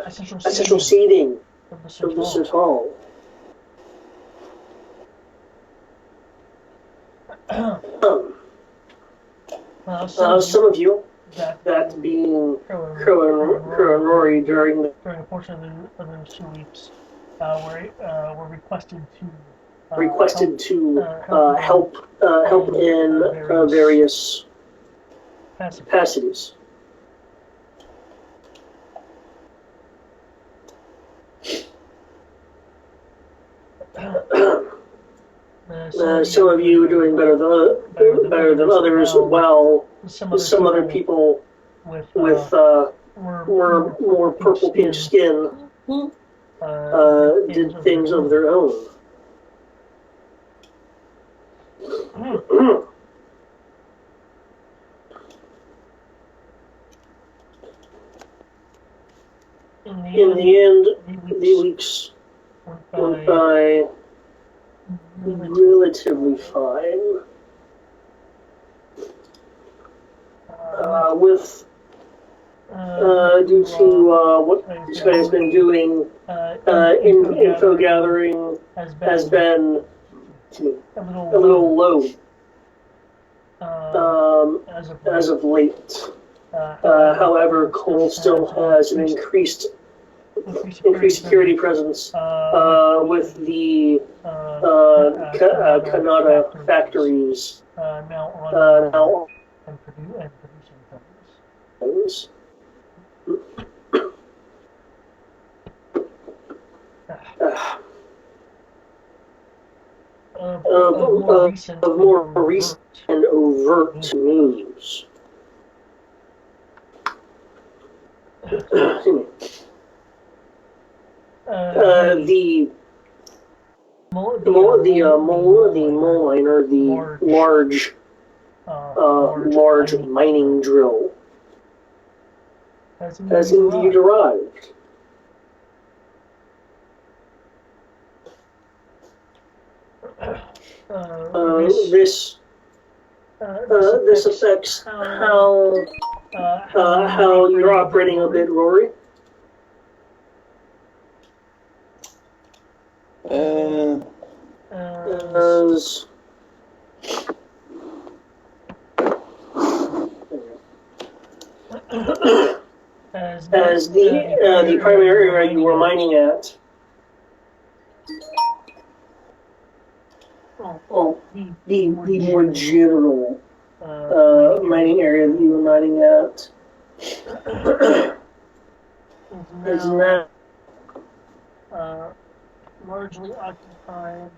essential seating of the Sertal. Some of you, that being Crow and Rory during a portion of those 2 weeks, were requested to help in various capacities. Some of you doing better than others, while some other people with more purple pinch skin did things of their own. In the end, the weeks went by relatively fine. With due to what this guy has been doing, info gathering has been a little low as of late. However, Cole still has an increased security presence with the Kanata factories now and producing things. Of more recent and overt news. The mole miner, the large mining drill, has indeed arrived. This affects how you're operating a bit, Rory. As the primary area you were mining at, the more general mining area that you were mining at is now largely occupied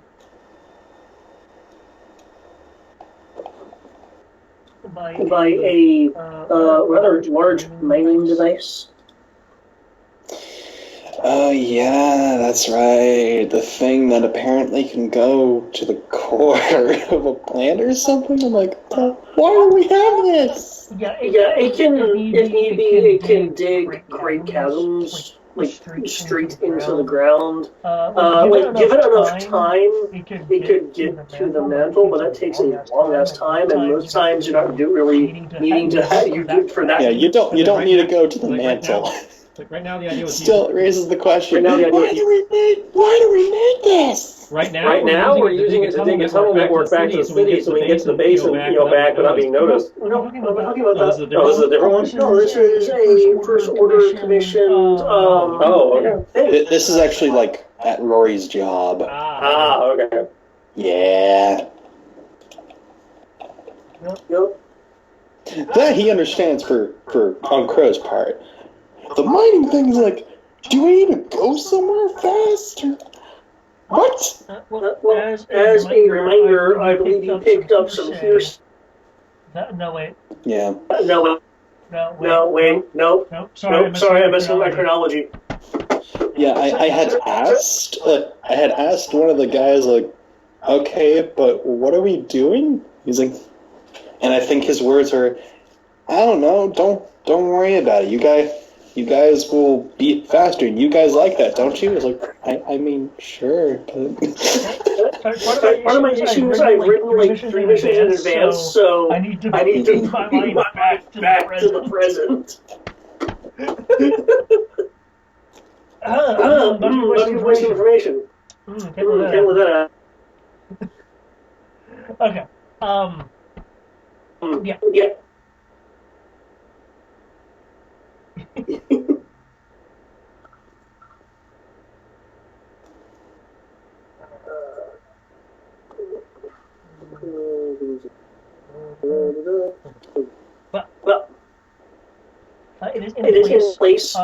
by a rather large mining device. Oh yeah, that's right. The thing that apparently can go to the core of a plant or something. I'm like, why do we have this? Yeah, it can, if need be, it can dig great chasms, like straight into the ground. Given enough time, it could get to the mantle, but that takes a long ass time, and most times you're not really needing to have you do for that. Yeah, you don't need to go to the mantle. Like right now, the idea was still raises the question. Right now, why do we need this? Right now, we're using it to dig a tunnel network back to the city, so we can get to the base and back without being noticed. No, I'm not talking about that. Oh, this is a different one. No, this is a first order commissioned. Okay. This is actually like at Rory's job. Okay. Yeah. Yep. That he understands for on Crow's part. The mining thing is like, do we need to go somewhere fast? Or what? As a reminder, I believe you picked up some hearsay. No, wait. Yeah. No, wait. Sorry, I messed with my chronology. Yeah, I had asked one of the guys, like, okay, but what are we doing? He's like, and I think his words were, I don't know, don't worry about it. You guys will beat faster, and you guys like that, don't you? I was like, I mean, sure, but... Part of my issue is I've written like 3 missions in advance, so I need to move my life back to the present. Not your voice information. Can't let that Okay. Yeah. Well, it is in place.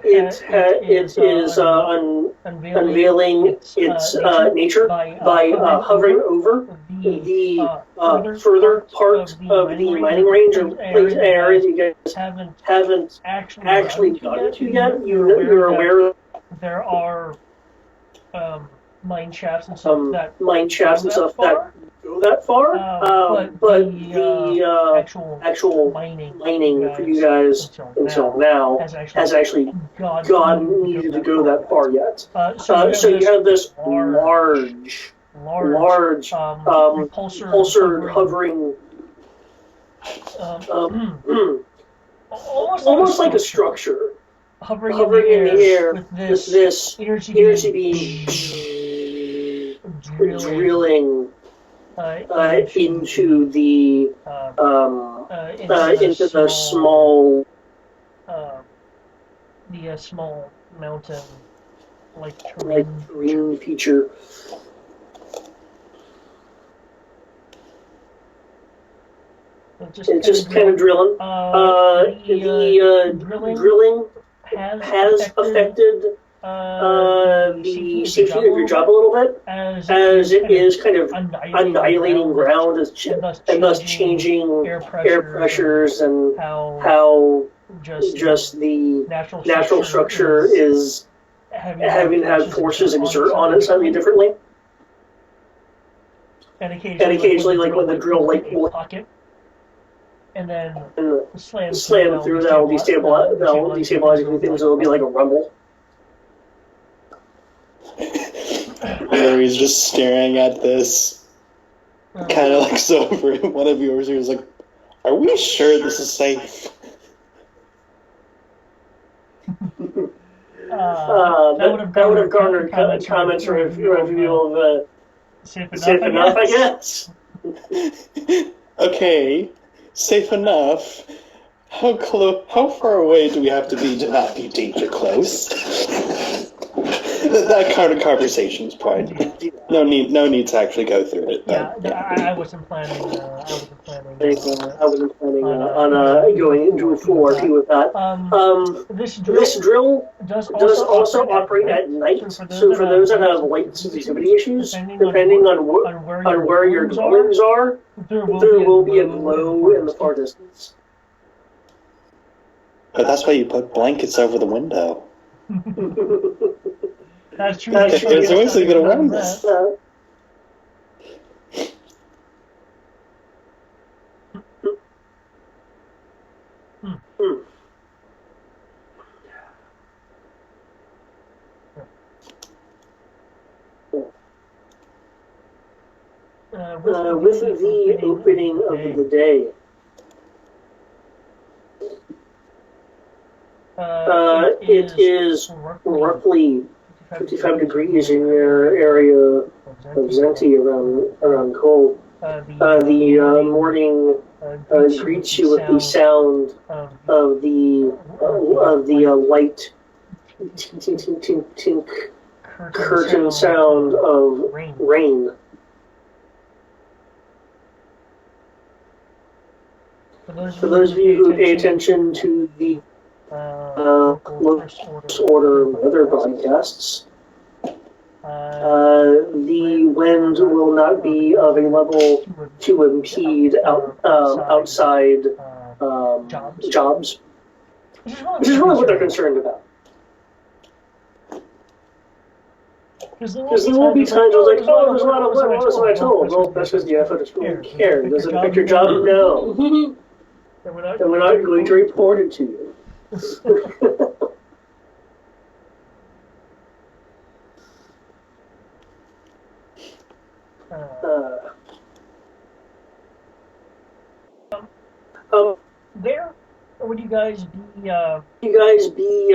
It is unveiling its nature by hovering over the further part of the mining range or place areas you guys haven't actually gotten to yet. You're aware that there are mine shafts and stuff that go that far, but the actual mining for you guys until now has actually needed to go that far yet. So you have this large repulsor hovering, almost like a structure hovering in the air with this energy beam drilling into the into the small mountain like terrain feature. It's just kind of drilling. The drilling has affected the safety of your job a little bit, as it is kind of annihilating ground and thus changing air pressures and how just the natural structure is having to have forces exert on it slightly differently. And occasionally, like when the drill will pocket, and then slam through, that'll destabilize a few things. It'll be like a rumble. He's just staring at this, kind of looks over at one of yours who's like, "Are we sure this is safe?" That would have garnered comments or a review of safe enough, I guess. Okay, safe enough. How far away do we have to be to not be danger close? That kind of conversation's fine. No need to actually go through it. Yeah, I wasn't planning. I wasn't planning on going into a full RP with that. This drill does also operate at night. So for those that have light sensitivity issues, depending on where your dwellings are, there will be a glow in the far distance. But that's why you put blankets over the window. That's true. There's always a good awareness. With the opening of the day, it is roughly 55 degrees in your area of Zenti around Cole. The morning greets you with the sound of the light tink tink tink tink curtain sound of rain. For those of you who pay attention to the close order weather broadcasts, the wind will not be of a level to impede outside jobs, which is really what they're concerned about. Because there will be times I was like, oh, there's a lot of wind, what was I told? Well, that's because the effort is going to care. Does it affect your job? No. And we're not going to report it to you. Where would you guys be?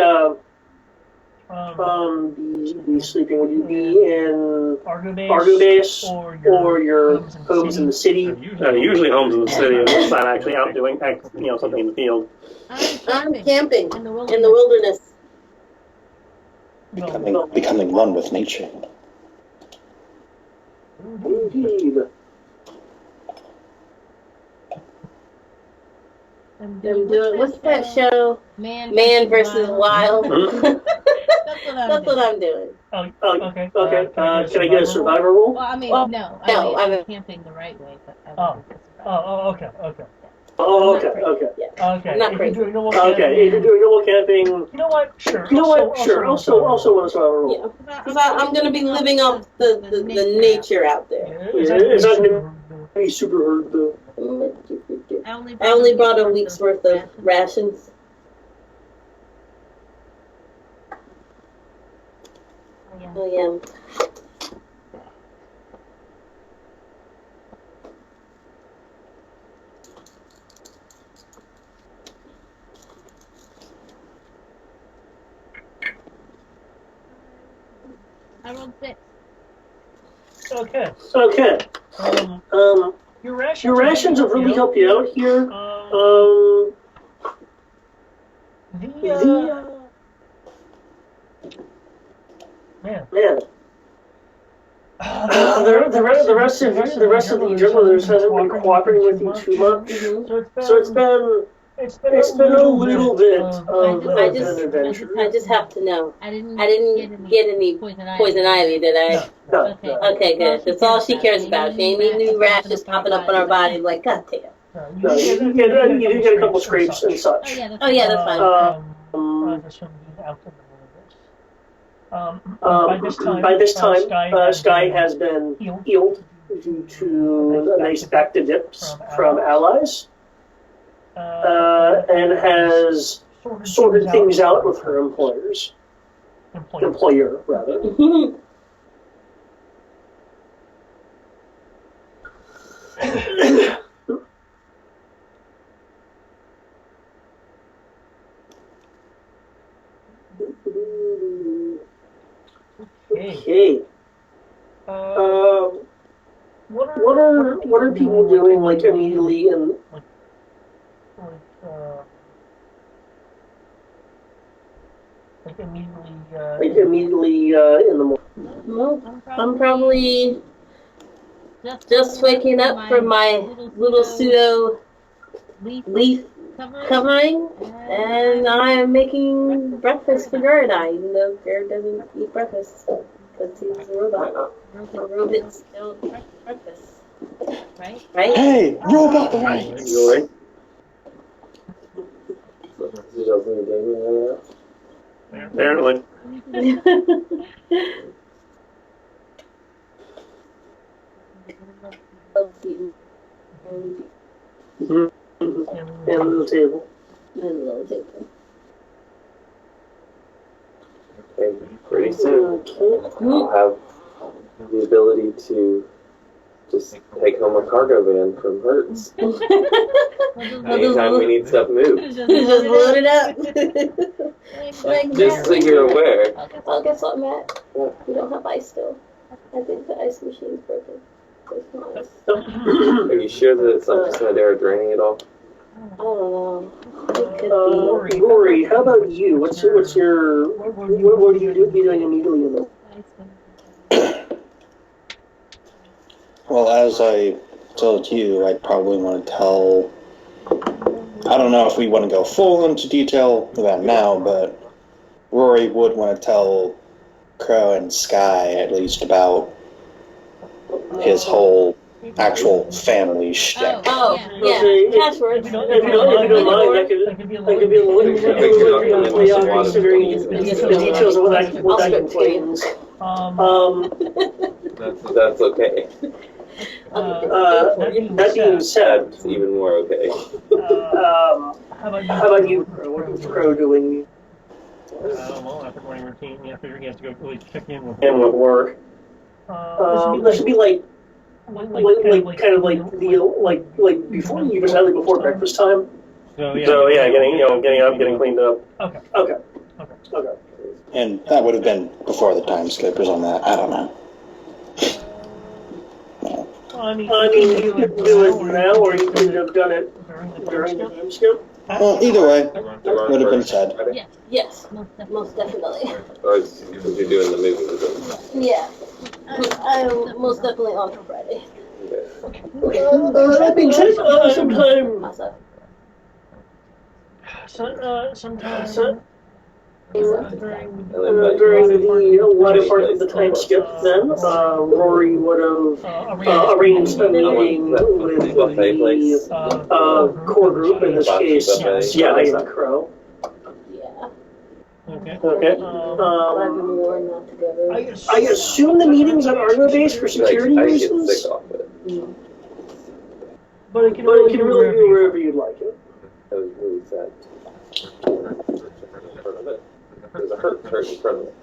be sleeping? Would you be in Argo Base or your homes in the city? Usually homes in the city, and it's not actually out doing something in the field. I'm camping in the wilderness. Becoming one with nature. Indeed. I'm doing, what's that show? Man versus Wild. That's what I'm doing. Okay. Can I get a survivor roll? Well, I mean, no. I'm camping the right way, but Okay. Oh, okay. Yeah. Okay. I'm not If crazy. you're doing normal Okay, camping, if you're doing normal camping, you know what? Sure. Sure. Also want a survivor roll. Yeah. Because I'm going to be living off the nature out there. It's not going to be super hard though. I only brought a week's worth of rations. Oh, yeah. I rolled 6. Okay. Your rations will really help you out here. Man. The rest of the junglers hasn't been cooperating with you too much. So it's been a little bit of an adventure. I just have to know. I didn't get any poison ivy, did I? No. Okay, good. That's all she cares about. She ain't any new rashes popping up on our body. Like, God damn. No, you do get a couple scrapes and such. Oh, yeah, that's fine. By this time, Sky has been healed due to nice back to dips from allies, and has sorted things out with her employer rather. Okay. What are people doing like immediately and immediately in the morning? Well, I'm probably just waking up from my little pseudo leaf covering, and I'm making breakfast for Gerd, even though Gerd doesn't eat breakfast because he's a robot. Robots don't breakfast. Right? Hey, robot rights! Joy. Apparently. And the table. Okay, pretty soon I'll have the ability to just take home a cargo van from Hertz. Anytime we need stuff moved. Just load it up. Just so you're aware. I'll guess what, Matt? We don't have ice still. I think the ice machine's broken. There's no ice. Are you sure that it's not just not air draining it all? I don't know. It could be. Rory, how about you? What are you be doing immediately in the Well, as I told you, I'd probably want to tell... I don't know if we want to go full into detail with that now, but Rory would want to tell Crow and Sky at least about his whole actual family shtick. Oh, yeah. Passwords. If you don't mind, that could be a little considering the details of what that contains. That's okay. That being said, It's even more okay. How about you, Crow? What is Crow doing? Well, after morning routine, I figure he has to go really check in with And with work. This should be like before you precisely before breakfast time. So So yeah, getting up, getting cleaned up. Okay. Okay. And that would have been before the time skip or something. I don't know. I mean, you could do it now, or you could have done it during the time skip. Well, either way, would have been sad. Yes, most definitely. Or because you're doing the movie with them. Yeah, I'm most definitely on for Friday. That being said, sometime Awesome. sometime during during the latter part of the time skip, then Rory would have arranged a meeting with the core group, in this case, Scotty and Crow. Yeah. Okay. We're not together. I assume the meeting's at Argo Base for security I get reasons, sick off it. But it can but really it can really be wherever you'd like it. That was really sad. There's a hurt in front of it.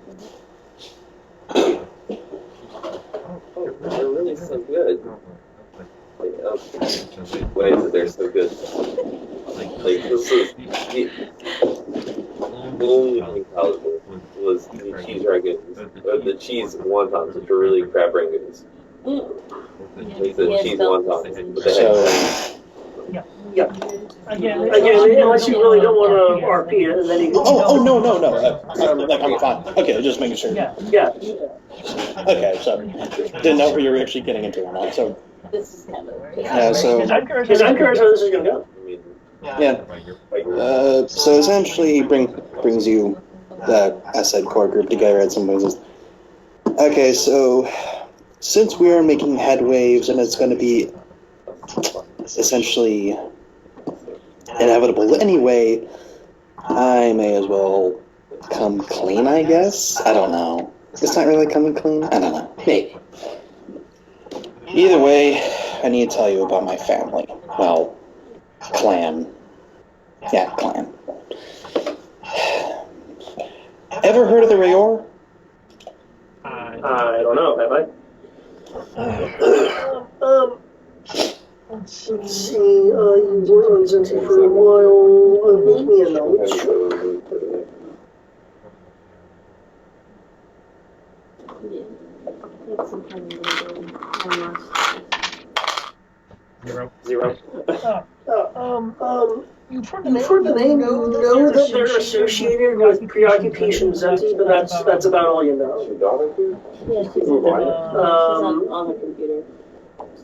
Oh, they're really so good. Like, ways that they're so good. Like this is the only thing palatable was the cheese ragoons, or the cheese wontons, which are really crab rangoons. Like the cheese wontons. But they had Yeah. Again, unless you really don't want to RP it, and then you can... No. Like, I'm fine. Okay, just making sure. Yeah. Okay, so, didn't know who you were actually getting into or not, so... This is kind of... Yeah, so... Because I'm curious how this is going to go. Yeah. So essentially brings you the asset core group together at some places. Okay, so since we are making headwaves and it's going to be essentially inevitable anyway, I may as well come clean, I guess? I don't know. It's not really coming clean? I don't know. Maybe. Either way, I need to tell you about my family. Well, clan. Yeah, clan. Ever heard of the Rayor? I don't know, have I? Let's see, you were on Zenty for a while, make me a knowledge check. Zero. You've heard The name, you know that they're associated with Preoccupation Zenty, but that's about all you know. Yeah, she's on the computer.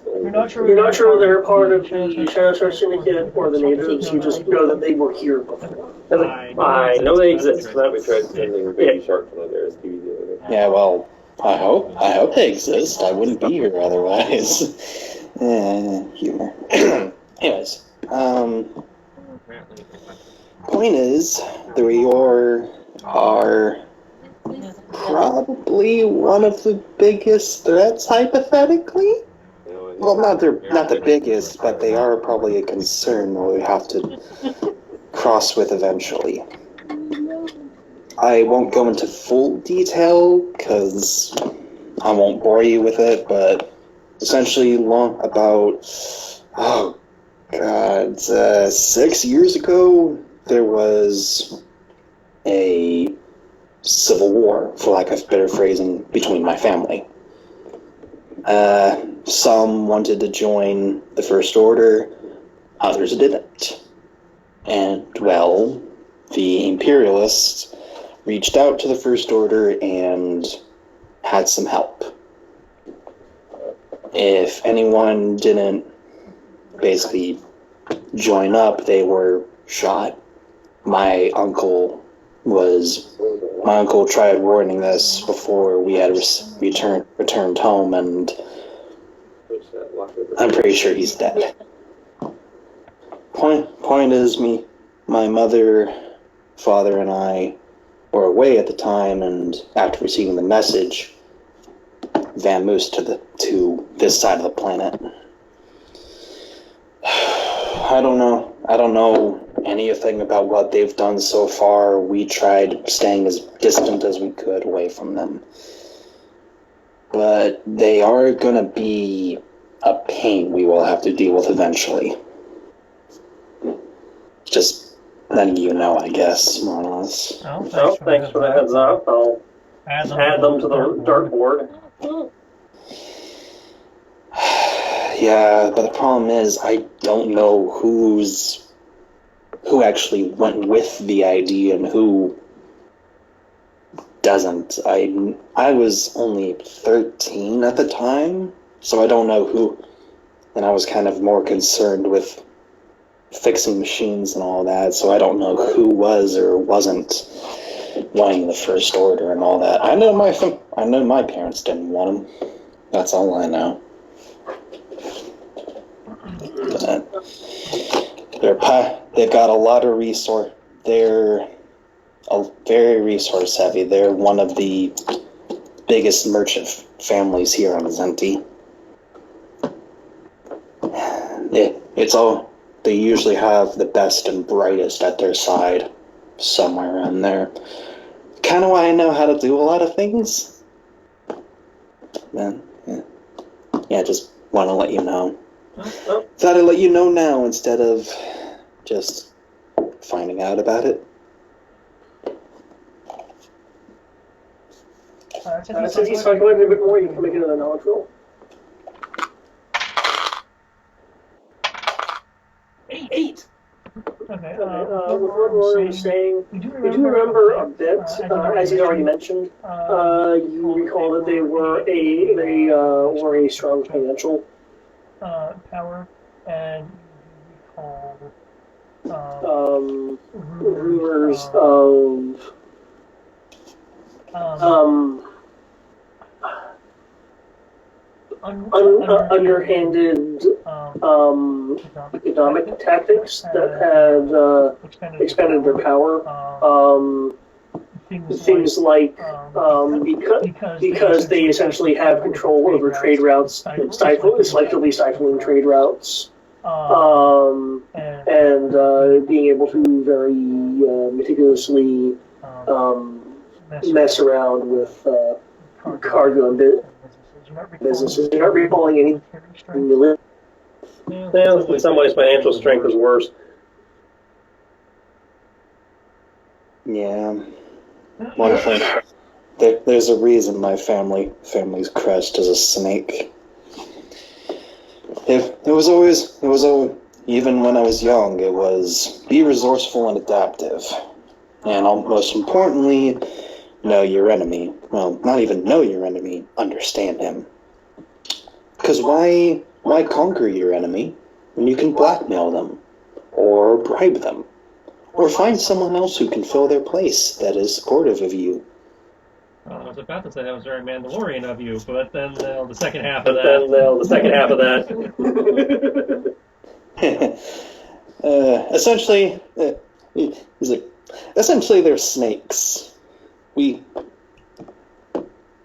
You're not sure they're part of the Shadow Star Syndicate or the natives, you just know that they were here before. I know they exist. we tried sending Baby Shark from the nearest TV the other day. Yeah, well, I hope they exist. I wouldn't be here otherwise. Humor. Anyways, point is, the Rayor are probably one of the biggest threats, hypothetically. Well, not the biggest, but they are probably a concern that we have to cross with eventually. I won't go into full detail, because I won't bore you with it, but essentially about 6 years ago, there was a civil war, for lack of better phrasing, between my family. Some wanted to join the First Order, others didn't. And, well, the Imperialists reached out to the First Order and had some help. If anyone didn't basically join up, they were shot. My uncle tried warning this before we had returned home, and I'm pretty sure he's dead. Point is, my mother, father, and I were away at the time, and after receiving the message, vamoosed to this side of the planet. I don't know anything about what they've done so far. We tried staying as distant as we could away from them. But they are gonna be a pain we will have to deal with eventually. Just then you know, I guess, more or less. Oh, Well, thanks for the heads up. I'll add them to the dartboard. Yeah, but the problem is I don't know who actually went with the ID and who doesn't. I was only 13 at the time, so I don't know who, and I was kind of more concerned with fixing machines and all that, so I don't know who was or wasn't wanting the First Order and all that. I know my parents didn't want them. That's all I know. But they've got a lot of resource. They're very resource heavy. They're one of the biggest merchant families here on Zenti. They usually have the best and brightest at their side, somewhere around there. Kind of why I know how to do a lot of things. Man, yeah, just want to let you know. Thought I'd let you know now instead of just finding out about it. Since he's talking about it a bit more, you can make another knowledge roll. 8. Okay, What Rory was saying, we do remember a bit, as he's already mentioned. You recall that they were a strong financial power, and you recall rumors of underhanded economic tactics that had expanded their power. Things like because they essentially have control over trade routes, selectively stifling trade routes, and being able to very meticulously mess around with cargo and businesses. You're not recalling anything you live. Yeah, in some ways, financial strength is worse. Yeah. One thing. There's a reason my family's crest is a snake. It was always, even when I was young, it was be resourceful and adaptive. And most importantly, know your enemy. Well, not even know your enemy, understand him. Because why conquer your enemy when you can blackmail them, or bribe them, or find someone else who can fill their place that is supportive of you? I was about to say that was very Mandalorian of you, but then the second half of that. Essentially, he's like, essentially they're snakes.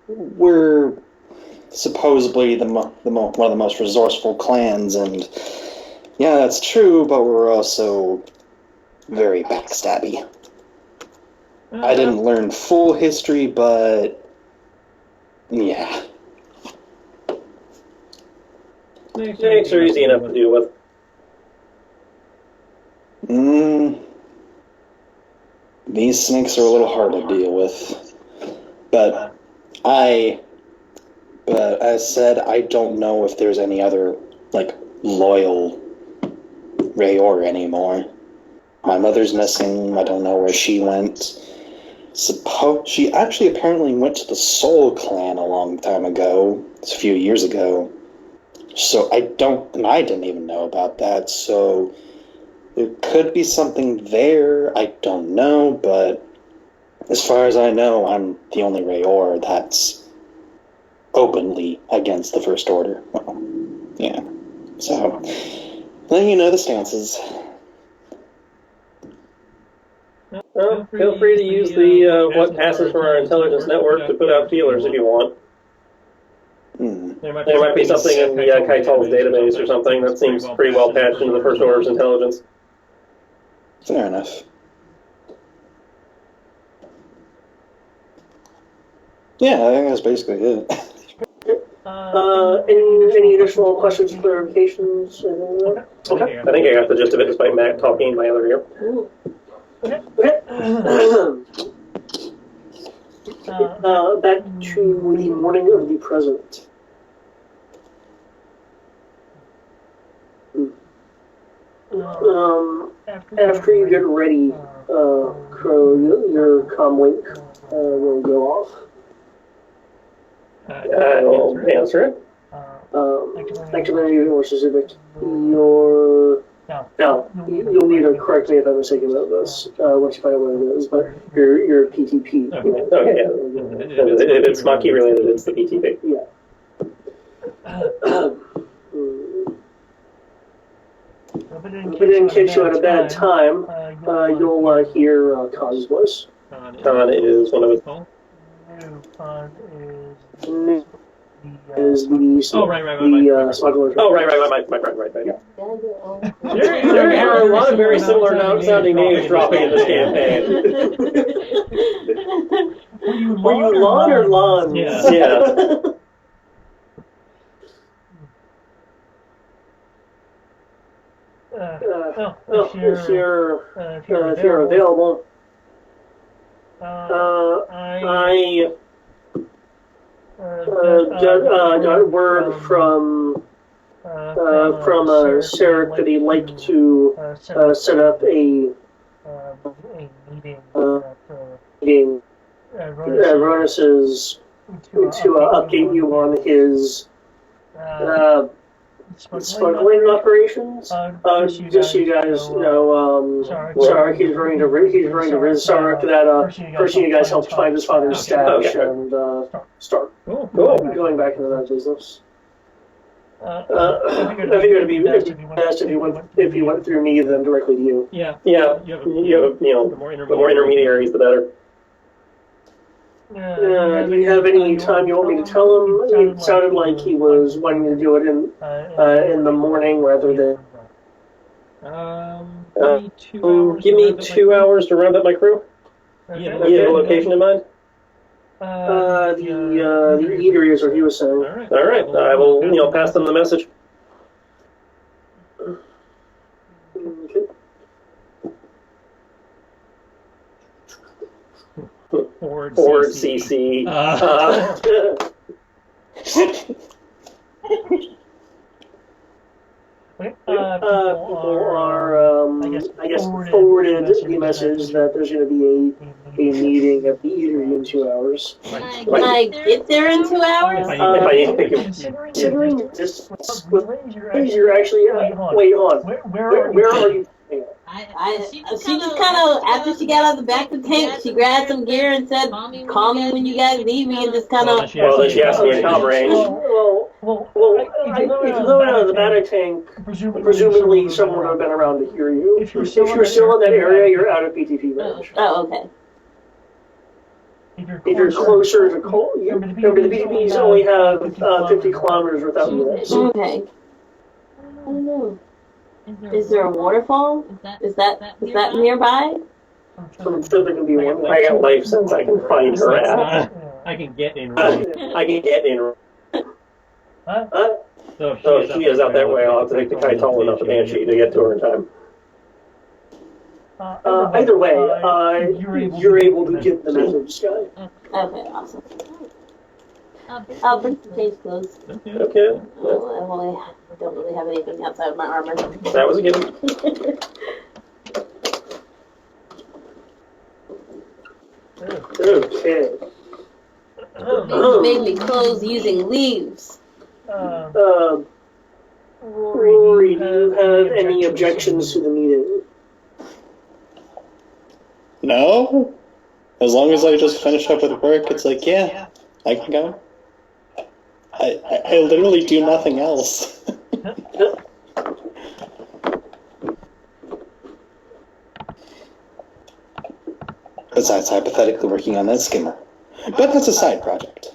We're supposedly one of the most resourceful clans, and yeah, that's true, but we're also very backstabby. I didn't learn full history, but yeah. Snakes are easy enough to deal with. These snakes are a little hard to deal with. But as said, I don't know if there's any other, loyal Rayor anymore. My mother's missing. I don't know where she went. She actually apparently went to the Soul Clan a long time ago. It's a few years ago. So I didn't even know about that. So there could be something there. I don't know, but as far as I know, I'm the only Rayor that's openly against the First Order. Well, yeah. So, letting you know the stances. Well, feel free to use the what passes from our intelligence network to put out feelers if you want. There might be something in the Kaital's database or something that seems pretty well patched into the First Order's intelligence. Fair enough. Yeah, I think that's basically it. Any additional questions, clarifications? Okay. I think I got the gist of it despite Matt talking in my other ear. Back to the morning of the present. After you get ready, Crow, your comm link will go off. I'll answer it. Actually, let me be more specific. Now, you'll need to correct me if I'm mistaken about this once you find out what it is, but your PTP. Okay, yeah. If it's Maquis related, it's the PTP. Yeah. But in case you're at a bad time, you'll hear Khan's voice. Khan is one of his. Is the smuggler. Oh, right. Yeah. There are a lot of very similar sounding names dropping in this campaign. Were you Lon or Lon? Yeah. If you're available, I got word from Sarek that he'd like to set up a meeting at Ronus's to update you on his smuggling operations. Just so you guys know, Sarek, he's running to Riz Sarek, that person you guys helped find his father's stash and start going back into that business. I figured it'd be best if you went through me than directly to you. Yeah. You have the more intermediaries, the better. Do you have any time you want me to tell him? It sounded like he was wanting to do it in the morning rather than. Give me 2 hours to round up my crew. You have a location in mind? The eatery is what he was saying. All right. I will pass them the message. Okay. Ford CC. People are, I guess, forwarded the message that there's going to be a meeting at the eatery in 2 hours. Can I get there in 2 hours? Considering this, you're actually, wait on. Where are you? She just kind of, after she got out of the back of the tank, she grabbed some gear and said, "Call me when you guys leave me," and just kind of. Well, then she asked me in comm range. If you go out of the battery tank, presumably someone would have been around to hear you. If you're still in that area, you're out of PTP range. Oh, okay. If you're closer to remember the PTPs only have 50 kilometers without units. Okay. I don't know. Is there a waterfall? Is that nearby? I'm sure there can be one. I got life since I can find her at. I can get in. I can get in. So if she is out that way, I'll have to take the kite tall enough to Banshee to get to her in time. Either way, you're able to get the message, Sky. Okay, awesome. I'll bring some change clothes. Okay. I don't really have anything outside of my armor. That was a given. Okay. You made me clothes using leaves. Rory, do you have any objections to the meeting? No? As long as I just finish up with work, it's like, yeah, I can go. I literally do nothing else. Besides hypothetically working on that skimmer. But that's a side project.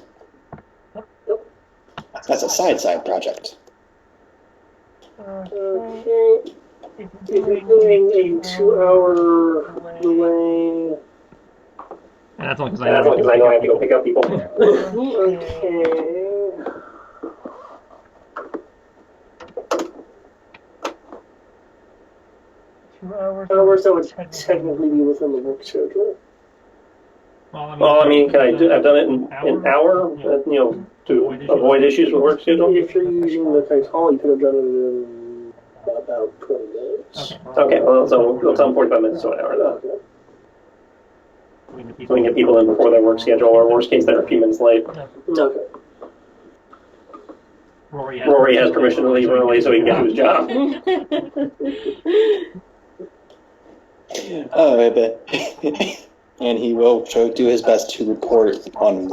That's a side project. Okay. If you're doing a 2-hour delay... That's only because I know I have to go pick up people. Okay. hours that would technically be within the work schedule. Well, I mean, can I do? I've done it in an hour. To avoid issues with work schedule. If you're using the Titan, you could have done it in about 20 minutes. Okay, well, so we'll tell them 45 minutes to an hour, though. Okay. So we can get people in before their work schedule, or worst case, they're a few minutes late. Okay. Rory has permission to leave early so he can get to his job. And he will do his best to report on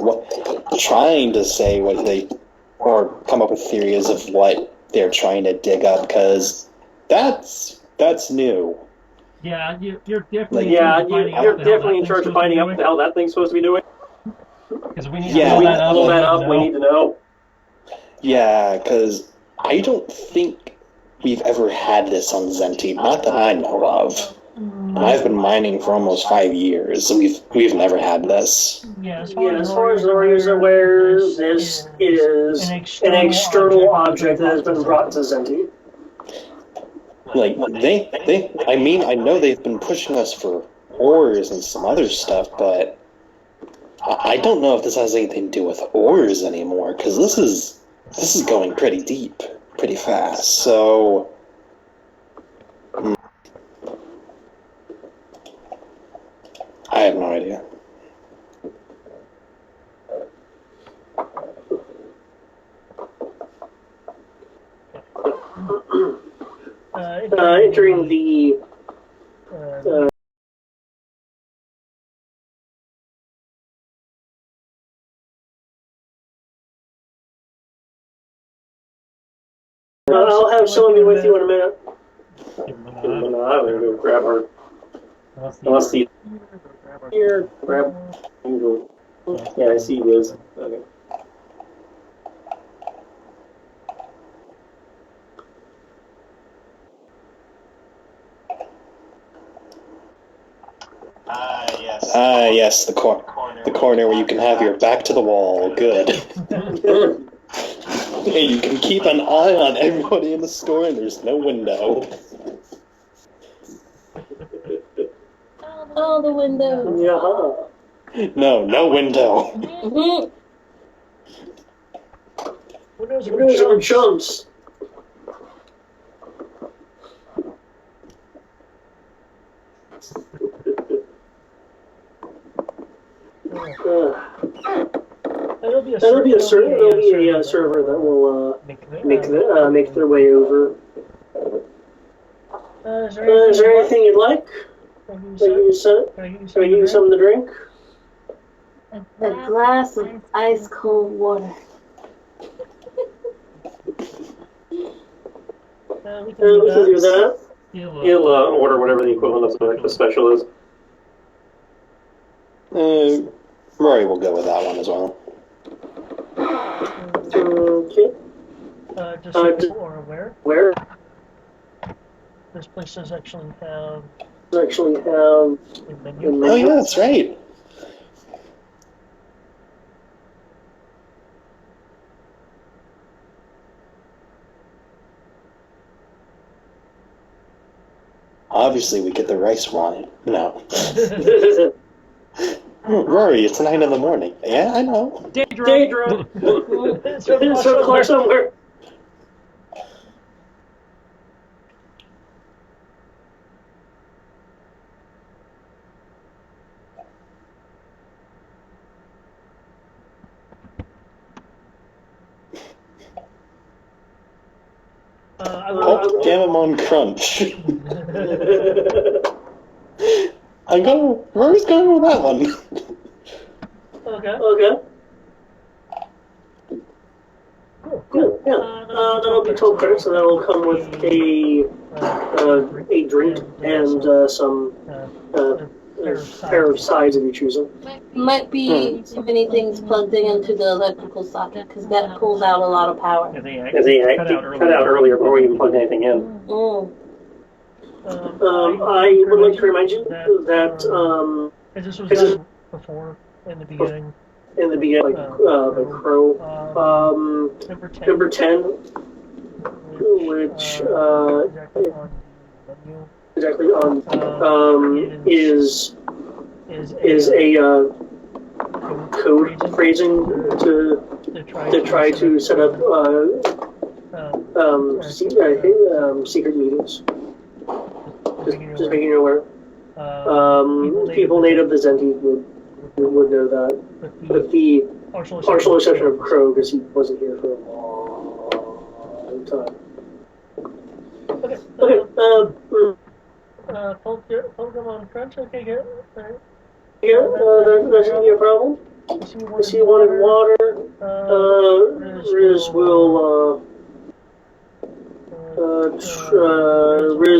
trying to say what they, or come up with theories of what they're trying to dig up, because that's new. Yeah, you're definitely. You're definitely in charge of finding out what the hell that thing's supposed to be doing. Because we need to pull that up. We need to know. Yeah, because I don't think we've ever had this on Zenti, not that I know of. I've been mining for almost 5 years. We've never had this. Yeah, as far as Rory is aware, this is an external object that has been brought to Zenti. Like, I know they've been pushing us for ores and some other stuff, but I don't know if this has anything to do with ores anymore, because this is going pretty deep, pretty fast, so... I have no idea. Entering the I'll have someone be with you in a minute. I'm gonna go grab her. Unless the here, grab. Yeah, I see Liz. Okay. Yes, the corner where you can have your back to the wall. Good. Hey, you can keep an eye on everybody in the store, and there's no window. Oh, the window. Yeah. No window. Mm-hmm. Windows are chumps. That'll be a server that will make their way over. Is there anything you'd like? Can I give you something to drink? A glass of ice cold water. We can do that. He'll order whatever the equivalent of the special is. Rory will go with that one as well. Okay. Just so people are aware, Where? this place does actually have a menu. Oh yeah, that's right. Obviously, we get the rice wine. No. Rory, it's 9 in the morning. Yeah, I know. Daedra! It's so close somewhere. Pulp Gammon Crunch. Rory's going with that one. Okay. Cool. Yeah. That'll be 12 credits, and that'll come with a drink and some pair of sides if you choose them. Might be too many things plugged into the electrical socket, because that pulls out a lot of power. Because he cut out earlier before we even plugged anything in. Mm. I would like to remind you that This was done before, in the beginning. Like the crow, number 10, which exactly on is a code phrasing to try to set up secret meetings. Just making you aware. People native to Zenti would know that, with the partial exception of Crow, because he wasn't here for a long time. Okay. Pilgrim on French. Okay, good. Right. Yeah, that shouldn't be a problem. I see you wanted water. Riz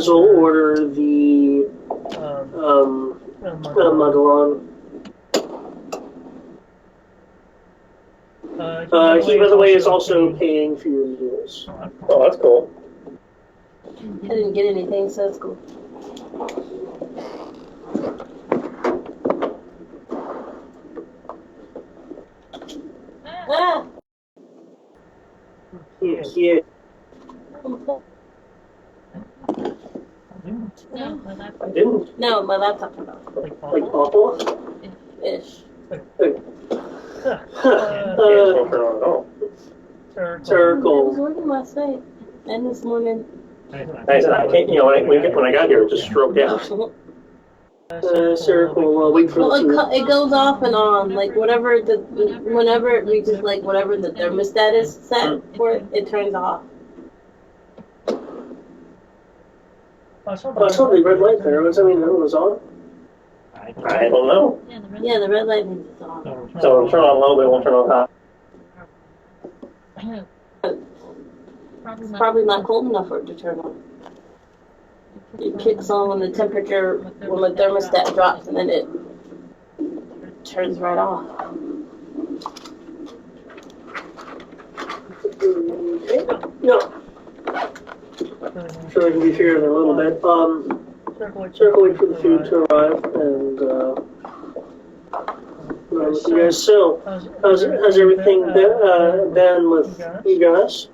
will order the Magellan. He, by the way, is also paying for your meals. Oh, that's cool. I didn't get anything, so that's cool. Ah! Yeah. I didn't. No, my laptop turned off. Like Papa? Ish. Circle. I was working last night and this morning. I said, I can't, when I got here, it just stroked out. Circle, wait for it goes off and on, like whenever it reaches like whatever the thermostat is set for it, it turns off. I saw the red light there. Does that mean it was on? I don't know. Yeah, the red light means it's on. So it'll turn on low, but it won't turn on high. It's probably not cold enough for it to turn on. It kicks on when the thermostat drops, and then it turns right off. No. So I can be here in a little bit. Circle wait for the food to arrive, and you guys. So, how's everything been with you guys?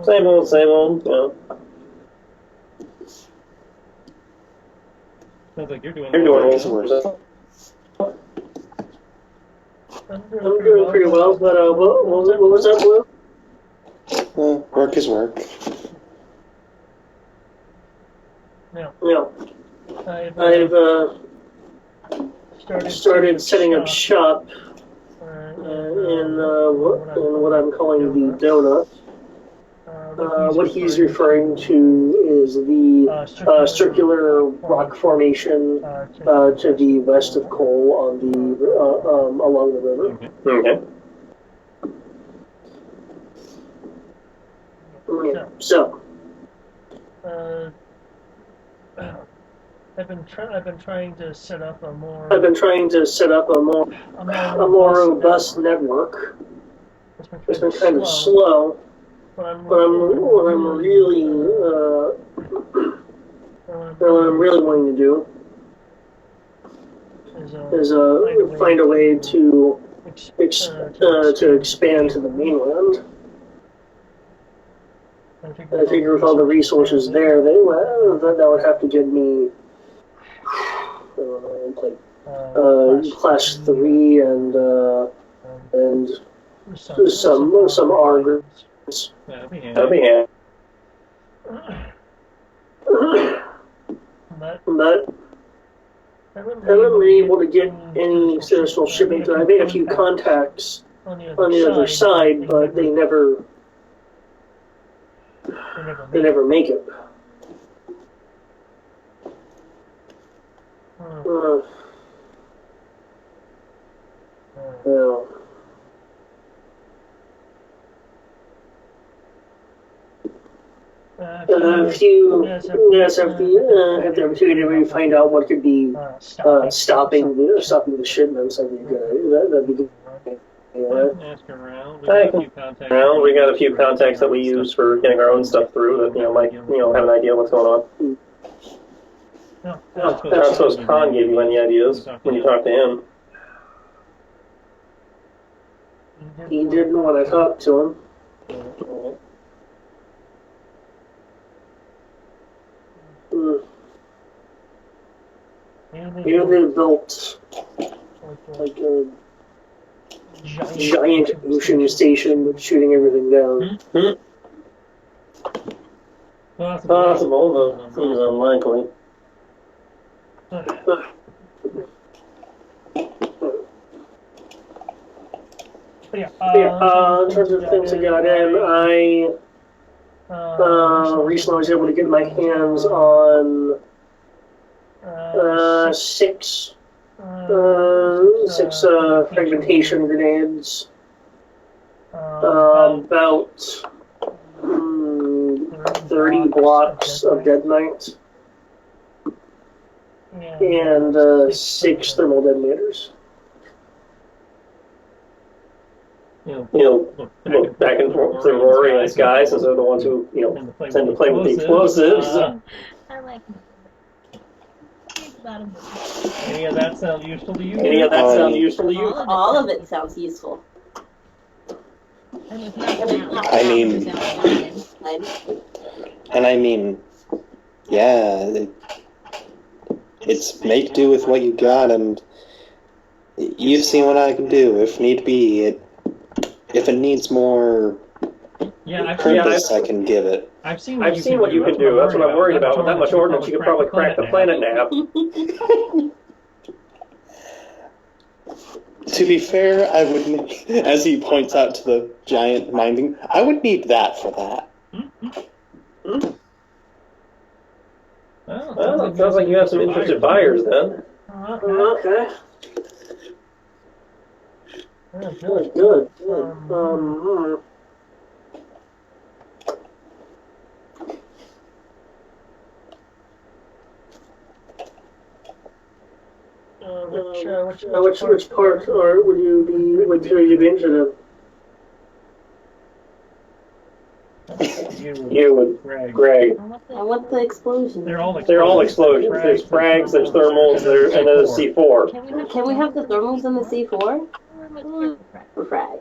Same old, yeah. Sounds like you're doing worse. I'm doing pretty well, but what was that, Blue? Work is work. No. I've started setting up shop in what I'm calling the donut. What he's referring to is the circular rock formation to the west of Cole on the along the river. Okay. So. I've been trying to set up a more robust network. It's been kind of slow, but what I'm really wanting to do is find a way to expand to the mainland. I figure with all the resources there, that would have to get me class 3 and some R grades. That'll be That'll be handy. But I haven't been able to get any international shipment. I made a few contacts on the other side, but they never make it. No. If you guys have the opportunity to find out what could be stopping the shipments, that'd be good. That'd be good. Ask around. We got a few contacts that we use for getting our own stuff through that might have an idea what's going on. I don't suppose Khan gave you any ideas when you talked to him. He didn't when I talked to him. Maybe they built like a giant ocean station that's shooting everything down. Possible, though seems unlikely. Yeah, in terms of things I got in, I recently was able to get my hands on six fragmentation grenades, about 30 blocks of detonite, and 6 thermal detonators. Look back and forth to Rory and Sky, since they're the ones who, tend to play with the explosives. I like Any of that sound useful to you? All of it sounds useful. I mean, yeah, it's make do with what you got, and you've seen what I can do. If need be, if it needs more purpose, I can give it. I've seen what you can do. That's what I'm worried about. With that much ordnance, you could probably crack the planet in half. To be fair, I would need, as he points out to the giant minding, I would need that for that. Well, it sounds like you have some interested buyers then. Okay. Good. Which part or would you be interested in? You and Greg. I want the explosion. They're all explosions. There's frags, there's thermals, and there's C4. Can we have the thermals in the C4? For frag.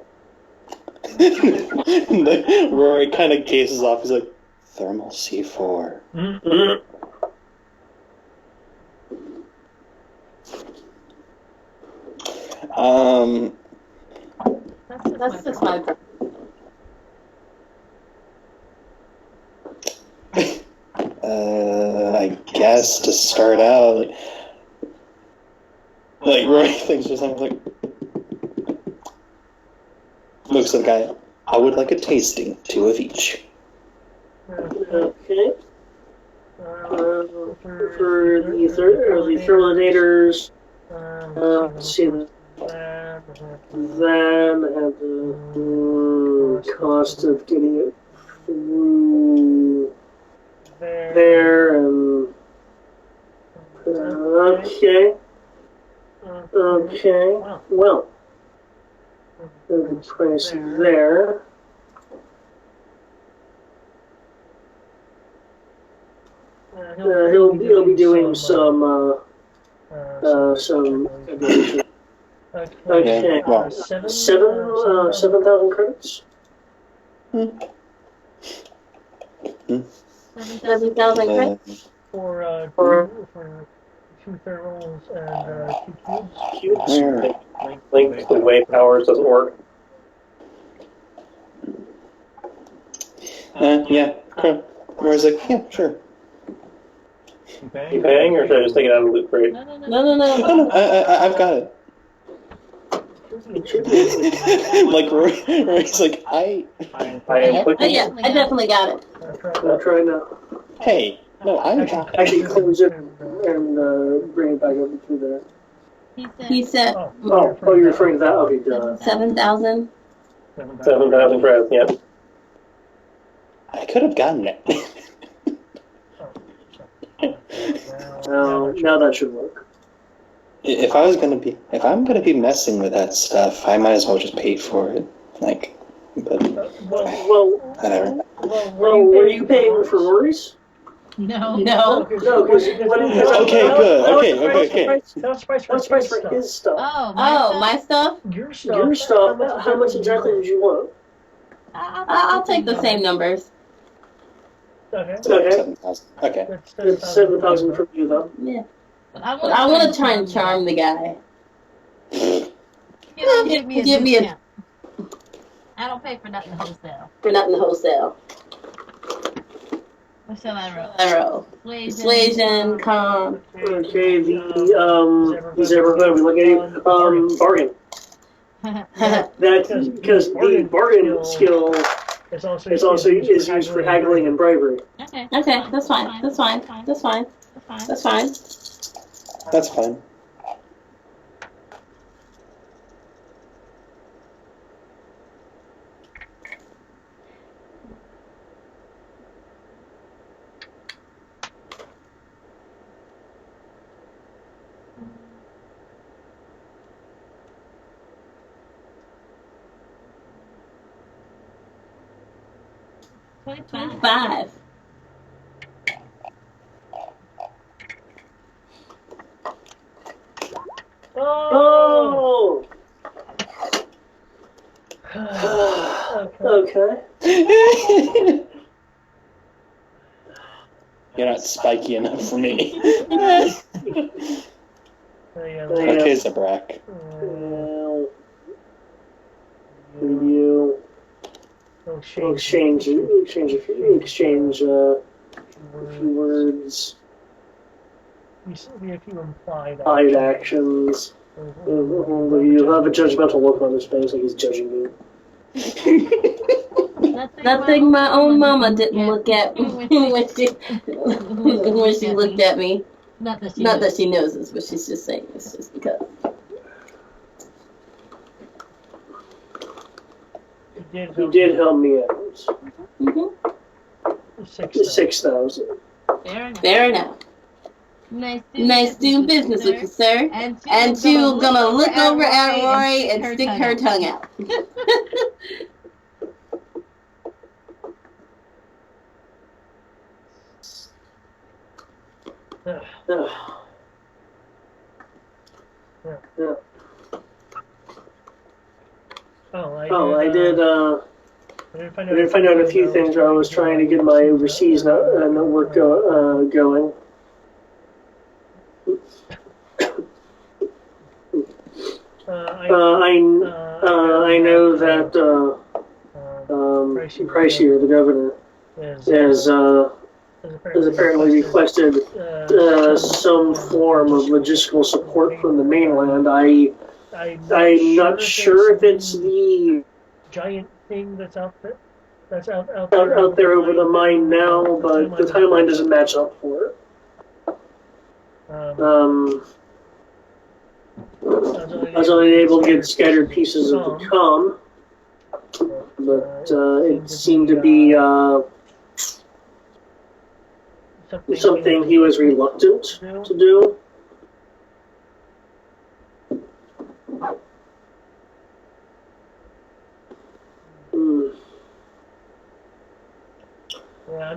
Rory kind of gazes off. He's like, thermal C4. That's just my preference. I guess to start out, like Rory thinks or something, like looks at the guy. I would like a tasting, 2 of each. Okay. For the thermolators, let's see, then I have the cost of getting it through there, and okay, well, the price there. He'll be doing some okay. Well, 7,000 credits. 7,000 credits? For 2 thermals and 2 cubes. Link to wave powers doesn't work. Yeah. Rory's like, yeah, sure. You paying, or should I just take it out of the loot crate? No. I've got it. Like Rory's like, I definitely got it. I'll try now. Hey, no, I can close it and bring it back over through there. He said. Oh, you're referring to that? Okay, done. 7,000. 7,000 credits. Yep. I could have gotten it. Now that should work. If I'm gonna be messing with that stuff, I might as well just pay for it. Like, but whatever. Well, were you paying for Rory's? No. Because Okay, good. Okay. That's price for his stuff. Oh, My stuff? Your stuff. How much exactly did you want? I'll take the same numbers. Okay. 7,000. Okay. It's 7,000 from you, though. Yeah. But I But I want want to try and charm the guy. Give me a Give me discount. I don't pay for nothing wholesale. For nothing wholesale. What shall I roll? I roll. Persuasion, calm. Okay, is everyone going to be looking at you? Bargain. That's because the bargain skill is also used for haggling and bribery. Okay. Okay, that's fine. That's fine. That's fine. That's fine. That's fine. Five. Oh! Okay. You're not spiky enough for me. Okay, Zabrak. Well, you exchange a few words, a few implied hide actions. You have a judgmental look on his face, like he's judging you. Nothing my own mama didn't look at when she looked at me. Not that she knows this, but she's just saying this just because. He did help me out. Mm-hmm. 6,000. Fair enough. Nice doing business with you, sir. And she's gonna look over at Rory and stick her tongue out. Yeah. I did find out a few things while I was trying to get my overseas network going. I know that Pricey, the governor, has apparently requested some form of logistical support from the mainland. I'm not sure if it's the giant thing that's out there. Out there over the mine now, but the timeline doesn't match up for it. I was only able to get scattered pieces of the comm, but it seemed to be something he was reluctant to do.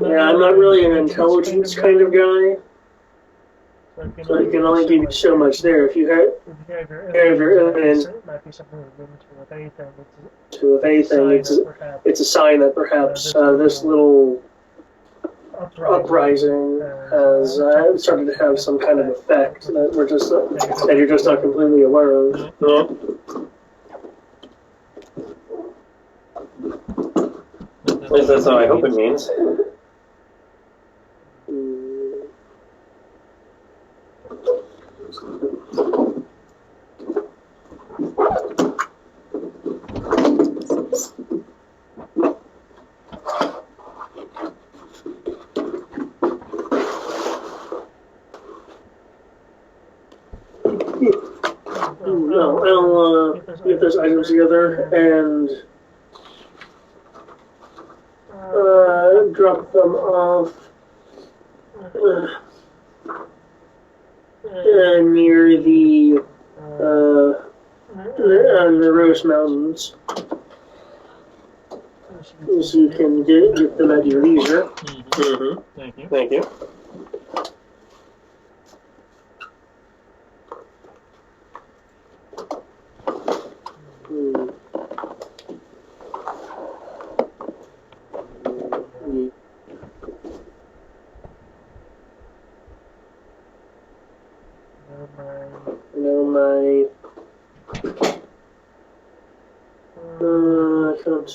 Yeah, I'm not really an intelligence kind of guy, so I can only give you so much there. If you have your evidence, if anything, it's a sign that perhaps this little uprising has started to have some kind of effect that you're just not completely aware of. No? At least that's what I hope it means. I'll get those items together and drop them off near the Rose Mountains, so you can get them at your leisure. Mm-hmm. Thank you. Thank you. I can't.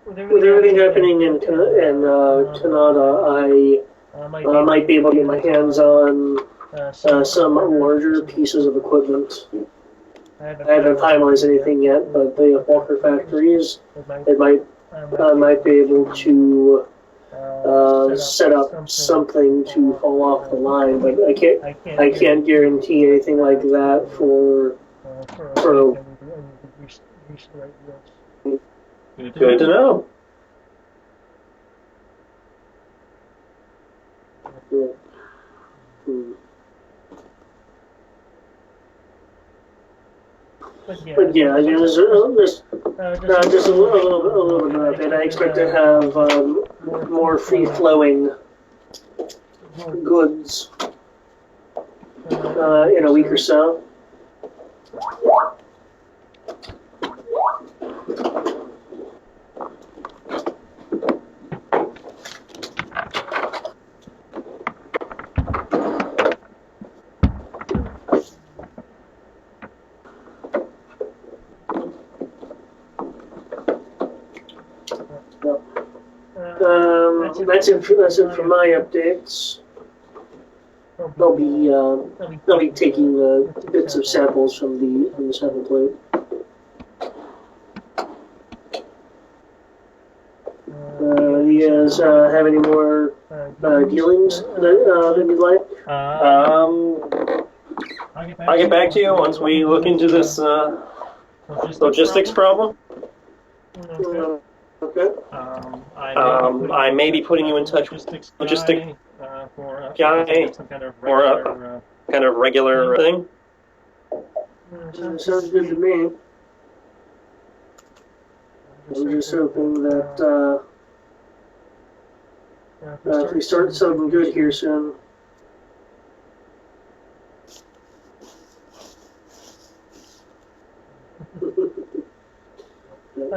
With everything happening in Canada, I might be able to get my hands on some larger pieces of equipment. I haven't finalized anything yet, but the Walker factories, I might be able to set up something to fall off the line, but I can't guarantee anything like that for Good to know. But yeah, just a little bit of it. I expect to have more free-flowing goods in a week or so. That's it for my updates. They'll be taking bits of samples from the sample plate. Do you guys have any more dealings that you'd like? I'll get back to you once we look into this logistics problem. Okay. I may be putting you in touch with logistic guy or a kind of regular thing. Sounds good to me. I'm just hoping that if we start something good here soon.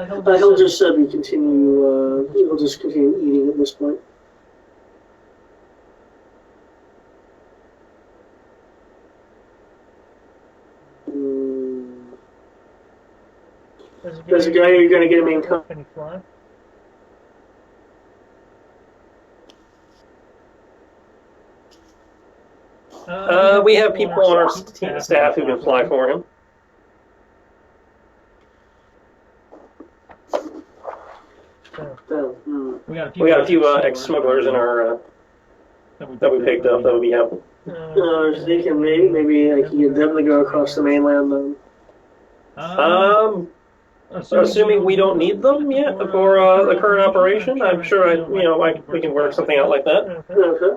He'll just continue. He'll just continue eating at this point. There's a guy you're going to get him in company fly. We have people on our staff who can fly for him. We got a few ex-smugglers in our that we picked up that would be happy. They can maybe I can get them to go across the mainland then. Assuming we don't need them yet for the current operation, I'm sure we can work something out like that. Okay.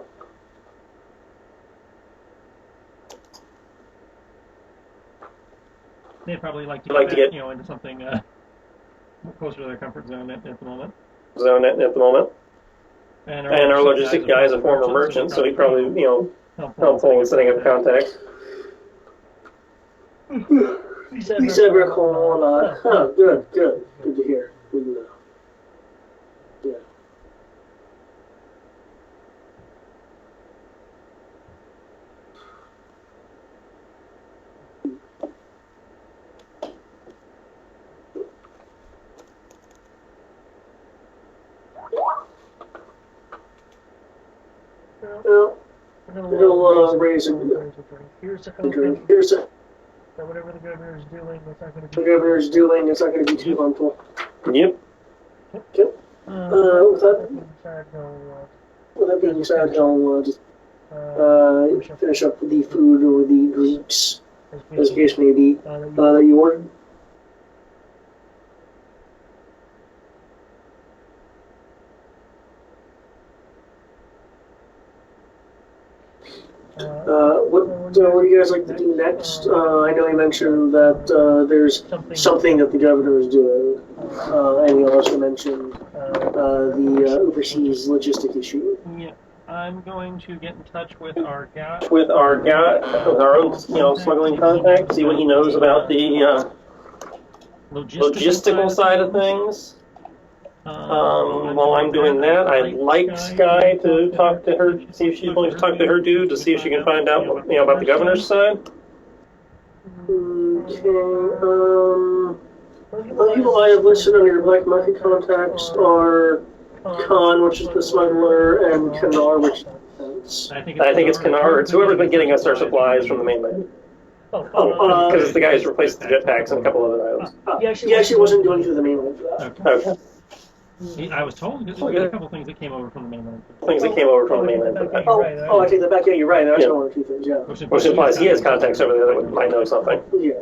They'd probably like to get into something closer to their comfort zone at the moment. And our logistic guy is a former merchant, so he probably helpful in setting up contacts. He said we're calling on. Huh, good to hear. Good to know. Yeah. Well, he'll raise a drink. Here's a. Whatever the governor is doing, it's not going to be too harmful. Yep. Yep. With that being said, he'll just finish up the food or the drinks, as the case may be, that you ordered. What do you guys like to do next? I know you mentioned that there's something that the governor is doing, and you also mentioned the overseas logistic issue. Yeah, I'm going to get in touch with our guy. With our own smuggling contact, see what he knows about the logistical side of things. While I'm doing that, I'd like Sky to talk to her, see if she's willing to talk to her dude to see if she can find out, about the governor's side. Other people I have listed under your black market contacts are Khan, which is the smuggler, and Kanar, which is the defense. I think it's Kanar. It's whoever's been getting us our supplies from the mainland. Because it's the guy who's replaced the jetpacks and a couple other items. He actually wasn't going through the mainland for that. Okay. I was told there's a couple things that came over from the mainland. Things that came over from the mainland. I take that back. Yeah, you're right. That's one or two things. Yeah. Which implies he has contacts over there that might know something. Yeah.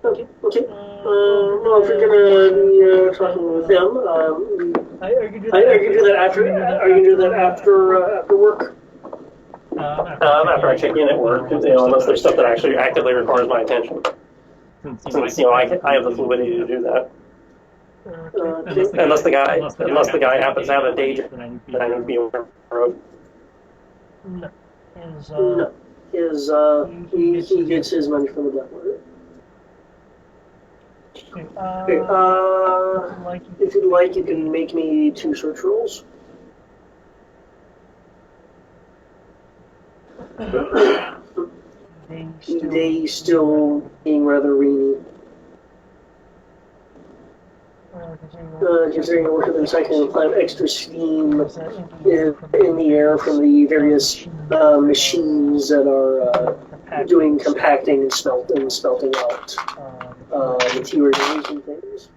Okay. Well, if you're gonna be talking with them, are you gonna do that after? Are you gonna do that after work? After I check in at work, unless there's stuff that actually actively requires my attention. Since I have the fluidity to do that. Unless the guy happens to have a day job that I need to be aware of. No. He gets his money from the black market. If you'd like, you can make me 2 search rolls. They still being rather rainy. Considering work of the recycling plant, extra steam in the air from the various machines that are doing compacting and smelting out materials and things.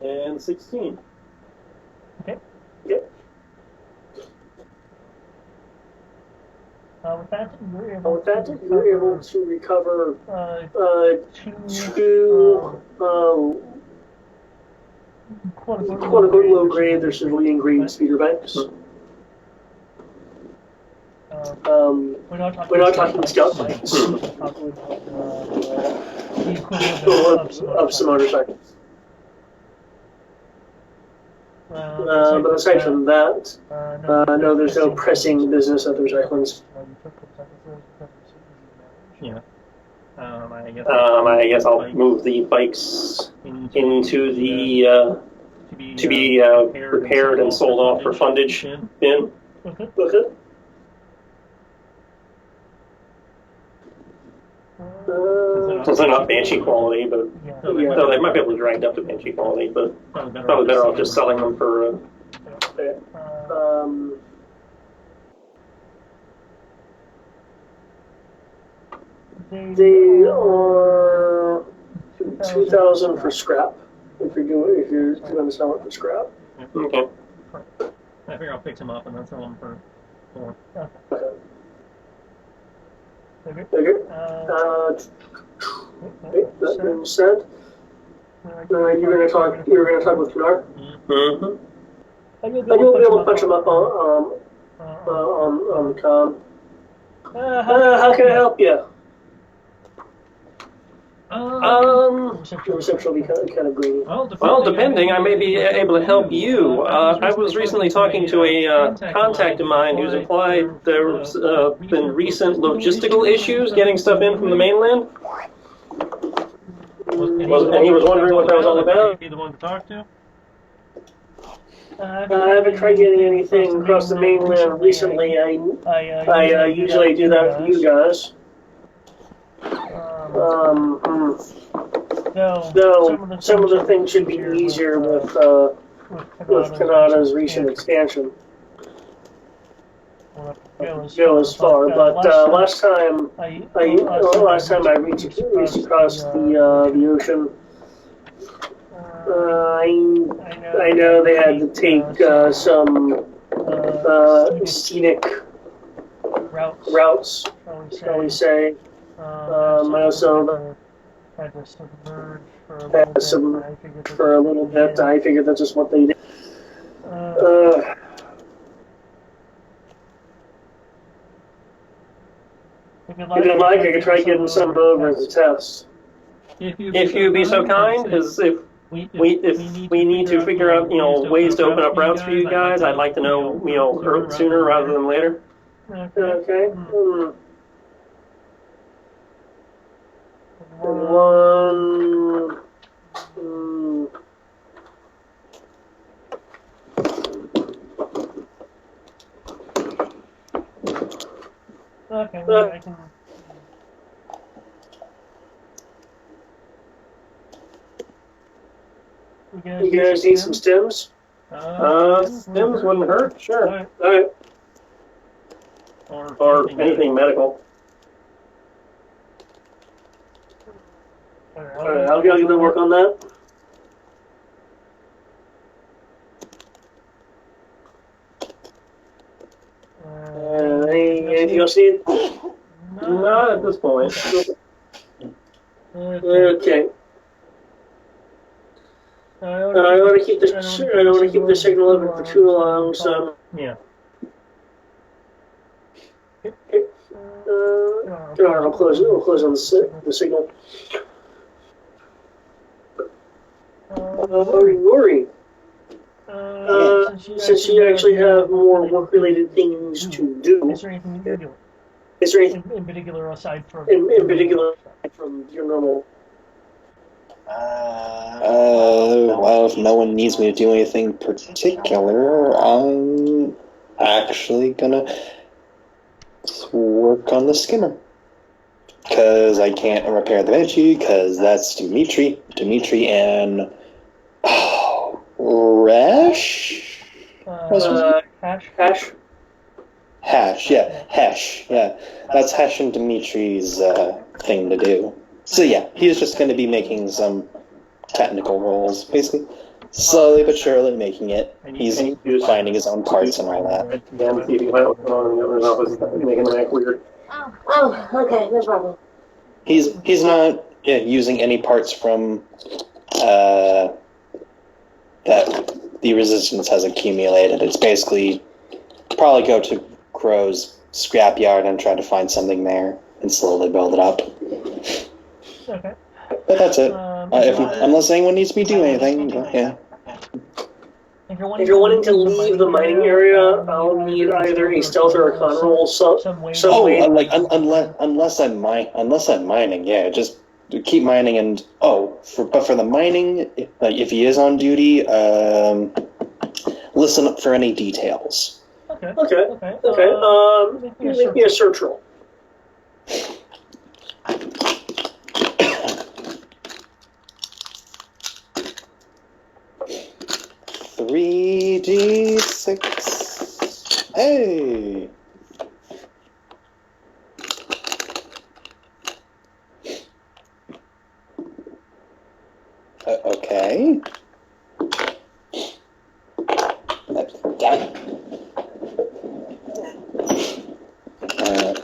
And 16. Okay. Yep. With that, you're able to recover 2 quote-unquote low-grade, they're severely engraved speeder banks. We're not talking scout bikes. Of some motorcycles. But aside from that, no, there's no pressing business at the recycling. Yeah. I guess I'll move the bikes into the to be repaired and sold off for fundage bin. Okay. Since they're not Banshee quality, but though they might be able to grind up to Banshee quality, but probably better off just selling them for. They are 2,000 for scrap. If you're going to sell it for scrap. Okay. I figure I'll fix them up and then sell them for 4. Okay. That being said, you're gonna talk with Pinar. Mm-hmm. And you'll be able to punch him up on the comm. How can I help you? The reception will be kind of green. Well, depending, I may be able to help you. I was recently talking to a contact of mine who's implied there's been recent logistical issues getting stuff in from the mainland. And he was wondering what that was all about. Be the one to talk to? I haven't tried getting anything across the mainland recently. I usually do that for you guys. Though some of the things should be easier with Kanada's recent expansion. Go as far, but last time I reached across the ocean, I know they had to take some scenic routes, shall we say. I also had to submerge for a little bit. I figured that's just what they did. If you'd like, I could try getting some over as a test. If you'd be so kind, because if we need to figure out, ways to open up routes for you guys, I'd like to know, sooner rather than later. Okay. One I can. You guys need some stems? Stems wouldn't hurt. Sure. Alright. Alright. Or Anything medical. Alright, I'll get to work on that. Anything else needed? Not at this point. Okay. I don't want to keep this. I don't want to keep the signal open for too long. So yeah. I'll close. We'll close on the signal. Rory. Since you actually have more work-related things to do, Is there anything you can do? is there anything In particular, aside from in particular from your normal? Well, if no one needs me to do anything particular, I'm actually gonna work on the skimmer. Because I can't repair the Banshee, because that's Dimitri. Dimitri and... Rash? Hash? Hash, yeah. Hash, yeah. That's Hash and Dimitri's thing to do. So yeah, he's just going to be making some technical rolls, basically. Slowly but surely making it. He's finding his own parts and all that. Yeah, see if you can find what's going on in the governor's office, making them act weird. Oh, okay, no problem. He's not using any parts from that the resistance has accumulated. It's basically probably go to Crow's scrapyard and try to find something there and slowly build it up. Okay. But that's it. Unless anyone needs me to do anything, yeah. If you're wanting to leave the mining area, I'll need either a stealth or a con roll. Unless I'm mining, yeah, just keep mining and but for the mining, if he is on duty, listen up for any details. Okay. Make me a search roll. Three D6. Hey. Okay. Damn it.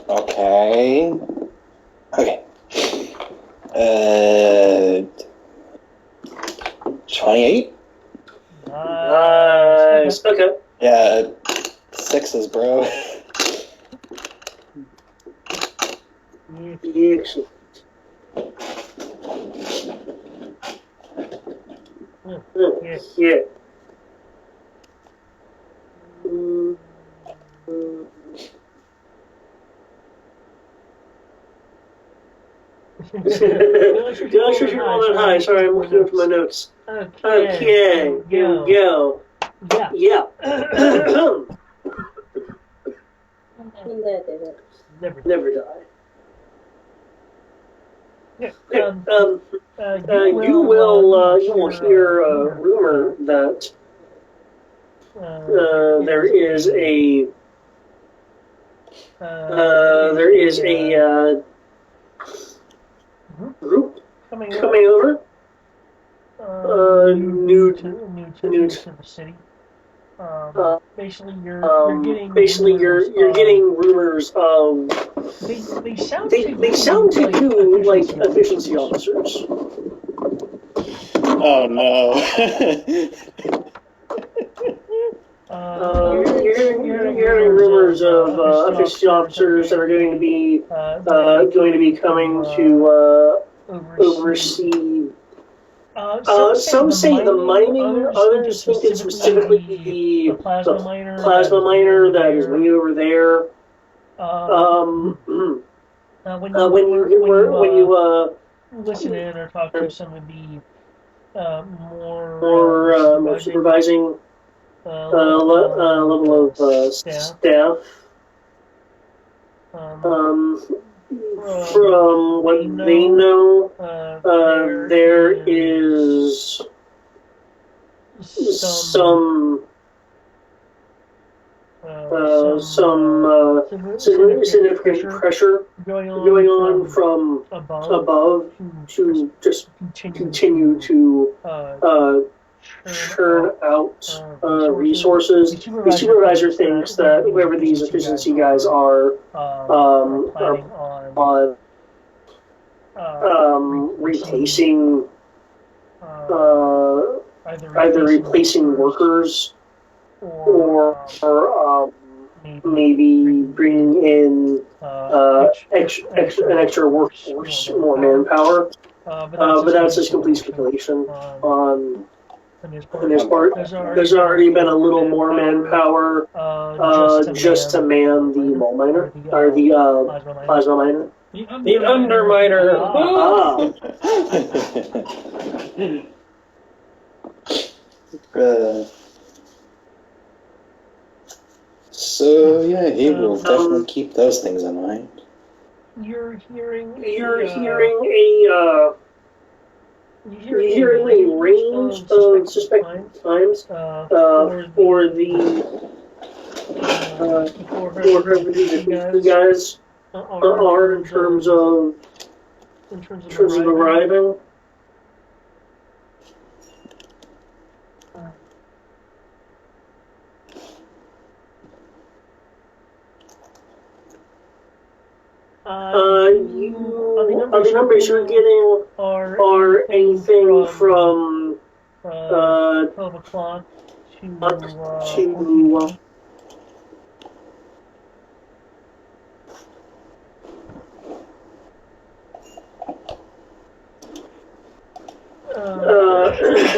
Okay. Okay. 28? Nice. Okay. Yeah, 6s, bro. Excellent. Yeah. Gosh, you're rolling high. Sorry, I'm looking for my notes. Okay, here we go. Yeah. Never die. You will hear a rumor that there is a group coming over. New to the city. Basically, you're getting rumors of. They sound to you like efficiency officers. Oh no. You're hearing rumors of efficiency officers that are going to be coming to oversee. Some say the mining, others think it's specifically the plasma miner that is way over there. When you listen in or talk to some of the more supervising level of staff, From what they know, there is some significant pressure going on from above to just continue to churn out resources. The supervisor thinks that whoever these efficiency guys are replacing either replacing workers or maybe bringing in an extra workforce, more manpower. But that's just complete speculation on his part. There's already been a little more manpower just to man the mole miner, or the plasma miner. The underminer. So yeah, he will definitely keep those things in mind. You're hearing a range of suspected times for whoever these guys are in terms of arriving. The numbers you're getting are anything from 12 o'clock to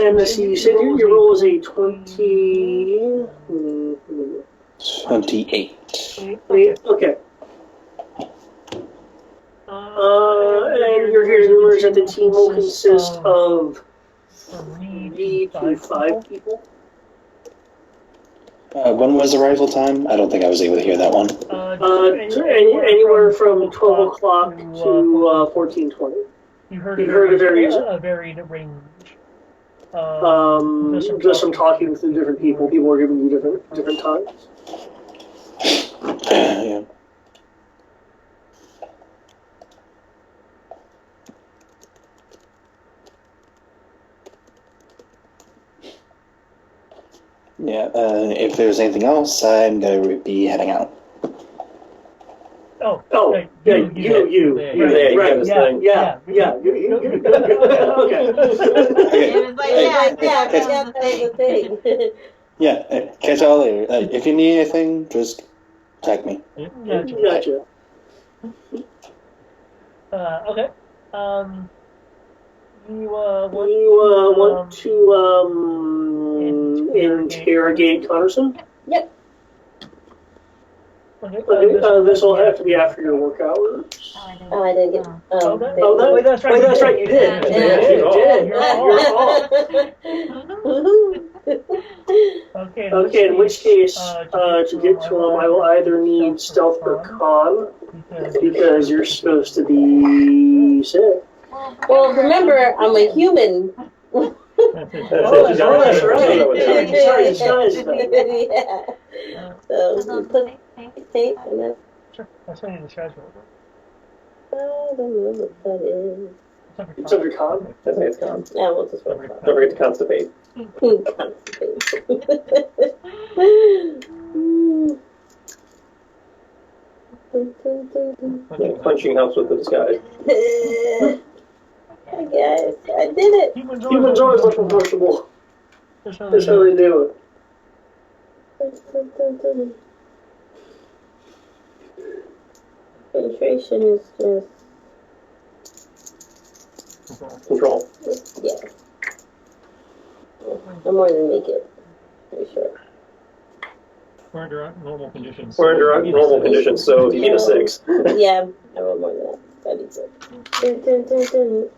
and let's see, you said your roll is a 20... 28. Okay. And you're hearing rumors that the team will consist of 3 to 5 people. When was arrival time? I don't think I was able to hear that one. Anywhere from 12 o'clock to 14:20. You heard a varied range. Just from talking to different people. People are giving you different times. Yeah. Yeah, if there's anything else, I'm going to be heading out. Oh, right. Yeah, you there, you got this thing. Yeah. Okay. It was like, that was the thing. Yeah, catch y'all later. If you need anything, just tag me. Gotcha. Okay. You want to interrogate Connerson? Yep. Okay, this will have to be after your work hours. Oh, I didn't get. Oh, that's right. You did. Okay, in which case, to get to him, I will either need stealth or con, because you're supposed to be sick. Well, remember, I'm a human. That's right. Yeah. So put tape and then. Sure. That's what I need to charge for. I don't know what that is. It's under con. I think it's con. Yeah, we'll just work Don't forget to constipate. Punching helps with the disguise. I guess I did it. Humans always look uncomfortable. That's how they do it. Penetration is just Control. yeah. I'm more than make it. Pretty sure. We're under normal conditions. We're under normal conditions, so you need a 6. Yeah, I rolled more than that. That'd be good.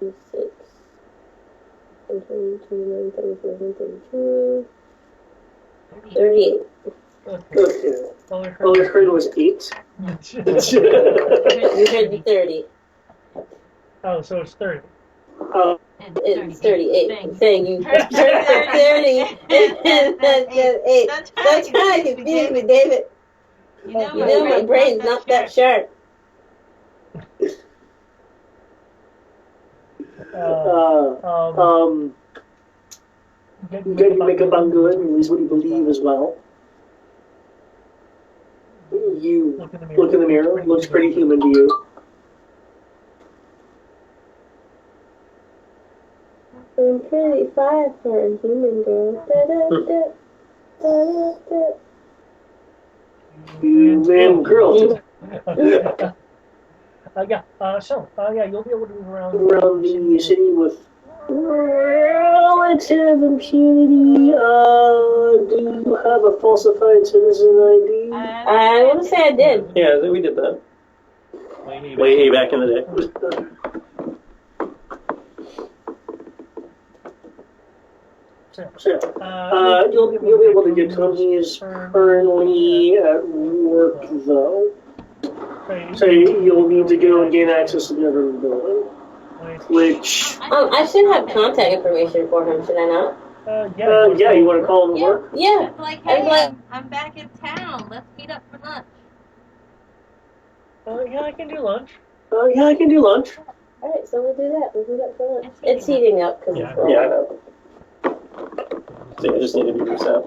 26, 29, 34, 32, 38. Okay. All I All I heard was 8. You heard the 30. Oh, so it's 30. It's 38. I'm saying you heard the 30 and then 8. That's kind of confused me, David. You know my brain's not that sharp. You make a bungalow and release what you believe as well. You look in the mirror, looks pretty human to you. I'm pretty fine for a human girl. Man, girl. Yeah, you'll be able to move around the city with relative impunity. Do you have a falsified citizen ID? I want to say I did. Yeah, we did that. Way back in the day. You'll be able to get Tony's currently at work though. So you'll need to go and gain access to the other building. Which I should have contact information for him, should I not? Yeah, you want to call him to work? Yeah. It's like, hey, I'm back in town. Let's meet up for lunch. Yeah, I can do lunch. Yeah, I can do lunch. Alright, so we'll do that. We'll do that for lunch. It's heating up because it's Yeah, I know. So I just need to be reset.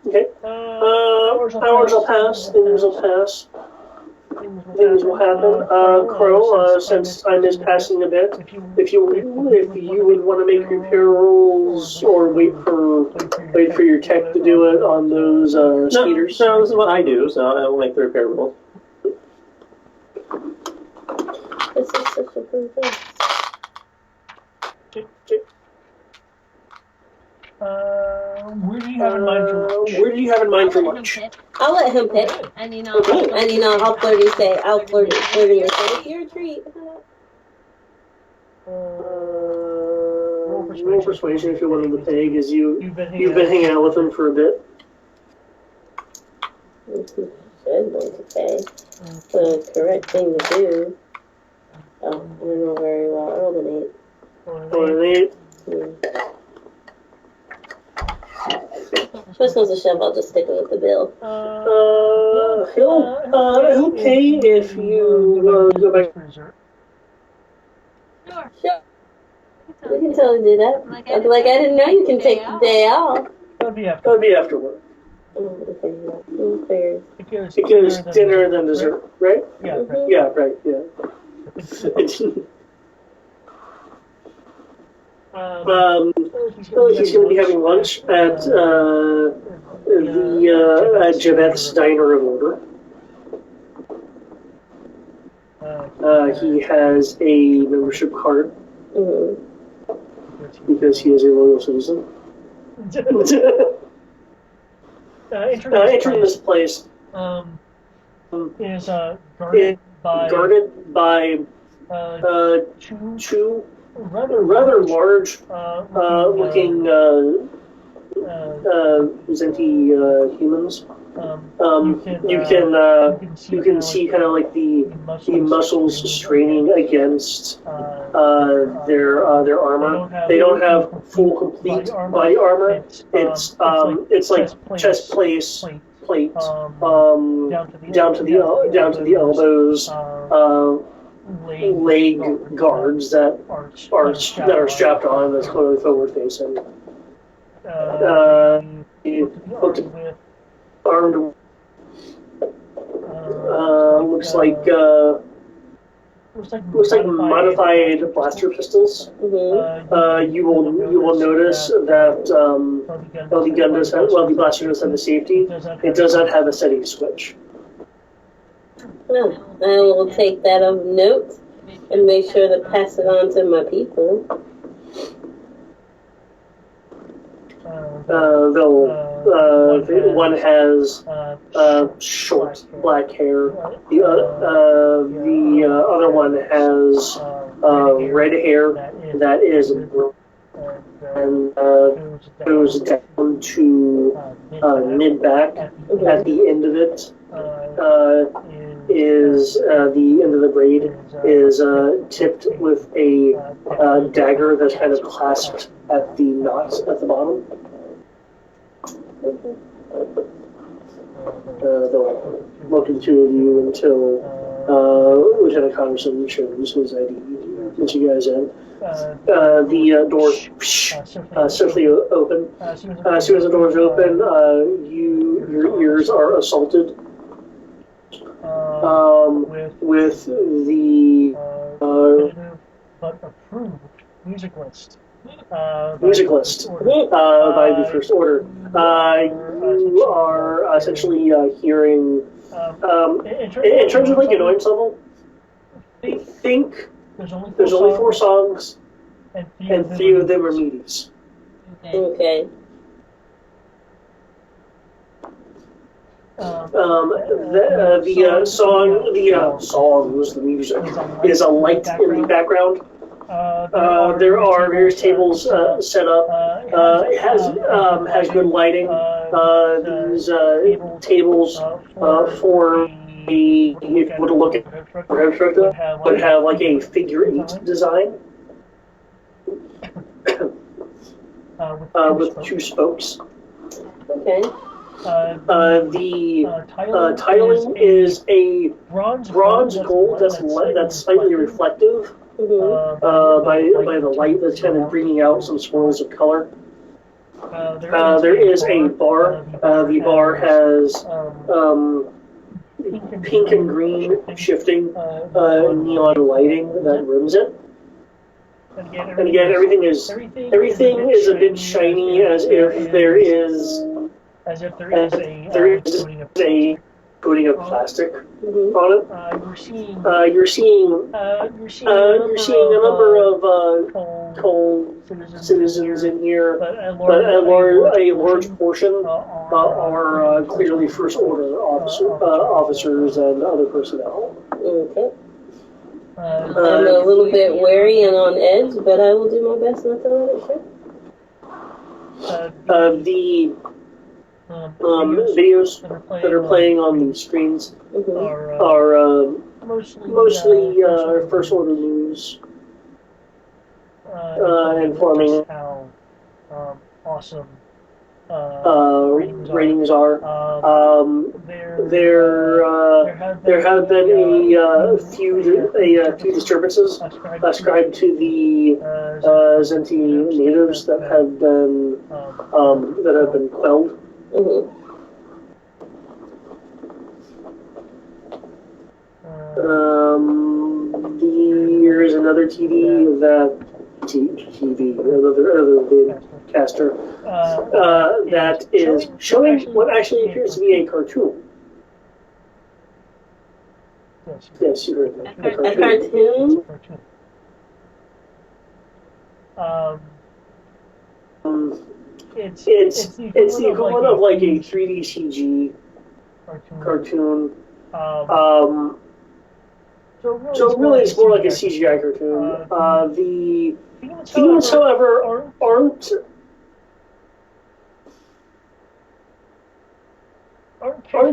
Okay. Hours will pass. Things will pass. Things will happen. Crow, since time is passing a bit, if you would want to make repair rolls or wait for your tech to do it on those speeders. No, this is what I do, so I will make the repair roll. This is such a good thing. Where do you have in mind for lunch? Where do you have in mind for lunch? I'll let him pick. And I'll flirty say, flirty say, it's your treat. Roll persuasion if you're willing to pay, because you've been hanging out with him for a bit. Should want to pay. The correct thing to do. Oh, I don't know very well. I rolled an 8. First comes to shove, I'll just stick it with the bill. He'll pay if you go back. Sure. We can totally do that. I'll be like, I didn't know you can take the day off. That'd be after work. Fair. Because dinner then dessert, right? Yeah, right. Yeah, right, yeah. He's going to be having lunch at Javeth's Diner of Order. He has a membership card because he is a loyal citizen. Entering this place is guarded by two rather large looking Zenti humans. You can see kind of like the muscles straining against their armor. They don't have full complete body armor. It's like chest plate down to the elbows. Leg guards that are strapped on that's clearly forward facing. Armed. Looks like modified blaster pistols. You will notice that the gun does have, the blaster does have a safety. It does not have a setting switch. No, I will take that of note and make sure to pass it on to my people. one has short black hair. The other one has red hair that is and goes down to mid back. At the end of it is the end of the braid is tipped with a dagger that's kind of clasped at the knots at the bottom. They'll look into you until Lieutenant Connerson shows his ID, gets you guys in. The doors swiftly open. As soon as the doors open, your ears are assaulted with the but approved music list. By the First Order. You are essentially hearing, in terms of like annoyance level, think there's only 4 songs, and 3 of them are meaties. Okay. The songs, the music is a light in the background. There are various tables set up. It has good lighting. These tables for if you were to look at would have like a figure 8 design with 2 spokes. Okay. The tiling is a bronze gold that's slightly reflective. By the light that's kind of bringing out some swirls of color. There is a bar. The bar has pink and green shifting neon lighting that rims it. And again, everything is a bit shiny, as if there is a coating of plastic on it. You're seeing a number of cold citizens in here, but a large portion are clearly First Order officers and other personnel. Okay. I'm a little bit wary and on edge, but I will do my best not to let it show. The videos that are playing on the screens are mostly First Order news, informing how awesome ratings are. There have been a few disturbances ascribed to the Zenti natives that have been quelled. There is another another vidcaster that is showing what actually appears to be a cartoon. Yes, you heard that. A cartoon? It's the equivalent of like a 3D CG cartoon. So really it's more like a CGI cartoon. The themes, however, aren't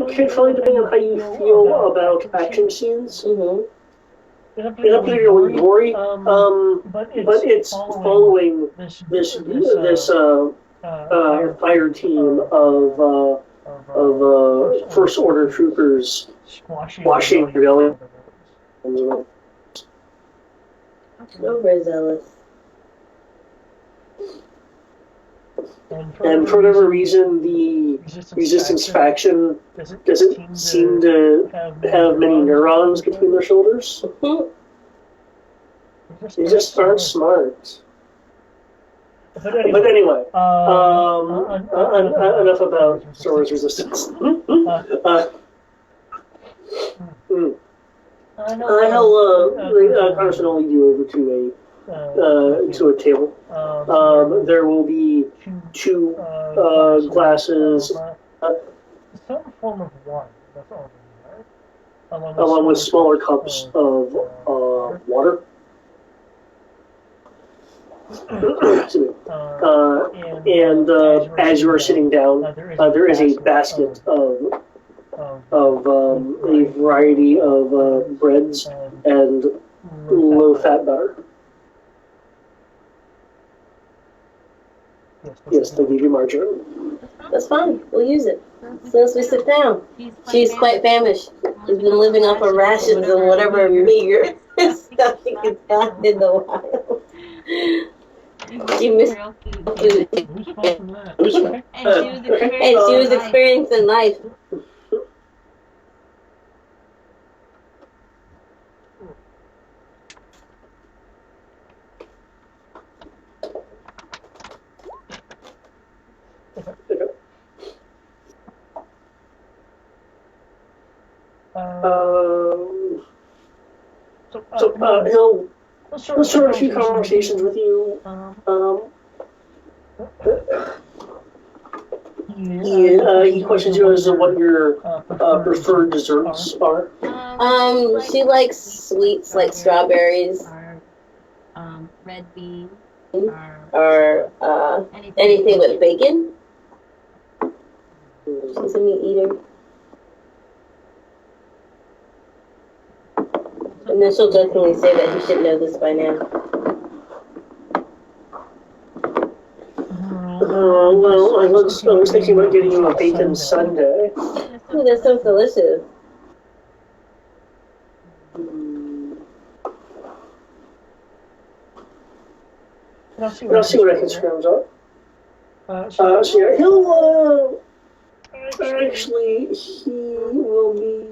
kid-friendly depending on how you feel about action scenes. They're not particularly gory, but it's following this fire team of First Order troopers squashing rebellion. Overzealous. And for whatever reason, the Resistance faction doesn't seem to have many neurons between their shoulders. They just aren't smart. But anyway, enough about Star Wars Resistance. I'll Congressman will lead you over to to a table. There will be two glasses, some form of wine. That's all. along with smaller cups of water. And as you are sitting down, there is a basket of a variety of breads and low-fat butter. Yes, they'll give you margarine. That's fine. We'll use it. As soon as we sit down. She's quite famished. She's been living off of rations and whatever meager stuff she can find in the wild. She missed food. And she was experiencing life. He'll start a few conversations with you. He questions you as to what your preferred desserts are. She likes sweets like strawberries. Red beans. Or anything with bacon. She's a meat eater. And then she'll jokingly say that he should know this by now. Well, I was thinking about getting you a bacon sundae. Ooh, that sounds delicious. I'll see what I can scrounge up. So yeah, he'll actually he will be.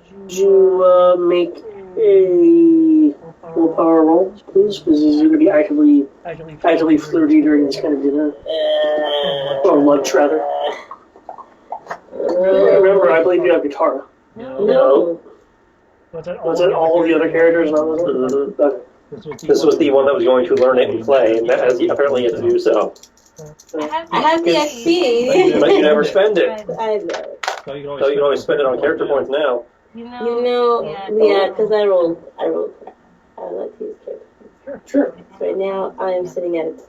Could you make a willpower roll, please? Because he's going to be actively flirty during this kind of dinner. Or lunch, rather. Remember, I believe you have guitar. No. Was that all the other characters? Okay. This was the one that was going to learn it and play, and that has apparently yet to do so. I have the XP. But you never spend it. I know. So you can always spend it on character points now. You know, yeah, because I rolled. I like to use character points. Sure. Right now, I am sitting at it.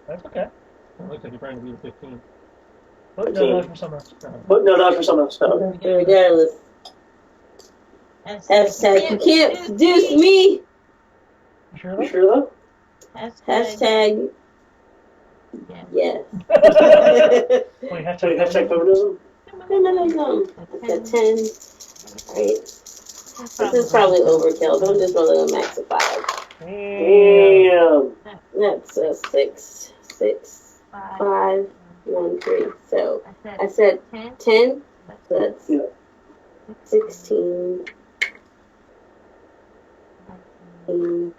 That's okay. It looks like you're trying to be 15. But no, not for someone else. But no, not for someone else. No. Regardless. Hashtag, you can't seduce me! You sure You sure though? Hashtag, yes. Wait, Hashtag feminism? No. That's a 10. Alright. This is probably overkill. Don't just roll it a max of 5. Damn. That's a 6, 5, 1, 3. So I said 10. So that's 16. 20,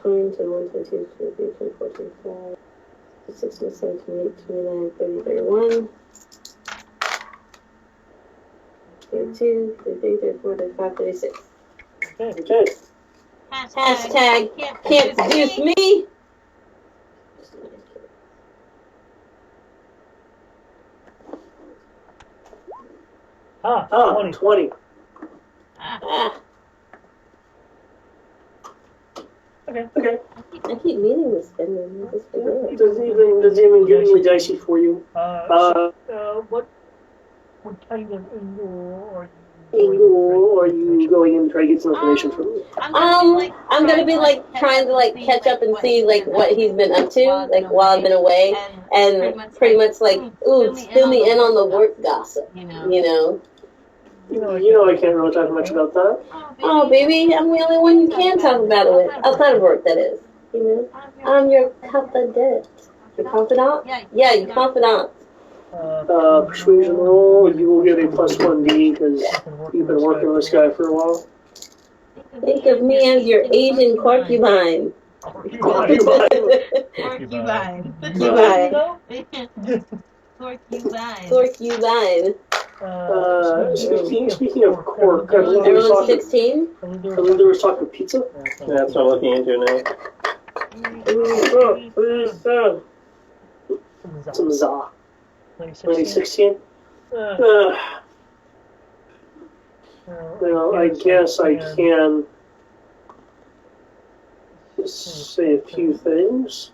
21, 22, 23, 24, 25, 26, 27, 28, 29, 30, 31, 32, 33, 34, 35, 36. Okay. Hashtag can't seduce me. Ah, 20. Okay. I keep meaning to spend them. I just forget. Does he even give you a dicey for you? What kind of Angle are you going in to try to get some information from me? I'm gonna be trying to catch up and see what he's been up to while I've been away, and pretty much fill me in on the work gossip, you know. You know I can't really talk much about that. Oh baby, I'm the only one you can talk about it with, outside of work, that is. I'm your confidant. Your confidant? Yeah, your confidant. Persuasion roll, you will get a +1D because you've been working with this guy for a while. Think of me as your Asian concubine. Porcupine. Fork you thine. Speaking of cork, I believe there was Everyone's talk 16? I believe there was talk of pizza. That's what I'm looking into now. Some za. 2016? Well, I guess I can say a few things.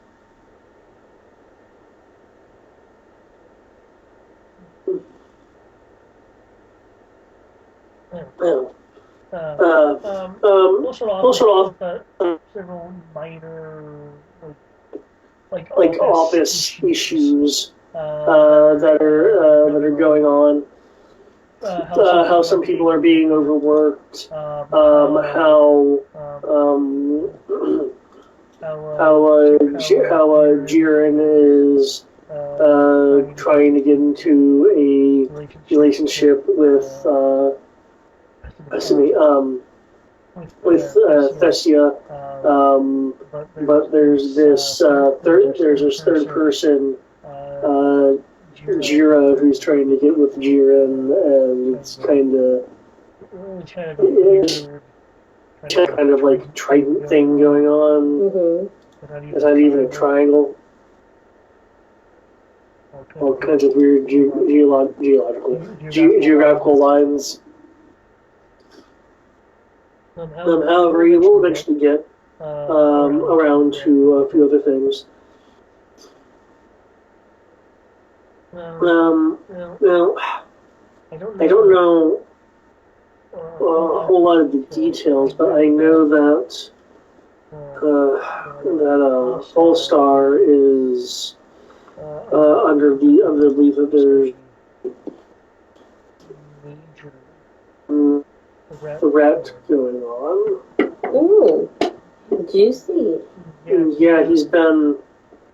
Well, we'll start off with several minor, like office issues that are going on. How some people are being overworked. How Jiren is trying to get into a relationship with Thessia, but there's this third person, Jira, who's trying to get with Jiren, and it's kind of like trident thing going on. It's not even a triangle. All kinds of weird geographical lines. However, you will eventually get around to a few other things. Now, I don't know a whole lot of the details, but I know that Polestar is under the belief that there's threat going on. Ooh, juicy. Yeah, he's been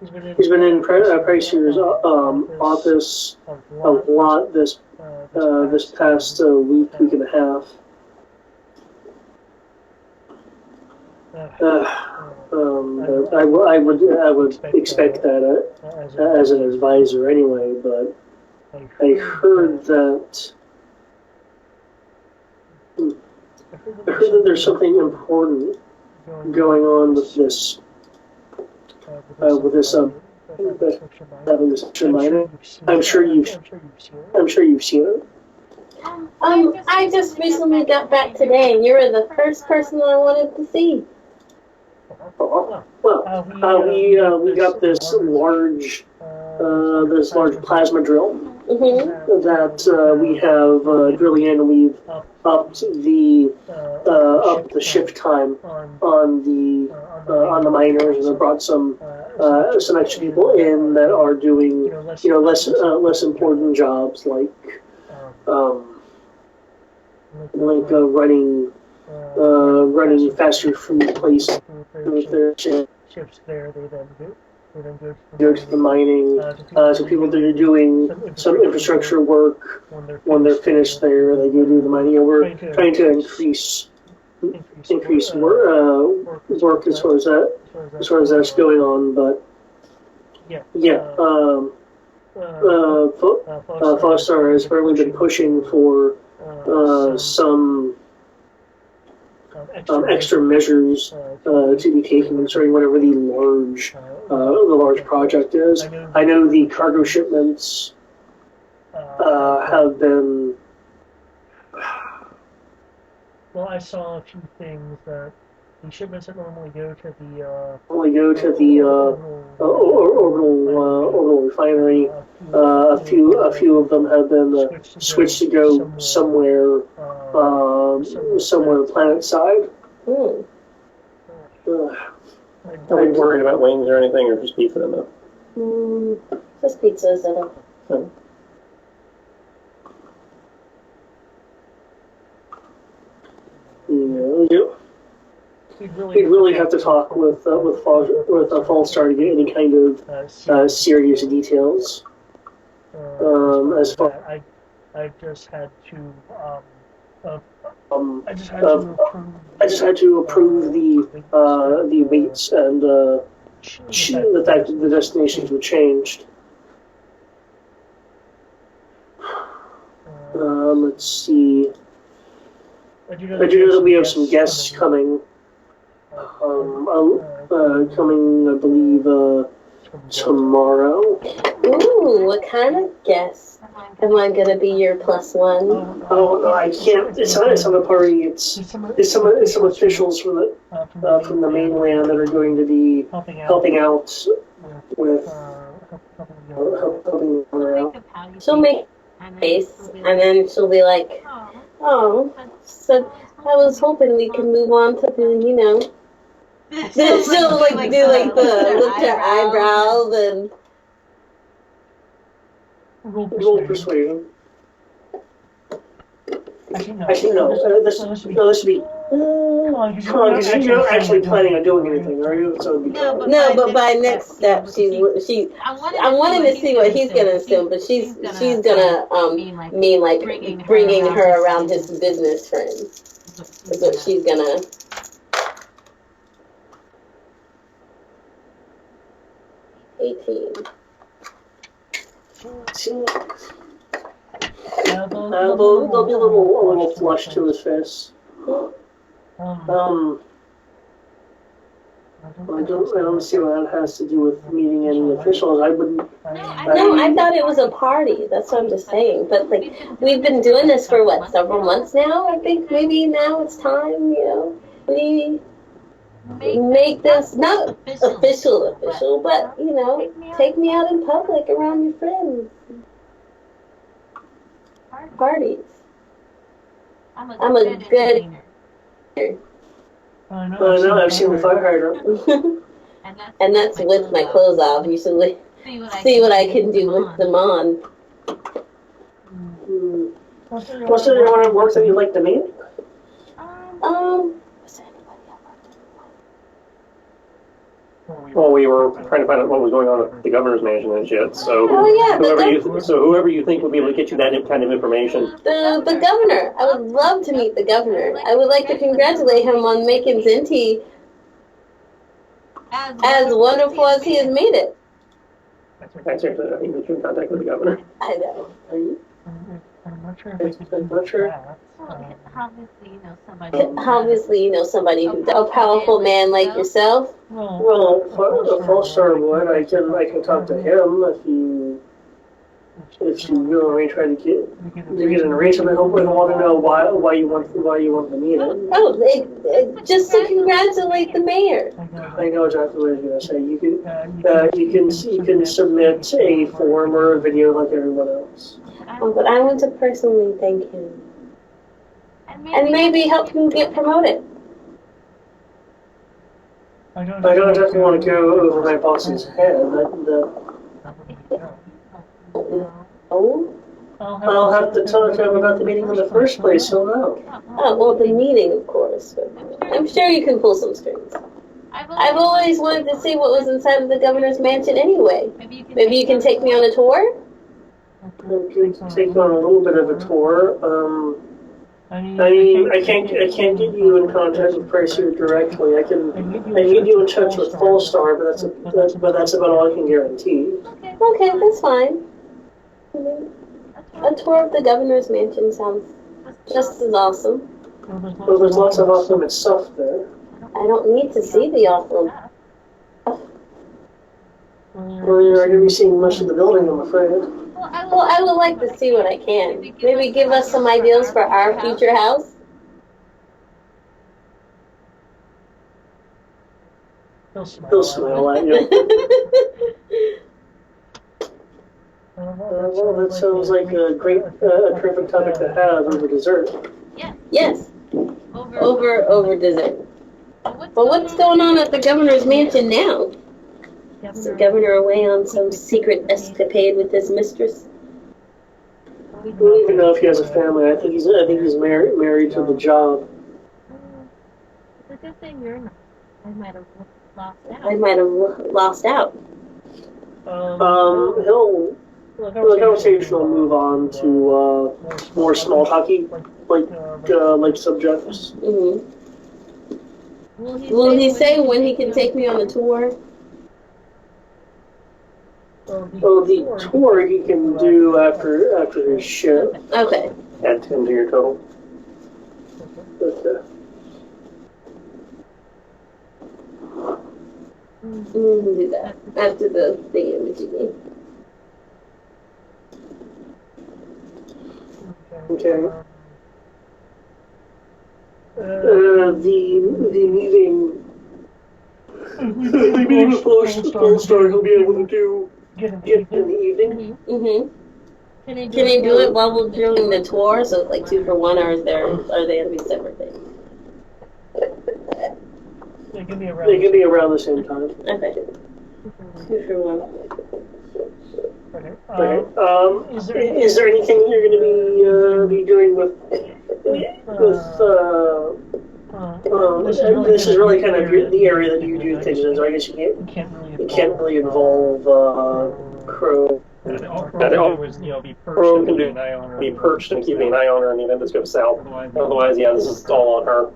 in Pricier's office a lot this past week and a half. I would expect that as an advisor anyway, but I heard that there's something important going on with this having this reminder. I'm sure you've seen it. I just recently got back today, and you were the first person I wanted to see. Well, we got this large plasma drill that we have drilling in. We've upped the shift time on the miners, and brought some extra people in that are doing less important jobs like running faster food places with their ships there. They then go to the mining. So people that are doing some infrastructure work, when they're finished there, they go do the mining. And we're trying to increase work as far as that's going on. But Foster has apparently been pushing for some extra measures to be taken concerning whatever the large project is. I know the cargo shipments have been. Well, I saw a few things that the shipments that normally go to the orbital refinery. A few of them have been switched to go somewhere planet side. Are we worried about wings or anything, or just pizza enough? Just pizza is enough. We'd really have to talk with Fallstar to get any kind of serious details. As far I just had to I just had to approve the weights and the fact that the destinations were changed. Let's see. I do know I do know that we have some guests coming. Coming, I believe, tomorrow. Ooh, what kind of guest? Am I gonna be your plus one? Oh no, I can't. It's not a party. It's some officials from the mainland that are going to be helping out with helping around. She'll make a face, and then she'll be like, "Oh, so I was hoping we could move on to the, She'll like do like the lift her eyebrows and Roll persuasion. Actually, no. This should be. Come on, because you're not actually planning on doing anything, are you? So no, but by next step, I'm wanting to see what he's gonna assume, but she's gonna mean like bringing her around his business friends. Is what she's gonna. 18. There'll be a little flush to his face. I don't see what that has to do with meeting any officials. I wouldn't. No, I thought it was a party. That's what I'm just saying. But like, we've been doing this for what, several months now? I think maybe now it's time. We make this not official, but take me out in public around your friends. Parties. I'm a good. I know. I've seen the fire hydrant. And that's with my clothes off. You should see what I can do with them on. Was there anyone at work that you'd like to meet? Well, we were trying to find out what was going on at the governor's mansion and shit. So whoever you think would be able to get you that kind of information. The governor. I would love to meet the governor. I would like to congratulate him on making Zinti as wonderful as he has made it. I seriously, I think we should contact with the governor. I know. Are you? I'm not sure. I'm not sure. Obviously, somebody who's a powerful man like yourself. Well, the false star would. I can talk to him if you really try to get an arrangement. I hope I want to know why you want to meet him. Oh, just to congratulate the mayor. I know exactly what you're going to say. You can submit a form or a video like everyone else. Oh, but I want to personally thank him. And maybe help him get promoted. I don't exactly want to go over my boss's head. Oh? I'll have to tell him about the meeting in the first place. He'll know. Oh, well, the meeting, of course. I'm sure you can pull some strings. I've always wanted to see what was inside of the governor's mansion anyway. Maybe you can take me on a tour? I can take on a little bit of a tour. I can't get you in contact with Pricey directly. I need you in touch with Fullstar, but that's about all I can guarantee. Okay, that's fine. A tour of the governor's mansion sounds just as awesome. Well, there's lots of awesome stuff there. I don't need to see the awesome. Well, you're not going to be seeing much of the building, I'm afraid. Well, I would like to see what I can. Maybe give us some ideas for our future house. He'll smile at you. Well, that sounds like a terrific topic to have over dessert. Yes, over dessert. But what's going on at the governor's mansion now? Is the governor away on some secret escapade with his mistress? I don't even know if he has a family. I think he's married to the job. It's a good thing you're not. I might have lost out. The conversation will move on to more small talky like subjects. Mm-hmm. Will he say when he can take me on a tour? Well, the tour he can do after his shift. Okay. Add 10 to your total. Do that after the thing in between. Okay. The meeting. The meeting with Polestar he'll be able to do get in the evening. Mm-hmm. Can they do it while we're doing the tour? So it's like 2 for 1, or are they gonna be separate things? They can be around the same time. Okay. 2 for 1. Okay. Is there anything you're going to be doing with this is really kind of the area that you do things in, so I guess you can't really involve Crow. Crow can be perched and keeping an eye on her in the event this goes south. Otherwise, yeah, this is all on her.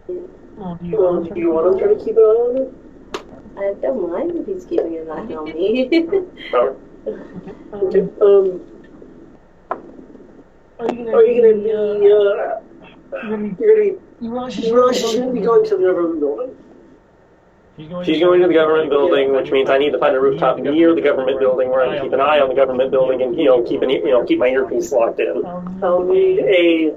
Do you want him to try to keep an eye on her? I don't mind if he's keeping an eye on me. Okay. Are you gonna be? You really shouldn't be going to the government building. She's going to the government building, which means I need to find a rooftop near the government building where I can keep an eye on the government building and keep my earpiece locked in. I'll need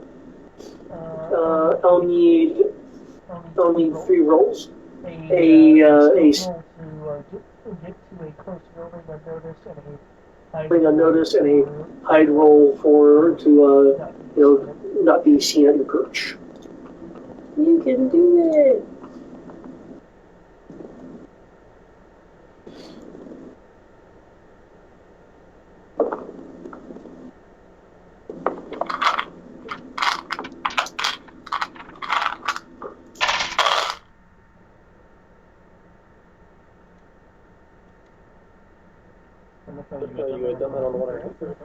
3 rolls. Bring a notice and a hide roll to not be seen at your perch. You can do it. You had done that on the one after.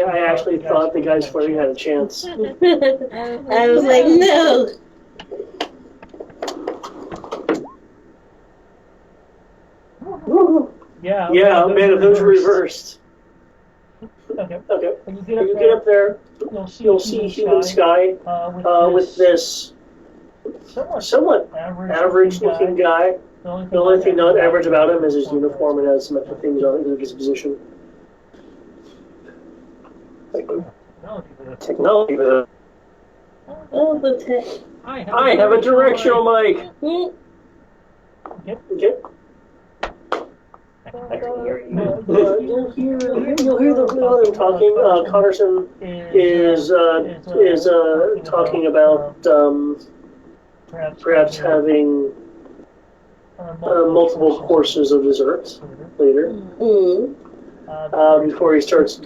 I actually thought the guys flirting had a chance. I was like, no. Yeah, man, if those were reversed. Okay. When you get up there, you'll see human sky with this somewhat average-looking guy. The only thing not average about him is his uniform and has some extra things on his position. Technology. Oh, the tech. I have a directional mic. Okay. You'll hear them talking. Connerson is talking about perhaps having multiple courses of dessert later. Before he segues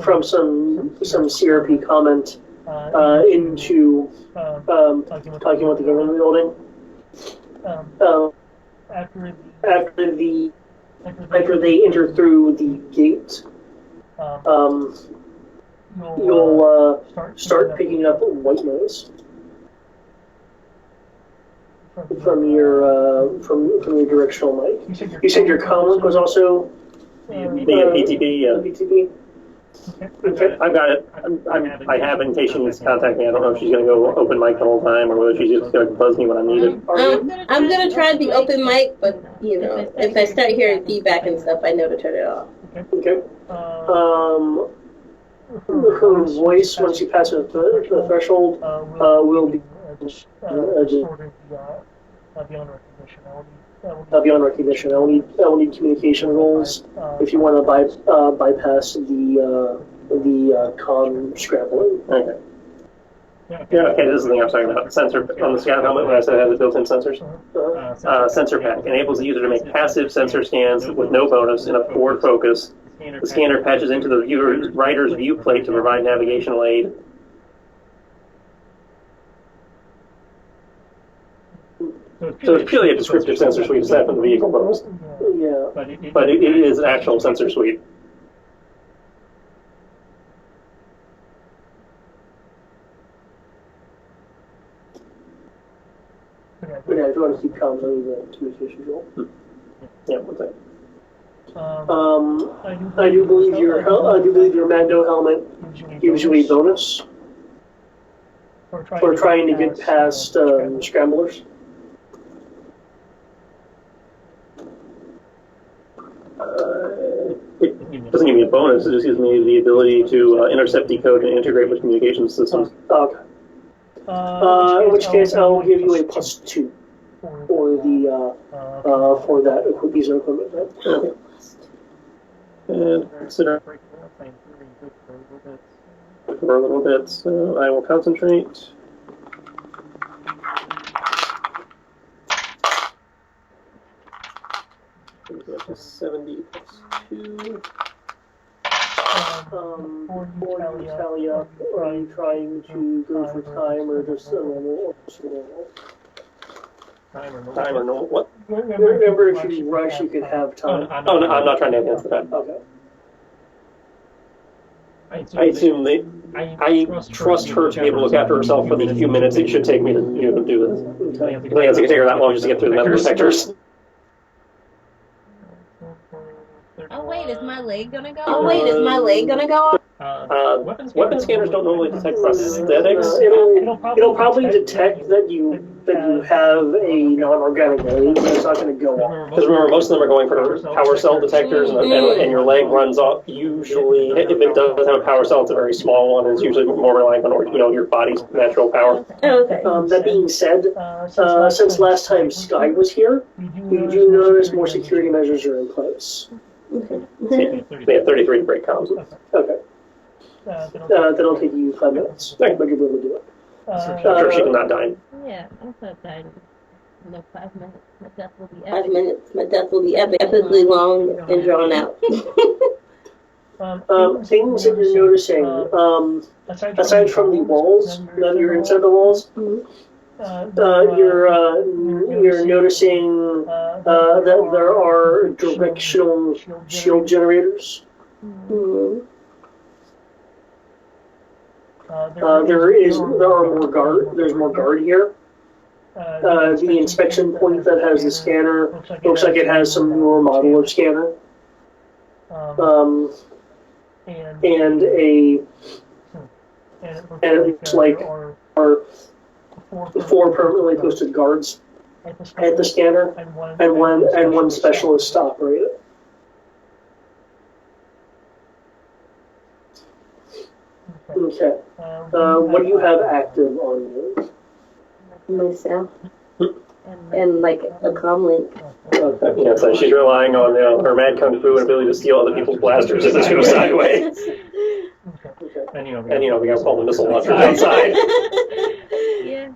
from some syrupy comment into talking about the government building. After they enter through the gate, you'll start picking up white noise from your directional mic. You said your comm was also the PTP. Yeah. PTP. Okay. I've got it. I have in case she needs to contact me. I don't know if she's going to go open mic the whole time or whether she's just going to buzz me when I need it. I'm going to try the open mic, but, if I start hearing feedback and stuff, I know to turn it off. Okay. Her voice, once you pass the threshold, will be beyond recognition. I will need communication rules if you want to bypass the comm scrambling. Okay. Yeah, okay, this is the thing I'm talking about. Sensor on the scout helmet when I said I had the built-in sensors. Sensor pack enables the user to make passive sensor scans with no bonus in a forward focus. The scanner patches into the rider's view plate to provide navigational aid. So it's purely a descriptive sensor suite aside from the vehicle bonus. Yeah. But it is an actual sensor suite. But yeah, I do want to keep comms on the communication tool. Yeah, one thing. I do believe your Mando helmet gives you a bonus for trying to get past scramblers. It doesn't give me a bonus, it just gives me the ability to intercept, decode, and integrate with communication systems. Okay. In which case, I will give you a +2 for the for that piece of equipment. Okay. And consider for a little bit, so I will concentrate. To 70 + 2. Before you tally up, are you trying to go for time or just a normal? Time or normal? What? Remember, if you rush, you could have time. Oh, no, I'm not trying to enhance that. Okay. I assume I trust her to be able to look after herself for the few minutes it should take me to do this. I think it's going to take her that long just to get through the metal detectors. Oh wait, is my leg gonna go? Oh wait, is my leg gonna go off? Weapon scanners don't normally detect prosthetics. It'll probably detect that you have a non-organic leg, but it's not going to go off. Because remember, most of them are going for power cell detectors, and your leg runs off. Usually, if it does have a power cell, it's a very small one. It's usually more reliant on your body's natural power. Okay. That being said, since last time Sky was here, you do notice more security measures are in place. Okay. They have 33 break comms. Okay. That'll take you 5 minutes, but you'll be able to do it. I'm sure she cannot die. Yeah, I'm so dying. No, 5 minutes. My death will be 5 epic. minutes. My death will be epically long and drawn out. Things that you're noticing, aside from the walls, that you're inside the walls, you're noticing that there are directional shield generators. Mm-hmm. There's more guard here. The inspection point that has the scanner looks like it has some newer model of scanner. And it looks like there are 4 permanently posted guards at the scanner, and one specialist to operate it. Okay. What do you have active on you? Myself. And like a comm link. Yeah, so she's relying on her mad kung fu and ability to steal other people's blasters if this goes sideways. And we got all the missile launchers outside.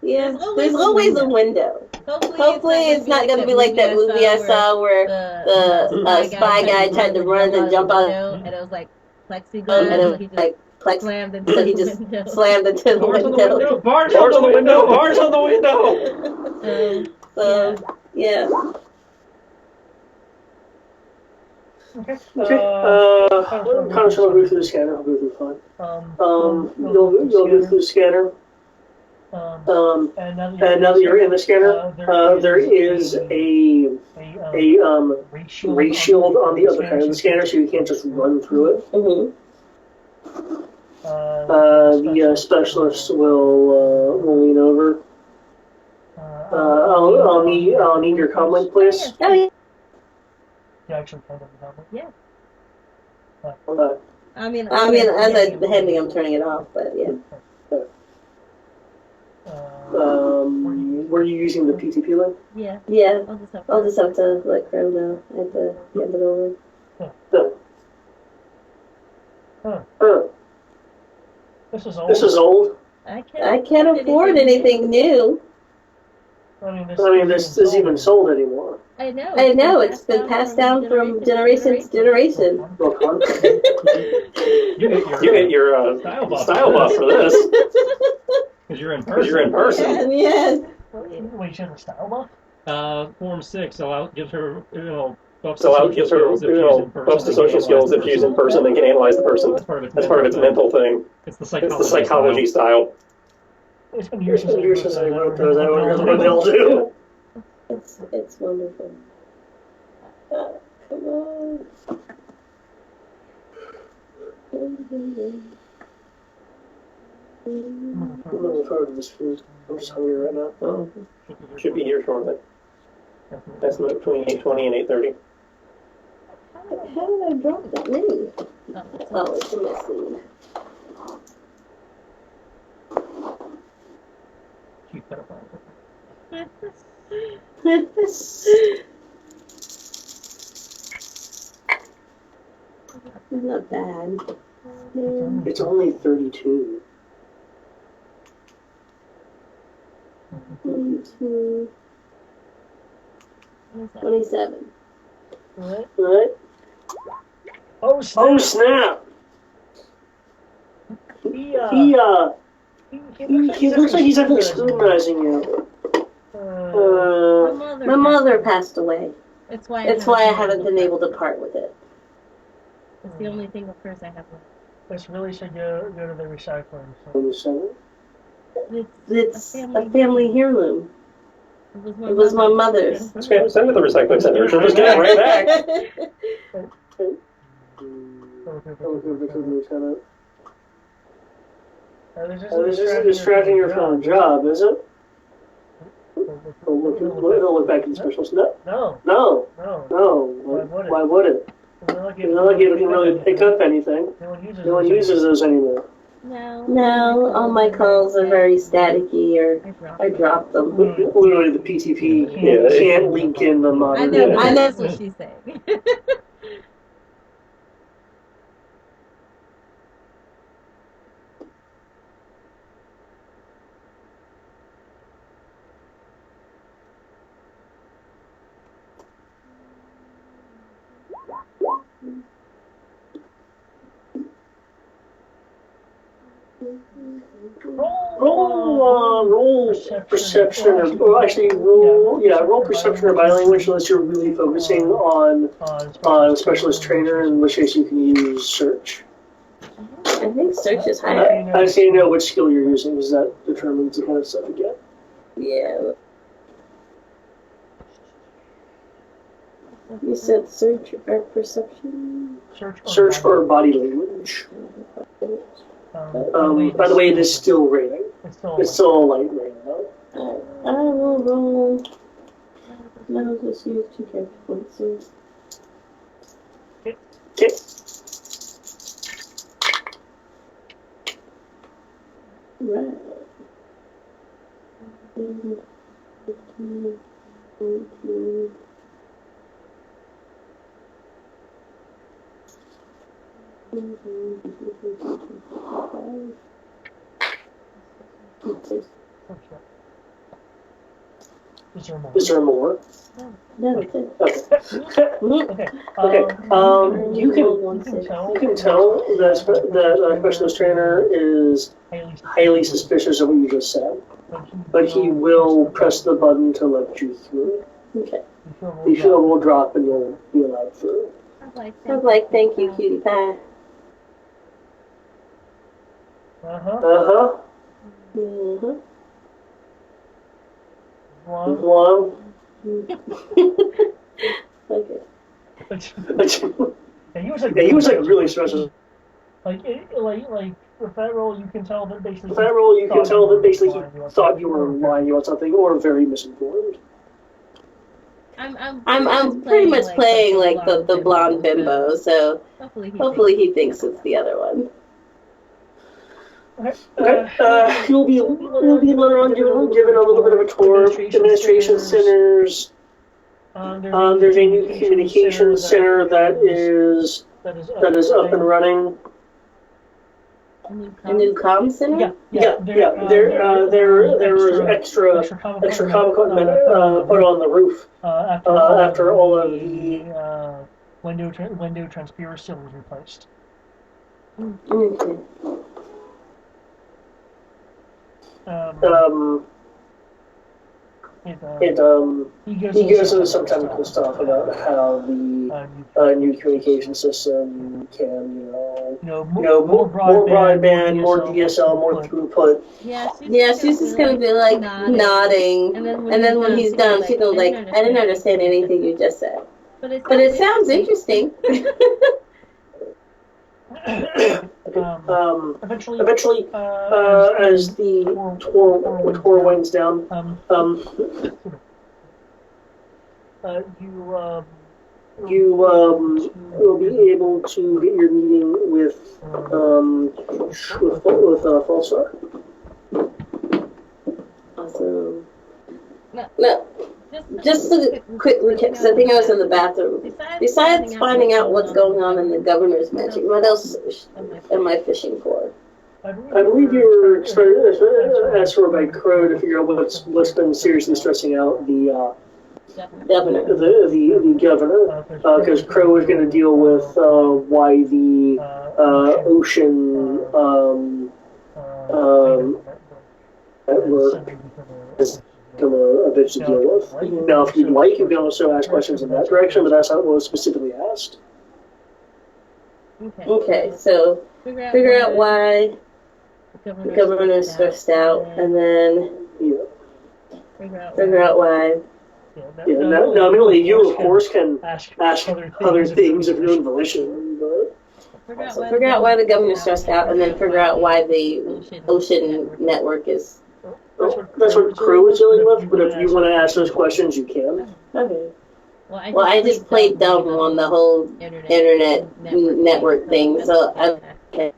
Yeah. There's always a window. Hopefully it's not going to be like that movie I saw where the spy guy tried to run and jump out. And it was like plexiglass. And it was like slammed into so he just slammed into the window. Bars on the window! Bars on the window! Yeah. Okay. Kind of shall go through the scanner. I'll go through fine. You'll go through the scanner. And now that you're in the scanner, there is a ray shield on the other side of the scanner, so you can't just run through it. Mm-hmm. The specialist will lean over. I'll need your comment, please. Oh yeah. You actually kind of helmet. Yeah. Okay. I mean, as I'm handing, I'm turning it off, but yeah. Were you using the PTP link? Yeah. Yeah. I'll just have to let Crow know at the end of the over. This is old. I can't afford anything new. I mean, this isn't even sold anymore. I know. It's been passed down from generation to generation. You get your style buff for this. Because you're in person. Yes. Wait, you have a style buff? Form 6 gives her, buffs So out gives her, buffs to social skills if she's in person and can analyze the person. That's part of its mental thing. It's the It's the psychology style. It's been Years years since I wrote those. I don't know what they'll do. It's wonderful. Come on. I'm looking forward to this food. I'm just hungry right now. Oh, should be here shortly. That's between 8:20 and 8:30. How did I drop that many? Oh, it's missing. Not bad. It's only 32. 22. 27. What? Oh snap! Oh snap! He looks like he's actually scrutinizing you. My mother passed away. That's why I haven't been able to part with it. It's the only thing of course I have left. This really should go to the recycling. So. 27? It's a family heirloom. It was my mother's. Send it to the recycling center. She'll just get it right back. This isn't distracting you from a job, is it? He'll look back at the specialist. No. Why would it? It's not like it can really pick up anything. No one uses those anymore. No, all my calls are very staticky, or I drop them. Literally, the PTP can't link in the modern. I know that's what she's saying. Roll perception, or actually roll perception or body language unless you're really focusing on specialist trainer, in which case you can use search. I think search is higher. I just need to know which skill you're using, because that determines the kind of stuff you get. Yeah. You said search or perception? Search or body language. By the way, it is still raining. It's still a light rain, though. I will roll. No, just use 2 character points. Okay. Right. 15, 14. Is there more? No, that's it. Okay. You can tell that the specialist trainer is highly suspicious of what you just said, but he will press the button to let you through. Okay. The shield will drop and you'll be allowed through. I'm like, thank you, cutie pie. One. Okay. He was like really stressed. Like with that roll, you can tell that basically. With that roll, you can tell that basically he thought you were lying about something or very misinformed. I'm pretty much playing like the blonde bimbo, so hopefully he thinks it's the other one. Okay. You'll be later on given a little bit of a tour. Administration centers. There's a new communications center that is up and running. A new comm center? Yeah. There was extra comic equipment put on the roof after all of the window transparency was replaced. Okay. he goes into some technical stuff about how the new communication system can, more broadband, more DSL, more throughput. Yeah, she's just gonna be like nodding, and then when he's done, she's gonna be like, I didn't understand anything you just said, but it sounds interesting. Eventually, as the tour winds down, you will be able to get your meeting with Falstar. Awesome. No, just a quick recap, because I think I was in the bathroom. Besides finding out what's going on in the governor's mansion, what else am I fishing for? I believe you were asked for by Crow to figure out what's been seriously stressing out the Governor. The governor, because Crow was going to deal with why the ocean network is a bitch to deal with. Now, if you'd like, you can also ask questions in that direction, but that's not what was specifically asked. Okay, so figure out why the governor is stressed out, and then figure out why. Yeah, now, admittedly, you, of course, can ask other things of your own volition, but... So figure out why the governor's stressed out, and then figure out why the ocean network is... Well, that's what Crow is dealing with, but if you want to ask those questions, you can. Okay. Well, I just played dumb on the whole internet network thing, so I'm okay.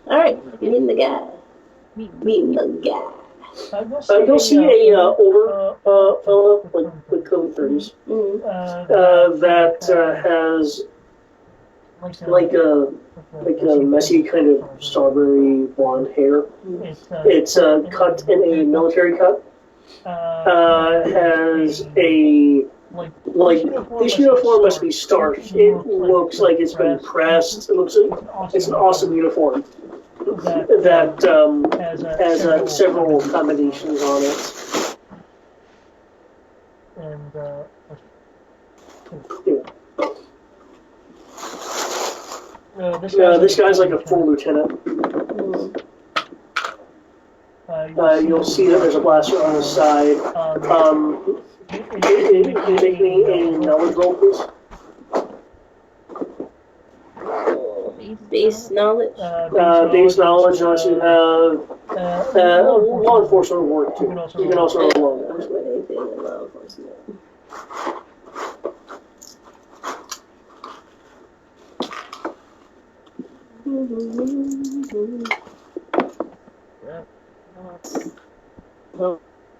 Alright, meeting the guy. Meeting the guy. You'll see a older fellow, like code 30s, that has like a messy kind of strawberry blonde hair. It's cut in a military cut. Has a this uniform must be starched. It looks like it's been pressed. It looks like it's an awesome uniform that has several combinations on it. This guy's like a full lieutenant. You'll see that there's a blaster on his side. Can you make me a knowledge roll, please? Base knowledge? Base knowledge, unless you have law enforcement work too. You can also roll law enforcement. Anything in law enforcement.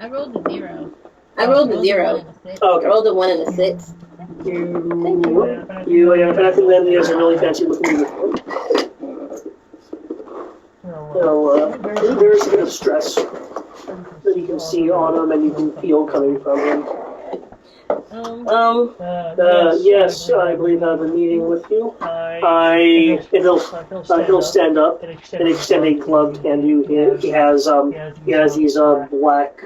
I rolled a 0. I rolled a 0. Oh, okay. I rolled a 1 and a 6. You in fact, then he has a really fancy looking uniform. There's a bit of stress that you can see on him and you can feel coming from him. Yes, I believe I have a meeting with you. He'll stand up and extend a gloved hand to you. He has these black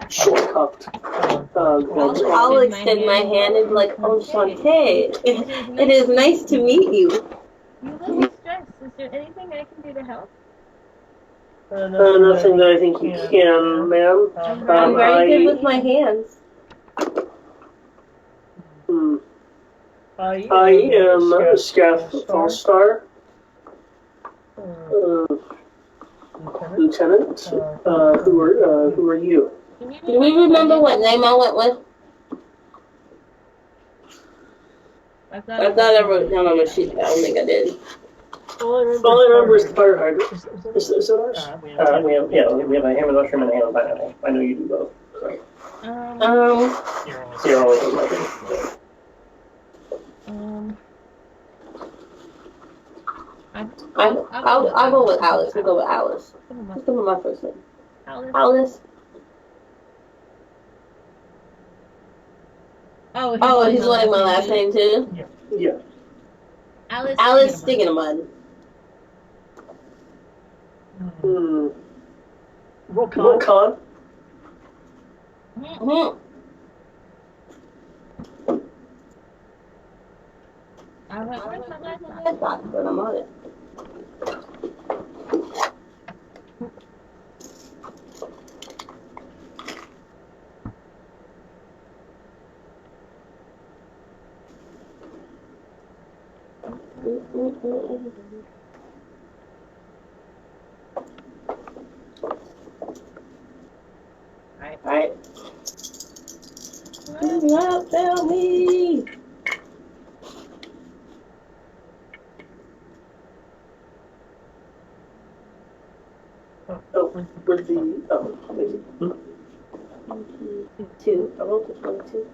short cuffed gloves. I'll extend my hand and be like, oh, Shantae, it is nice to meet you. You look stressed. Is there anything I can do to help? Nothing that I think you can, ma'am. I'm very good with my hands. I am Scaff Falstar, Lieutenant. Who are you? Do we remember what name I went with? I thought I wrote down on my sheet. I don't think I did. All I remember is the fire hydrant. Is that ours? We have a ham and mushroom and a ham and pineapple. I know you do both. Sorry. You're always on my thing. I'll go with Alice. We'll go with Alice. Let's go with my first name. Alice. Oh, he's wanting my last name too? Yeah. Alice Sticking in the Mud. Roll con. I thought, but I'm on it. Alright. Not tell me. With the Two. I rolled the 22.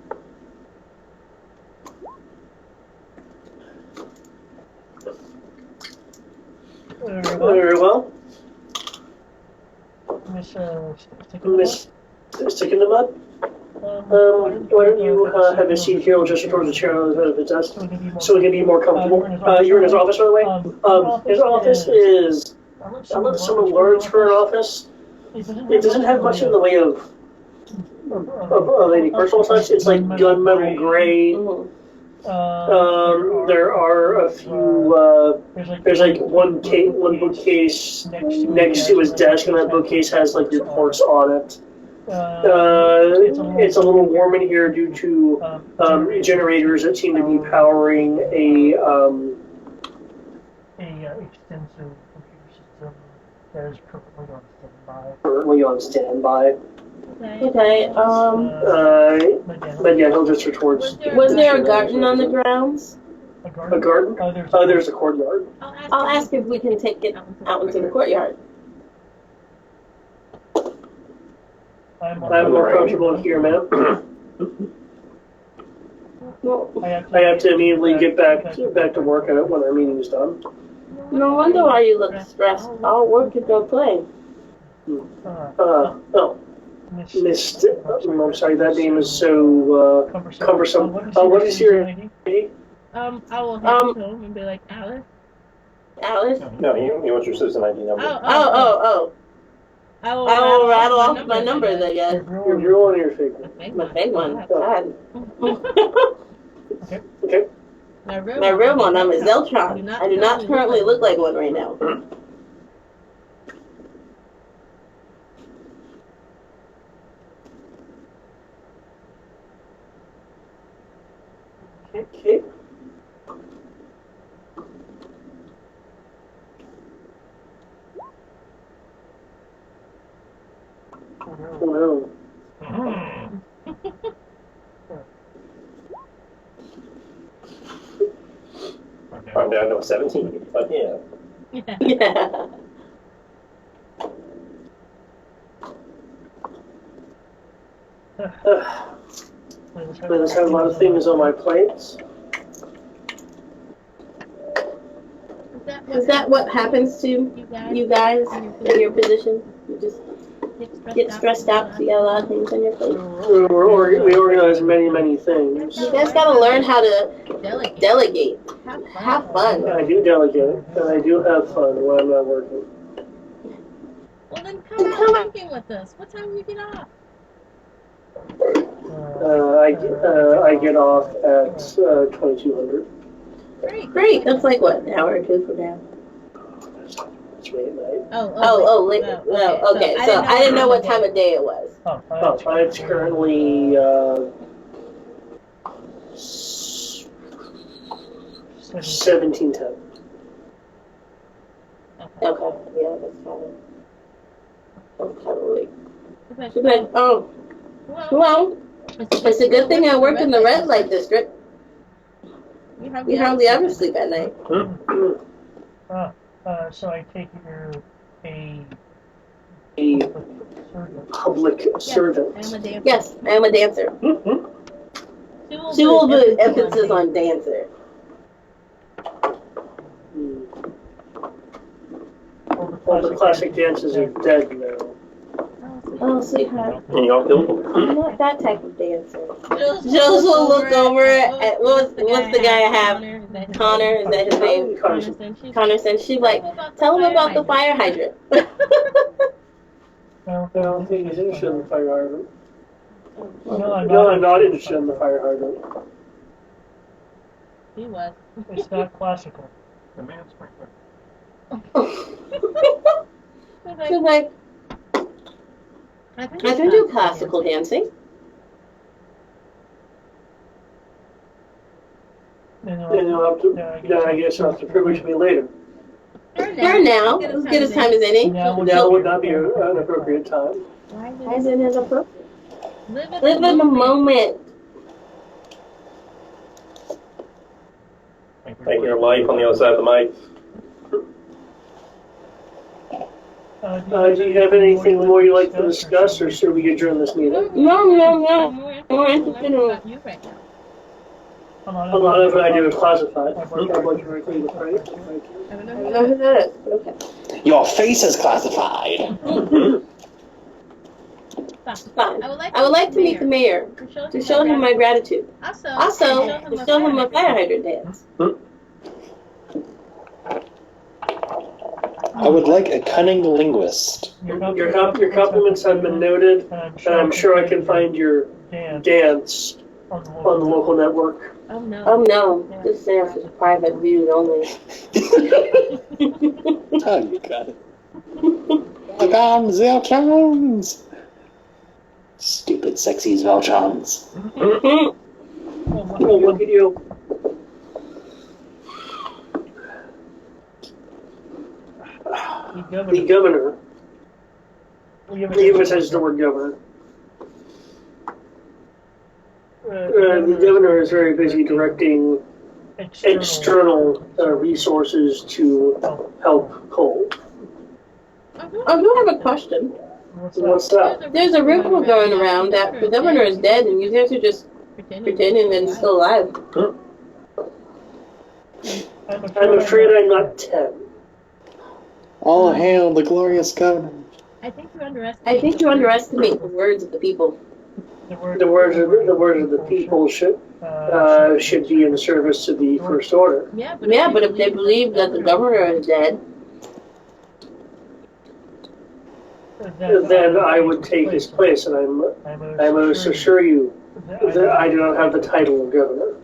very well. Miss, Stick in the mud. Why don't you have a seat here, just towards the chair on the desk, so we can be more comfortable. You're in his office, by the way. His office is, unless someone learns for an office, it doesn't have much in the way of any personal touch. It's like gunmetal gray. There are a few. There's like one bookcase next to his desk, and that bookcase has like reports on it. It's a little warm in here due to generators that seem to be powering a extensive computer system that is currently on standby. Okay, but yeah, he'll just retort. Was there a garden on the grounds? A garden? There's a courtyard. I'll ask if we can take it out into the courtyard. I'm more comfortable here, ma'am. I have to immediately get back to work when our meeting's done. No wonder why you look stressed. All work is no play. Oh. Missed. I'm sorry, that name is so cumbersome. What is your ID? I will hand it to him and be like, Alice? Alice? No, he wants your citizen ID number. Oh. I will rattle off my numbers, I guess. Your real one or your fake one? My fake one. God. Okay. My real one, I'm a Zeltron. I do not currently look like one right now. Okay. Oh no. I'm down to 17, but yeah. Yeah. I just have a lot of things on my plates. Is that what happens to you guys in your position? You just get stressed out because you got a lot of things on your plate? We organize many things. You guys gotta learn how to delegate. Have fun. I do delegate, and I do have fun when I'm not working. Well, then come out working with us. What time do you get off? I get off at 2200. Great. That's like what, an hour or two from now? It's late at night. Okay. So I didn't know what time of day it was. It's currently 1710. Okay. Yeah, that's probably. Okay. Oh. Well, it's a good thing I work in the red light district. We hardly ever sleep at night. So I take it you're a public servant. Yes, I am a dancer. She will put emphasis on dancer. All the classic dances are dead now. Oh, sweetheart. And y'all killed I'm not that type of dancer. Jules will look over at what's the guy I have? Connor, is that his name? Connor said she's like, tell him about the fire hydrant. I don't think he's interested in the fire hydrant. No, I'm not interested in the fire hydrant. He was. It's not classical. The man sprinkler. She's like, I can do classical dancing. Then I guess I'll have to privilege me later. Sure now, as good as time as any. Now would not be an appropriate time. Why is it inappropriate? Live in the moment. Thank you, Mike, on the other side of the mic. Do you have anything more you'd like to discuss, or should we adjourn this meeting? No. More interested in You right now. A lot of what I do is classified. I'm like directly with Frank. I don't I know. don't know who that is, but okay. Your face is classified. Fine. I would like to meet the mayor to show him my gratitude. Also, to show him a fire hydrant dance. I would like a cunning linguist. Your compliments have been noted, and I'm sure I can find your dance on the local network. Oh no. Oh no, this dance is private views only. Oh, you got it. Welcome, Zeltrons! Stupid, sexy Zeltrons. Oh, look at you. The governor. He emphasizes the word governor. The governor is very busy directing external resources to help coal. I do have a question. What's that? There's a rumor going around that the governor is dead and you guys are just pretending that he's still alive. I'm afraid I'm not 10. All hail the glorious governor. I think you underestimate the words of the people. The words of the people should be in service to the First Order. Yeah, but if they believe that the governor is dead, then I would take his place, and I most assure you that I do not have the title of governor.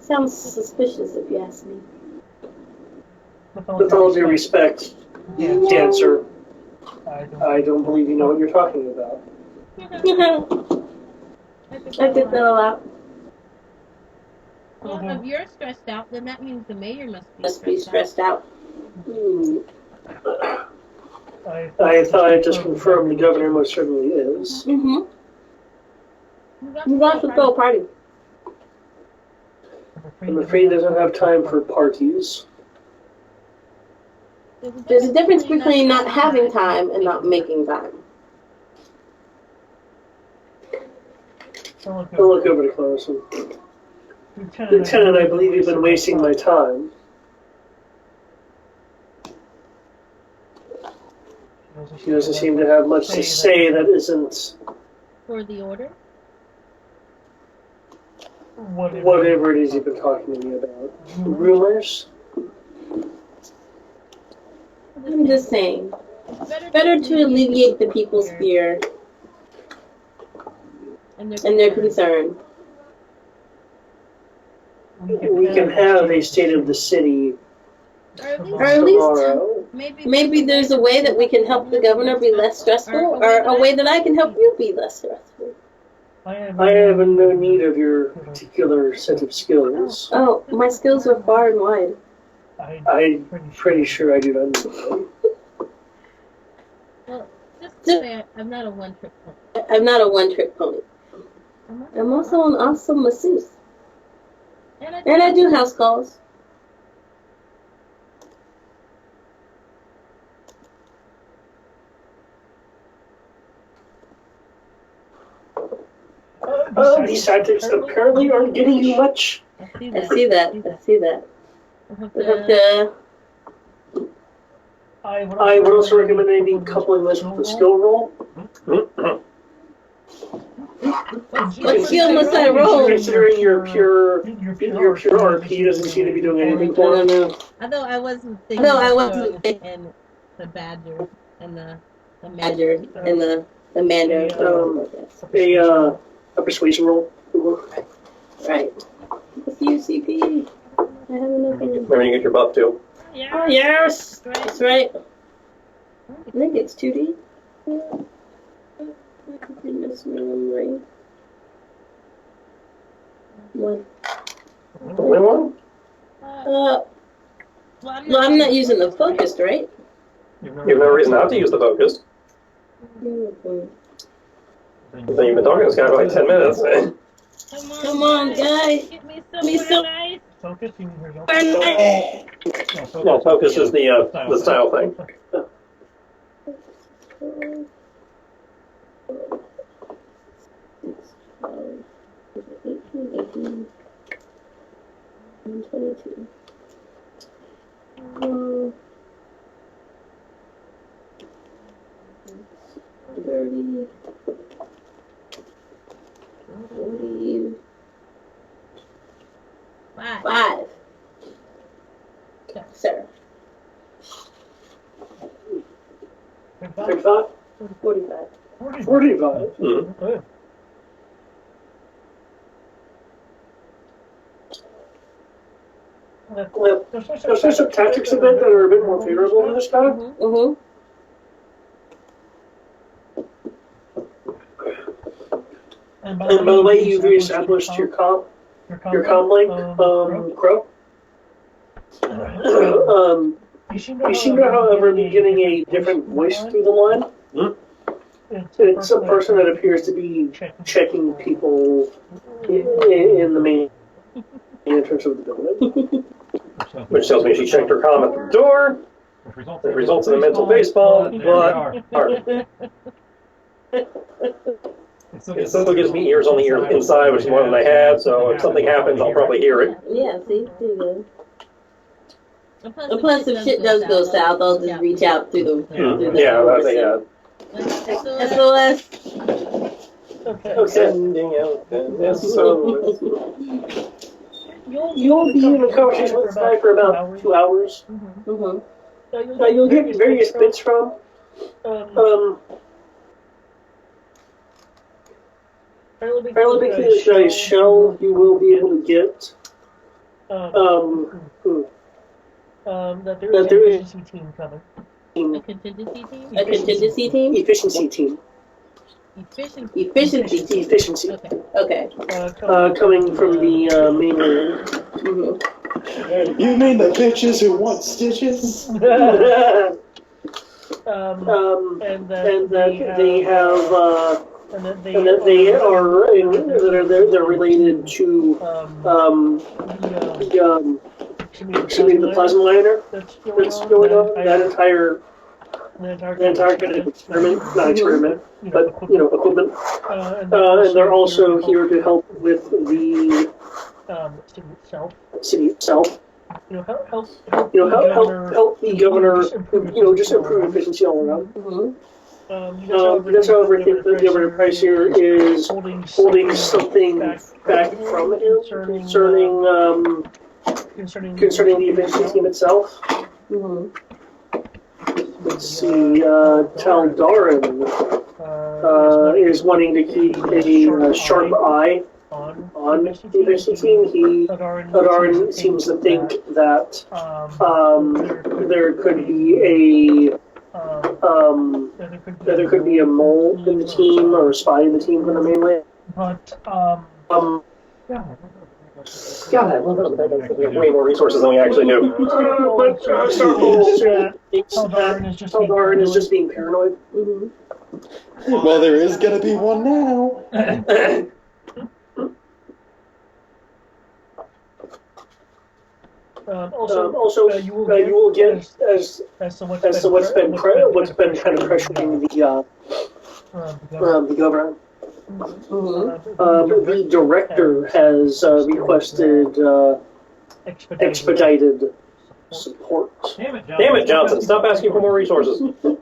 Sounds suspicious if you ask me. With all due respect, dancer, I don't believe you know what you're talking about. I did that a lot. Well, if you're stressed out, then that means the mayor must be stressed out. I thought I just confirmed the governor most certainly is. You got to throw a party. I'm afraid he doesn't have time for parties. There's a difference between not having time and not making time. I'll look over to Clarkson. Lieutenant, I believe you've been wasting my time. He doesn't seem to have much to say that isn't... For the order? Whatever it is you've been talking to me about. Rumors? I'm just saying. Better to alleviate the people's fear and their concern. We can have a state of the city or at least maybe there's a way that we can help the governor be less stressful, or a way that I can help you be less stressful. I have no need of your particular set of skills. Oh, my skills are far and wide. I'm pretty sure I do not need them. Well, just to say, I'm not a one-trick pony. I'm not a one-trick pony. I'm also an awesome masseuse. And I do house calls. These tactics apparently aren't getting you much. I see that. I would also recommend maybe coupling this with the skill roll. What skill must I roll? Considering your pure RP doesn't seem to be doing anything for him. No. Although I wasn't thinking in the badger and the Badger and the Mando. A persuasion roll. Right. What's the UCP? I have enough. Remember, you get your buff too. Yeah. Yes, that's right. I think it's 2D. Misremembering. One. One? Well, I'm not using the focused, right? You have no reason not to use the focus. Mm-hmm. So you've been talking to this guy for like 10 minutes. Come on, guys. Get me some nice. Focus, you mean yourself? No, focus is the style thing. $18, 22. 30, 40, 5. Sir. 35? 45. 45. Mm-hmm. There's some tactics event that are a bit more favorable to this guy. Mm-hmm. And by the way, you've reestablished your comp link, Crow. You seem to, however, be getting a different voice through the line. It's a person that appears to be checking people in the main entrance of the building. Which tells me she checked her comm at the door. It results in a mental baseball, but hard. It still gives me ears on the inside, which is more than I had, so if something happens, I'll probably hear it. Yeah, see? There you go. And plus, if shit does go south, I'll just reach out through the SOS. Sending out the SOS. You'll be in a conversation with this guy for about 2 hours. You'll get various bits from. Fairly big thing this guy's shell, you will be able to get. That there is a contingency team coming. A contingency team? A contingency team? Efficiency team. Efficiency team. Efficiency. Okay. Coming from the mainland. Mm-hmm. You mean the bitches who want stitches? And that they have. And that they are they're related to the plasma liner that's going on. That entire experiment, but equipment. And they're also here to help with the city itself. Help the governor. Just improve efficiency all around. Mm-hmm. That's however, I think the governor Price here is holding something back from him concerning the efficiency team itself. Mm-hmm. Let's see, Taldarin is wanting to keep a sharp eye on the efficiency team. Taldarin seems to think that there could be there could be a mole in the team or a spy in the team from the mainland. God, I love it. We have way more resources than we actually do. Taldarin is just being paranoid. Mm-hmm. Well, there is gonna be one now. Also, you will get as to what's been kind of pressuring the governor. Mm-hmm. The director has requested expedited support. Damn it, Johnson! Stop asking for more resources. To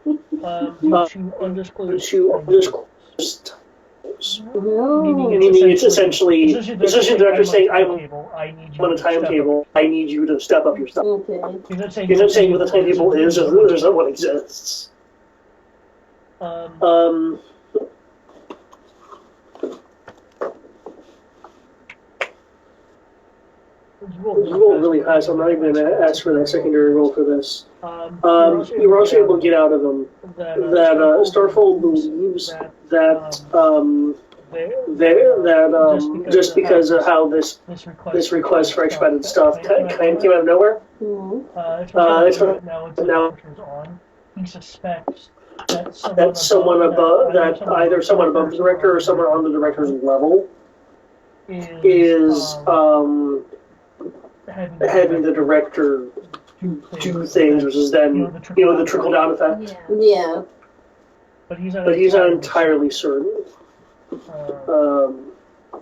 undisclosed hours. Meaning it's essentially the director saying, I'm on a timetable, I need you to step up your stuff. Okay. You're not saying what the timetable is, or there's not what exists. You rolled really high, so I'm not even going to ask for that secondary roll for this. You were also able to get out of them that Starfold believes that just because of how this request for expedited stuff kind of came out of nowhere. Now he suspects that either someone above the director or someone on the director's level is having the director do things, which is then the trickle down effect. Yeah. But he's not entirely certain. But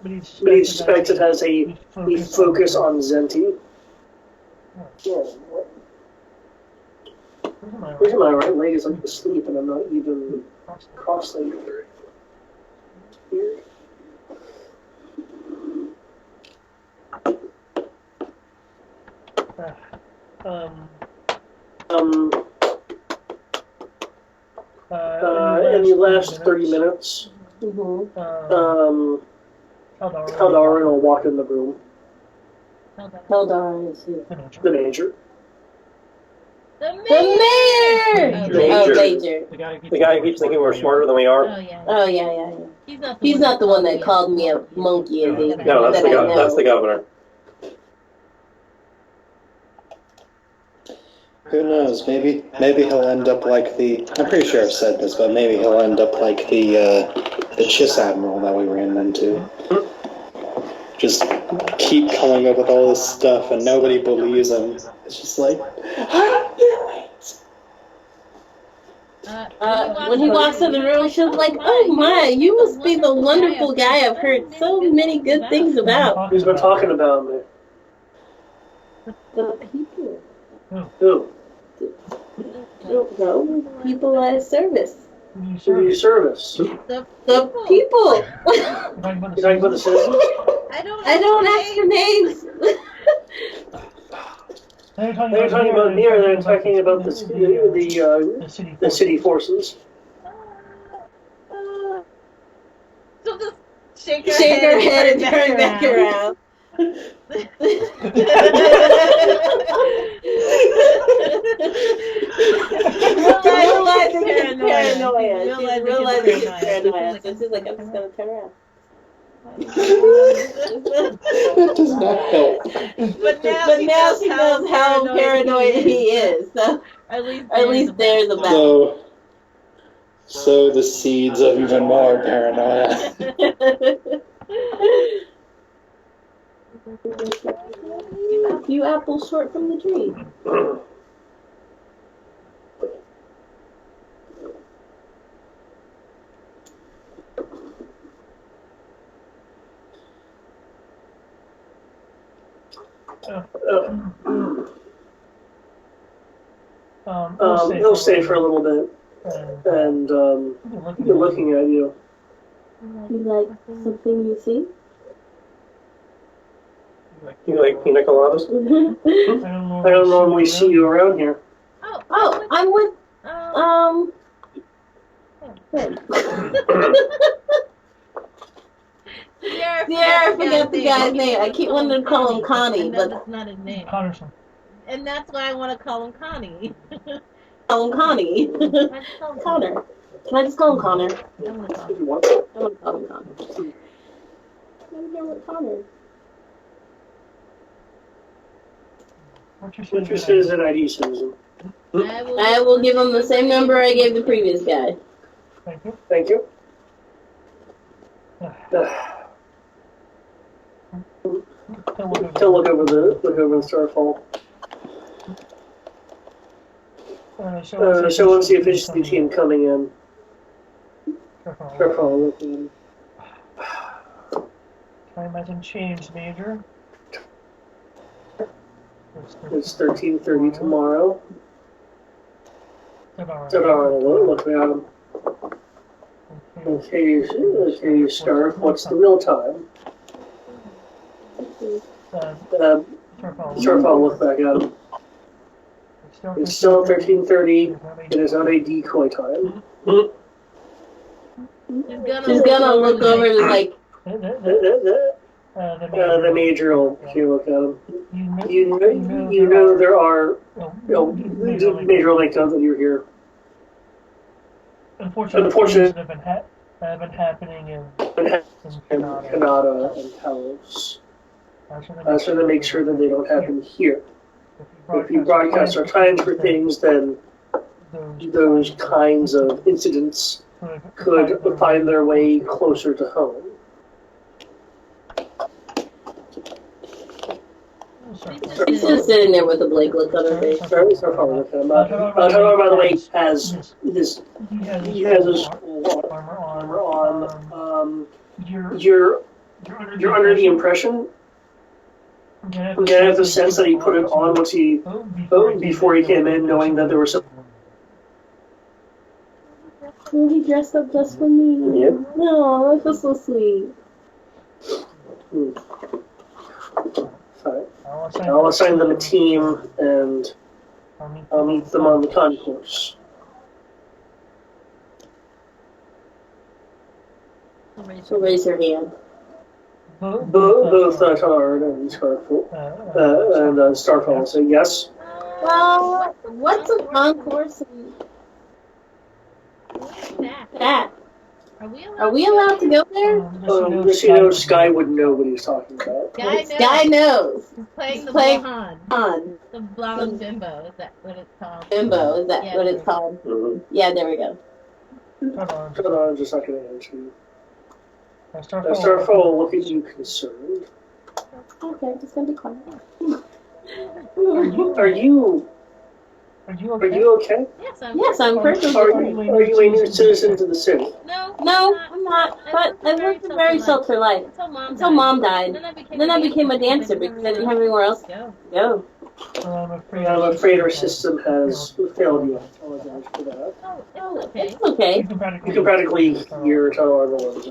he suspects it has a focus on Zenti. Yeah. Reason my right leg is like asleep and I'm not even cross-legged. Here. In the last 30 minutes, Haldarin will walk in the room. Haldarin is who? The major. The mayor! Oh, major. The guy who keeps thinking we're smarter than we are. Oh, yeah. He's not the one that called me a monkey, is he? No, that's the governor. Who knows? Maybe he'll end up like I'm pretty sure I've said this, but maybe he'll end up like the Chiss Admiral that we ran into. Just keep coming up with all this stuff and nobody believes him. It's just like, I do it! When he walks in the room, she'll be like, oh my, you must be the wonderful guy I've heard so many good things about. Who's been talking about me? The people. Who? I don't know. People at his service. Who do you service? The people. You're talking about the citizens? I don't ask for names. They're talking about me, or they're talking about the city forces. So just shake her head and turn back around. Realizing his paranoia. She's realizing his paranoia. So she's like, I'm just going to turn around. That does not help. But now she knows how paranoid he is. So at least there's a balance. So the seeds of even more paranoia. A few apples short from the tree. He'll stay for a little bit, and looking at you. You like something you see? You like pina coladas? I don't normally see you around here. Oh, I'm with Sierra, I forgot the guy's name. I keep wanting to call him Connie, but that's not his name. Connerson. And that's why I want to call him Connie. Call him Connie. Connor. Can I just call him Connor? If you want. I want to call him Connor. Let me know what Connor. What's your citizen ID, Susan? I will give him the same number I gave the previous guy. Thank you. Thank you. Look over the Starfall. So once the efficiency team coming in. Starfall looking. Time hasn't changed, Major. It's 13:30 tomorrow. All right. Looking at him. Okay, Scarf, what's the real time? Scarf, I'll look back at him. It's still 13:30. It is not a decoy time. She's gonna look over and like, the major will look at him. You know there are. The major will make note that you're here. Unfortunately, have been happening in Canada and Talos. So to make sure that they don't happen here. If you broadcast our times for things, then those kinds of incidents could find their way closer to home. she's just sitting there with a blank look on her face. Sorry, probably look at him. Tadar, by the way, has this. He has his armor on. You're under the impression. I'm gonna have the sense that he put it on before he came in, knowing that there was some. Oh, he dressed up just for me. Yep. No, that feels so sweet. Sorry. I'll assign them a team, and I'll meet them on the concourse. So raise your hand. Both Tard and Starfall say yes. Well, what's a concourse? That. Are we allowed to go there? Just so you know, Sky would know what he's talking about. Guy knows. He's playing the playing blonde. The blonde bimbo. Is that what it's called? Bimbo. Is that what it's called? Mm-hmm. Yeah, there we go. I'm just not going to answer you. Starfall will look at you concerned. Okay, just gonna be quiet. Are you okay? Yes, I'm perfectly Are fine. you a new citizen to the city? No, I'm not. But I lived a very sheltered life until Mom died. Then I became a dancer because I didn't have anywhere else to go. I'm afraid our system has failed you. I apologize for that. Oh, it's okay. You can practically hear Tadar the words.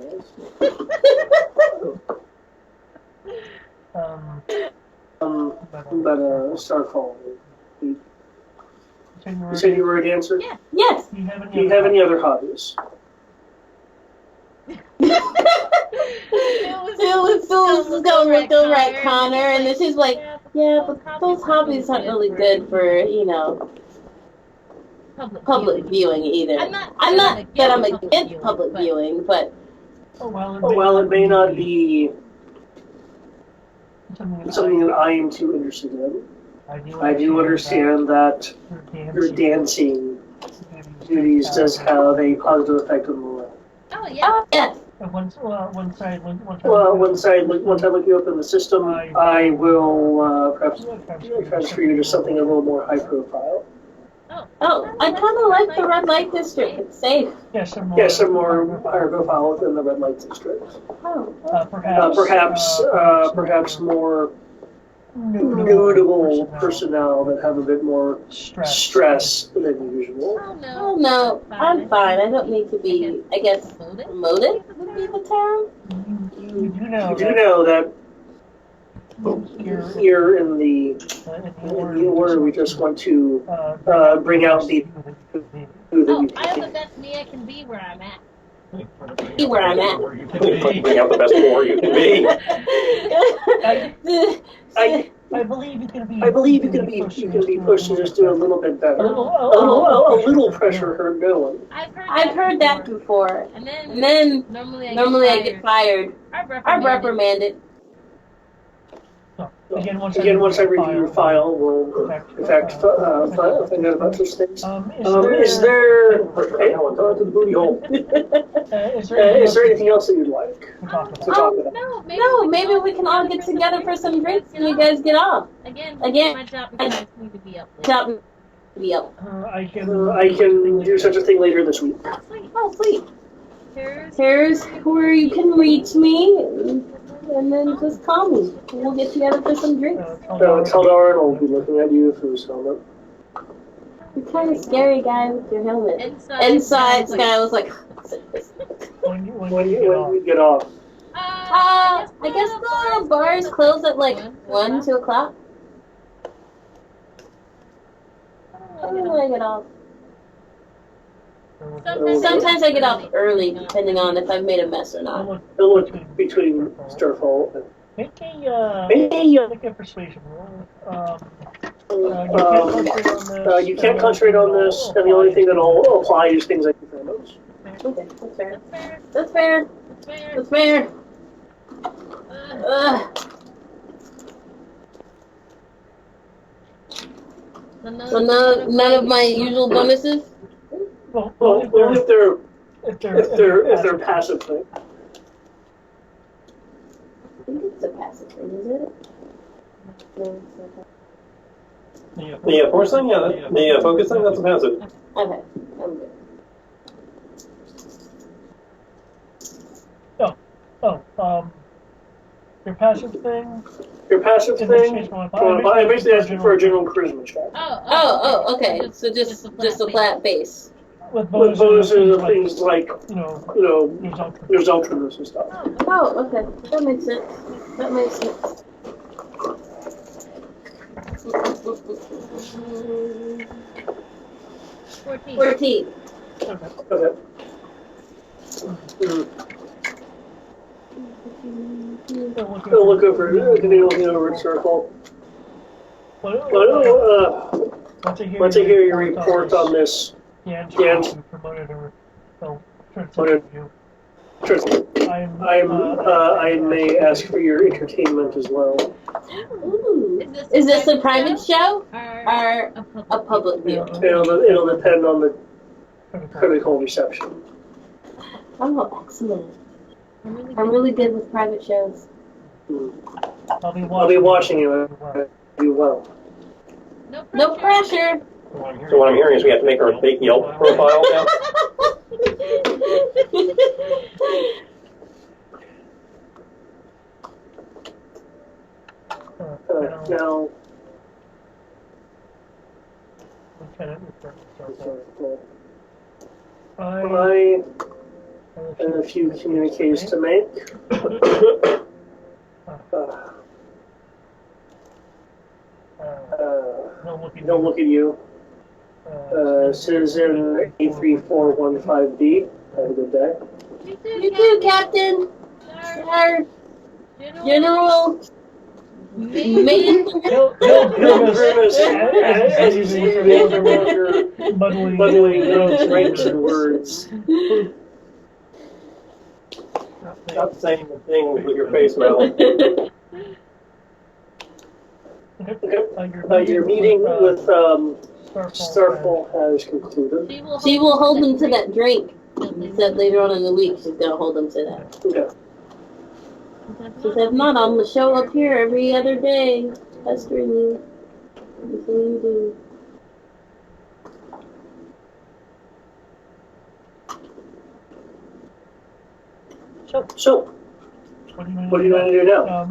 But Starfall. You said you were a dancer? Yes. Do you have any other hobbies? Phil was go right, Connor, and then she's like, yeah, but those hobbies aren't really good for, public viewing either. I'm not that I'm against public viewing, but Well, it may not be something that I am too interested in. I do understand that your dancing duties does have a positive effect on the morale. Oh, yeah. yes. Once I look you up in the system, I will perhaps transfer you to something a little more high profile. Oh, I kind of like the red light district. It's safe. Yes, some more higher profile within the red light district. Oh. Perhaps more notable personnel that have a bit more stress than usual. Oh no, I'm fine. I don't need to be, I guess, promoted would be the term. You do You know that here in the order we just want to bring out the I am the best me I can be where I'm at. Be where I'm at. Bring out the best war you can be. I believe you can be pushed to just do a little bit better. A little pressure hurt no one. I've heard that before. And then normally I get fired. I'm reprimanded. Again, once I review your file, we'll in fact find out about such things. Is there to the booty hole? Is there anything else that you'd like to talk about? No, maybe we can all get together for some drinks and you guys get off. Again, my job need to be up. I can do such a thing later this week. Oh, sweet. Here's where you can reach me. And then just call me. And we'll get together for some drinks. Taldar will be looking at you through his helmet. You're kind of scary guy with your helmet. Inside Sky was like... When you get off. I guess the bars close at like 1, 2 o'clock. When do I get off? Sometimes I get off early, depending on if I've made a mess or not. They'll look between Starfall and... Make a persuasion roll. You can't concentrate on this, and the only thing that'll apply is things like pheromones. Okay, that's fair. That's fair. So none of my usual bonuses? Well, Only if they're passive thing. I think it's a passive thing, is it? The force thing, yeah. The focus thing, that's a passive. Okay, I'm good. Your passive thing. Your passive thing. I'm basically asking for a general charisma check. Oh, okay. So just a flat base. With bonuses and things like your ultraness and stuff. Oh, okay. That makes sense. That makes sense. 14. Okay. I'll look over at Circle. Once I hear your report on this, I may ask for your entertainment as well. Ooh. Is this a private show or a public deal? It'll depend on the critical reception. Oh, excellent. I'm really good with private shows. I'll be watching you. Do well. No pressure. So what I'm hearing is we have to make our fake Yelp profile now. Now. I have a few communiques to make. Don't look at you. Citizen 83415B. Have a good day. You too, Captain. Our General. Grimace, as you see from the other marker, muddling notes, ranks, and words. Stop saying the thing with your face, Mel. Your meeting with Starfall has concluded. She will hold him to that drink. He said later on in the week she's going to hold him to that. Okay. She said, "Not, I'm going to show up here every other day, pestering you. Everything you do." So, what do you want to do now?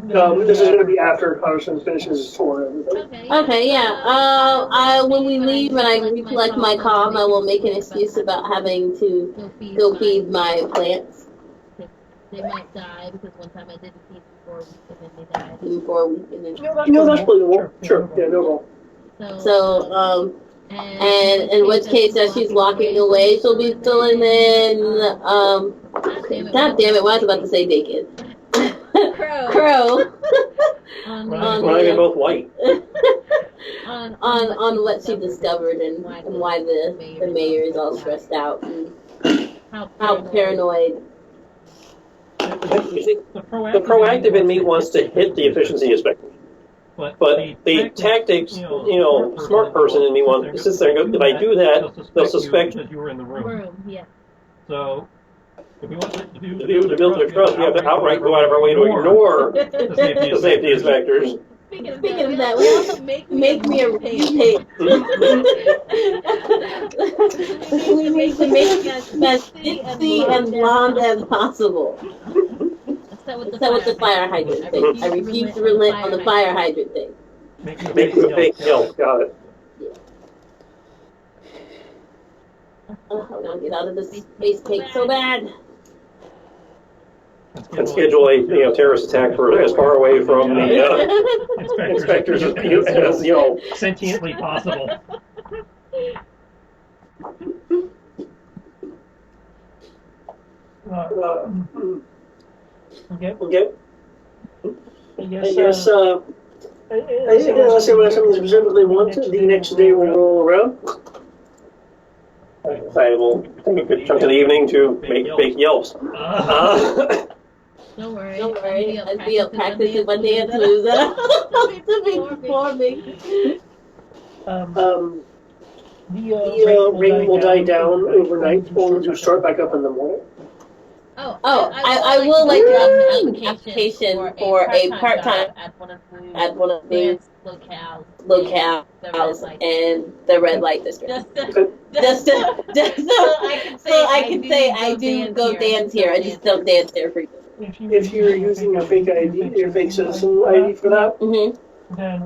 This is going to be after Carson finishes his tour and everything. Okay, yeah. When we leave and I recollect my comm, I will make an excuse about having to go feed my plants. They might die because one time I didn't feed before a week and then That's believable. Sure. Yeah, no problem. So, and in which case, as she's walking away, she'll be filling in, God damn it, why was I about to say naked? Crow. Why are they both white? on what she discovered and why the mayor is all stressed out and how paranoid. The proactive in me wants to hit the efficiency inspector. But the tactics, smart person in me wants to sit there and go, if I do that, they'll suspect that you were in the room. Yeah. So, if we want to to build their trust, we have to outright go out of our way to ignore the safety inspectors. Speaking of that, we also make me a page. We need to make it as ditzy and blonde as possible. Except with the fire hydrant thing. I refuse to relent on the fire hydrant thing. Make you a fake Yelp. Got it. I want to get out of this space cake so bad. and schedule a terrorist attack for as far away from the inspectors as sentiently possible. Okay. I guess unless everyone has something specifically wanted, the next day will roll around. I will take a good chunk of the evening to make fake yelps. Don't worry. I'd be up practicing my dance moves to be performing. The rain will die down overnight, only to start back up in the morning. I will like an application for a part-time at one of these locales and the red light district. Just so I can say I do go dance here. I just don't dance there frequently. If you're using your fake ID, your fake citizen ID for that,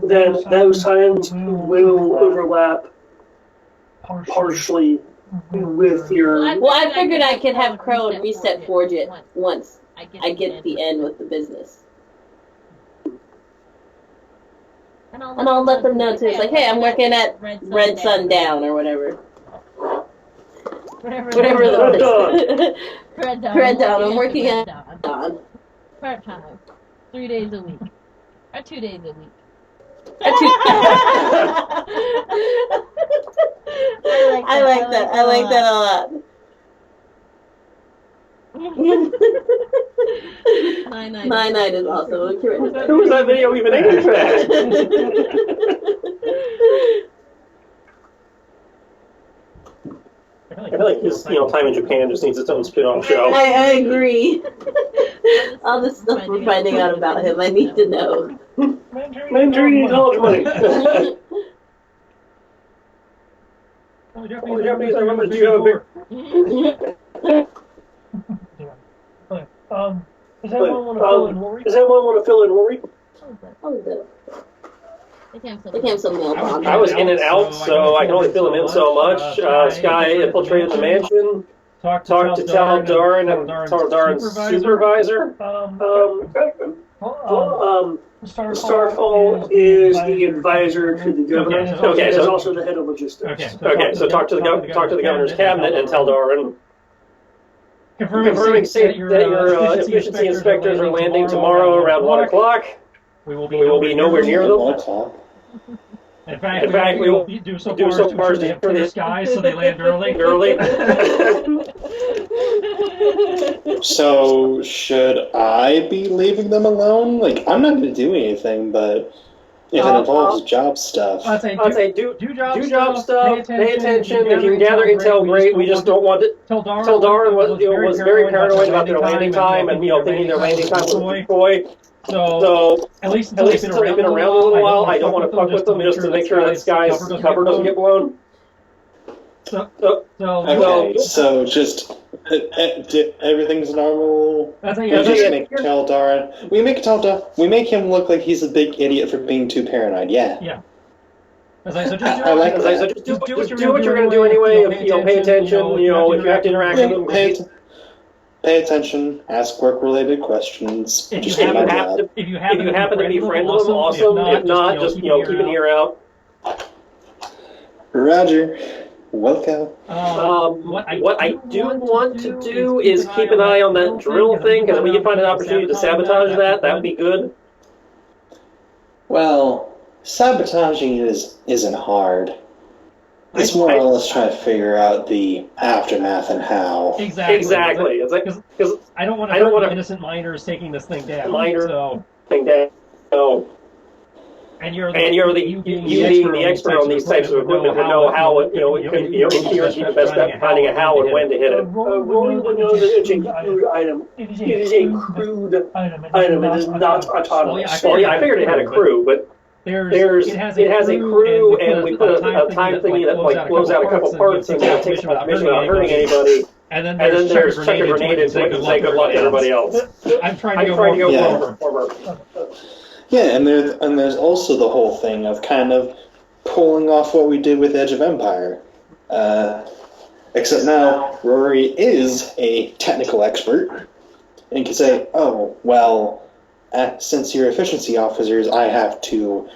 then those times will overlap partially with your... Well, I figured I could have Crow and Reset Forge it once I get the end with the business. And I'll let them know too. It's like, hey, I'm working at Red Sundown or whatever. Whatever the Red Dawn. I'm working at Dawn. Part-time. 3 days a week. Or 2 days a week. I like that. I like that a lot. 9-9 is also accurate. Who was that video even aimed at? I feel like this, time in Japan just needs its own spin-off show. I agree. All the stuff we're finding out about him, I need to know. Mandarin college money. Oh, Japanese, I remember, do you have a big... Does everyone want to fill in Rory? Does everyone want to fill in Rory? They came some mail bombs. I was in and out, so I can only fill him in so much. Sky infiltrated the mansion. Talked to Tal Darn and Tal Darn's supervisor. Starfall is the advisor to the governor. Okay, so he's also the head of logistics. Okay, so talk to the governor's cabinet and Tal Darn. Confirming that your efficiency inspectors are landing tomorrow around 1 o'clock. We will be nowhere near them. In fact, we will do some bars for the skies so they land early. So, should I be leaving them alone? Like, I'm not going to do anything, but if it involves job stuff... I'd say do job stuff, pay attention. If you can gather intel, great. We just don't want it. Tell Darn was very paranoid about their landing time and, thinking their landing time was Troy. So at least until they've been around a little while, I don't want to fuck with them just to make sure that Sky's cover doesn't get blown. Okay, so just everything's normal. We just make Tal Darn. We make him look like he's a big idiot for being too paranoid. Yeah. I like that. So just do what you're going to do anyway. Pay attention. If you have to interact with them, pay attention. Ask work-related questions. If you happen to be friends with them, awesome. If not, just keep an ear out. Roger. Welcome. What I do want to do is keep an eye on that drill thing, because if we can find an opportunity to sabotage that would be good. Well, sabotaging isn't hard. It's more or less trying to figure out the aftermath and how. Exactly. It's like, because I don't want to innocent miners taking this thing down. And you're being the expert on these types of equipment would know how it, he or she the best at finding a how and when to hit it. Rory would know that it's a crude item. It is a crude item. It is not autonomous. Well, yeah, I figured it had a crew, but it has a crew, and we put a time thingy that blows out a couple parts and takes without hurting anybody. And then there's chuck a grenade into it and say good luck to everybody else. I'm trying to go forward. Yeah, and there's also the whole thing of kind of pulling off what we did with Edge of Empire. Except now, Rory is a technical expert, And you could say, oh, well, since you're efficiency officers, I have to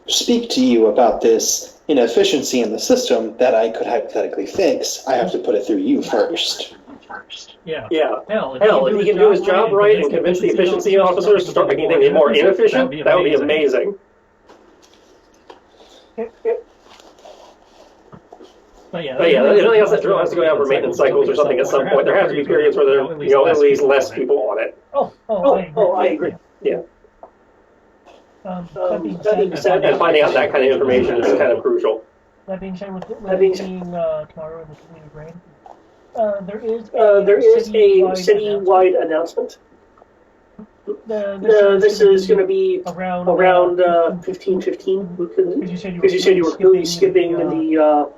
speak to you about this inefficiency in the system that I could hypothetically fix. I have to put it through you first. Yeah. Hell, if he can do his job right and convince the efficiency officers to start making things more inefficient, that would be amazing. But yeah, if anything else, that drill has to go out for maintenance cycles or something at some point. There have to be periods where there are, at least less people on it. I agree. Yeah. That being said, and finding out that kind of information is kind of crucial. That being said, with it being tomorrow in the community brain, there is a citywide announcement. This is going to be around 15:15 because you said you were clearly skipping the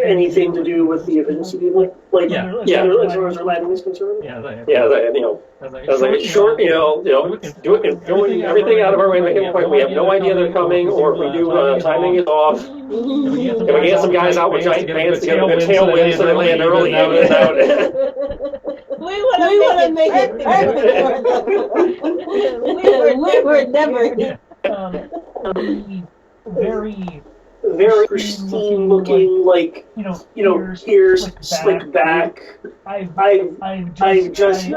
anything to do with the efficiency people. As far as our landing is concerned. Short, doing everything out of our way, making a point. We have no idea they're coming, or if we do, timing is off. If we get some guys out with giant fans to get a good tailwind so they land early. We want to make it we were never. Very pristine looking, ears slicked back. I just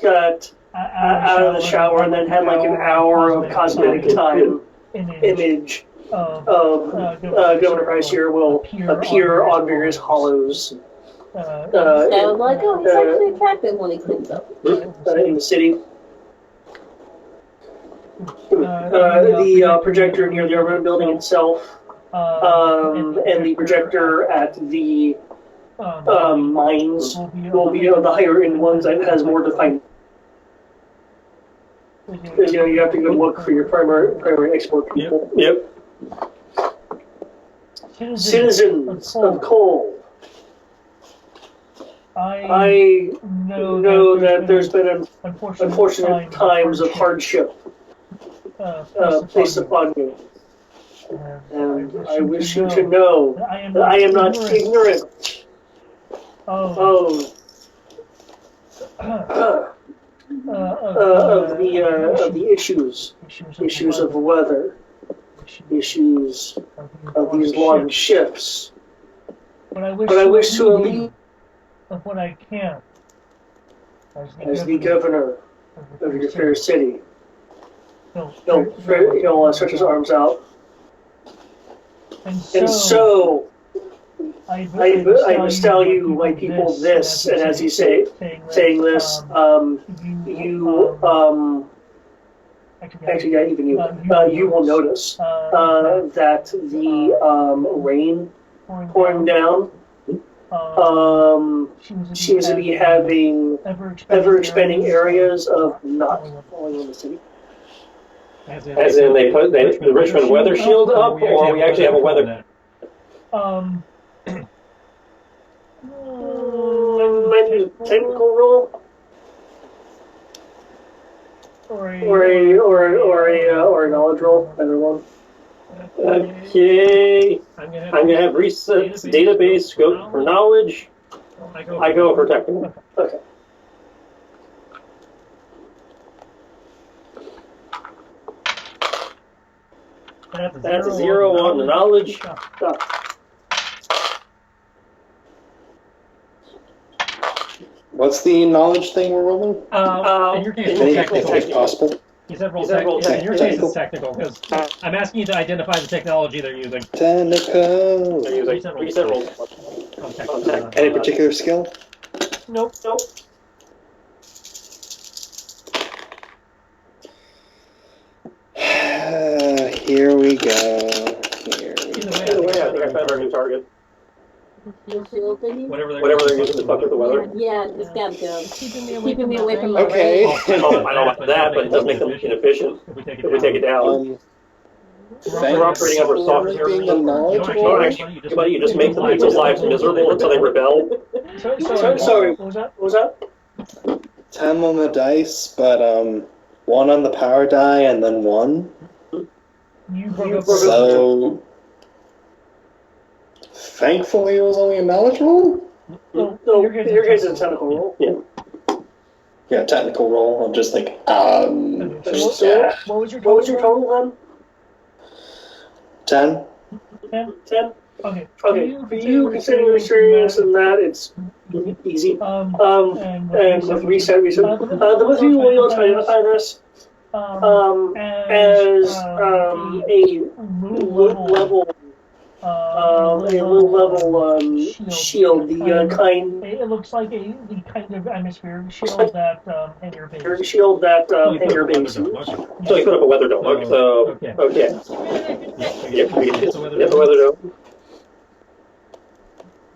got out of the shower and then had like an hour of cosmetic time. Image of Governor Price here will appear on various hollows. Sounds like, he's actually attractive when he cleans up. In the city. The projector near the urban building itself, and the projector at the mines will be the higher end ones that has more defined. You have to go look for your primary export people. Yep. Citizens of Cole. I know that there's been unfortunate times of hardship placed upon you. And I wish you to know that I am not ignorant of the issues of weather, issues of these long shifts. But I wish to alleviate of what I can as the governor of your fair city. He'll stretch his arms out. And so I must tell you, my people, this, and as he's saying this, you will notice that the rain pouring down seems to be having ever-expanding areas of not falling on the city. As in, they put the Richmond weather shield up, or we actually have a weather. Technical rule, or a knowledge roll, either one. Okay, I'm gonna have reset database scope for knowledge. I go for technical. Okay. That's a 0 on the knowledge. What's the knowledge thing we're rolling? In your case, it's technical. If possible. He said roll technical. In your case, it's technical, because I'm asking you to identify the technology they're using. Technical. They're using reset roll. Any particular skill? Nope. Here we go. Either way, I think I found our new target. Whatever they're using to fuck with the weather. Yeah, it's gotta go. Keeping me away from Okay. I don't know about that, but it does make them inefficient if we take it down. We're operating under soft being the knowledge roll. You just make the people's lives miserable until they rebel. Sorry, what was that? 10 on the dice, but 1 on the power die and then 1. So thankfully it was only a knowledge roll? No, your guys' is a technical roll. Yeah. technical roll. I'm just like, So, what was your total then? 10. 10? Okay. Okay, for you, considering your experience and that, it's easy. And with reset, the most people will identify this as a low-level shield, the kind. It looks like the kind of atmospheric shield that in your base. Shield that in your base. So you put up a weather dome. So okay. Yep, the weather dome.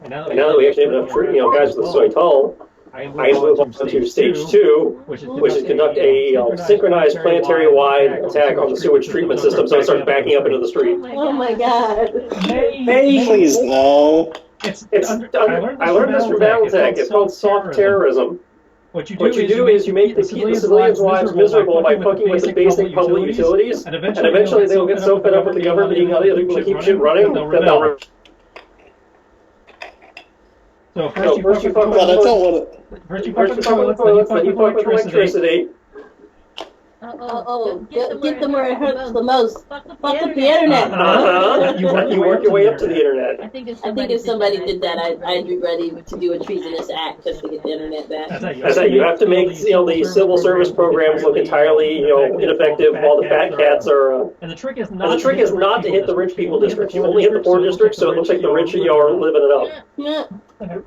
And now that we actually have enough, guys with the soy tall, I can move on to stage 2, which is conduct a synchronized planetary-wide attack on the sewage treatment system, so it starts backing up into the street. Oh my god. Please, no. I learned this from Battletech. It's called soft terrorism. What you do is you make the civilians' lives miserable by fucking with the basic public utilities, and eventually they'll get so fed up with the government being other people to keep shit running that they'll. So first you fuck with the toilets, then you fuck with electricity. Get them where it hurts the most. Fuck up the internet. You work your way up to the internet. I think if somebody did that, I'd be ready to do a treasonous act just to get the internet back. That's right. You have to make the civil service programs look entirely ineffective, while the fat cats are. And the trick is not to hit the rich people districts. You only hit the poor districts, so it looks like the rich are living it up. Yeah. Okay.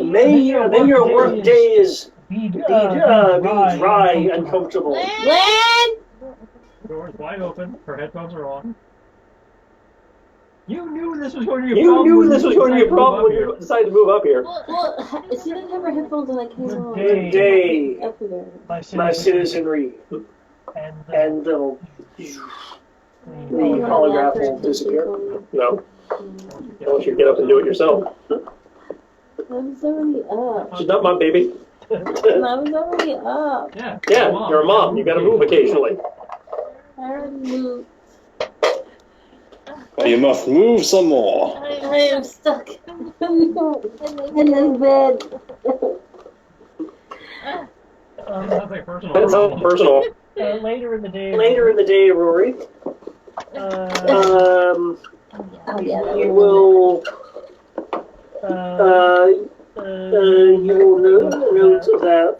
May your work days be dry and comfortable. Glenn! Door's wide open. Her headphones are on. You knew this was going to be a problem. When you decided to move up here. Well, she didn't have her headphones on. I came on. Good day, my citizenry. And the holograph will disappear. No. Unless you get up and do it yourself. I'm already up. She's not my baby. I was already up. Yeah, you're a mom. You gotta move occasionally. I already moved. Well, you must move some more. I am stuck in this bed. That sounds personal. Later in the day, Rory. You will. You will note that.